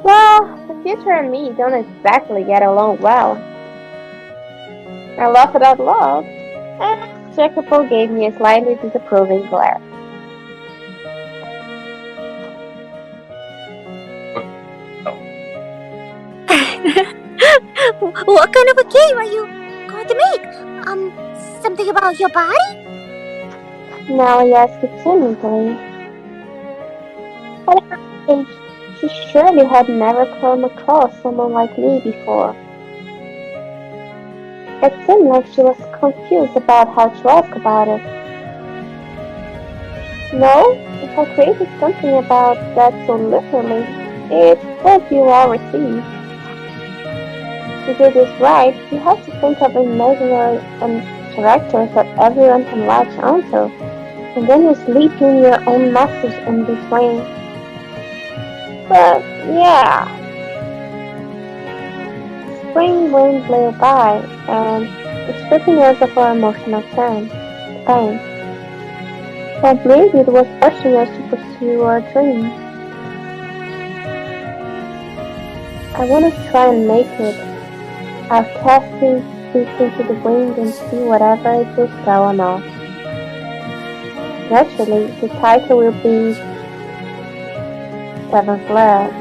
[SPEAKER 3] well, the future and me don't exactly get along well. I laughed out loud, and Jacopo gave me a slightly disapproving glare.
[SPEAKER 6] What kind of a game are you going to make? Something about your body?
[SPEAKER 3] Nellie asked timidly. At her age, she surely had never come across someone like me before. It seemed like she was confused about how to ask about it. No, if I created something about that so literally, it would be well received. To do this right, you have to think of imaginary characters that everyone can latch onto, and then you slip in your own message in between. But yeah. Spring wind blew by, and stripping us of our emotional pain. I believe it was pushing us to pursue our dreams. I want to try and make it. I'll cast it into the wind and see whatever it will spell or not. Naturally, the title will be Seventh Lair.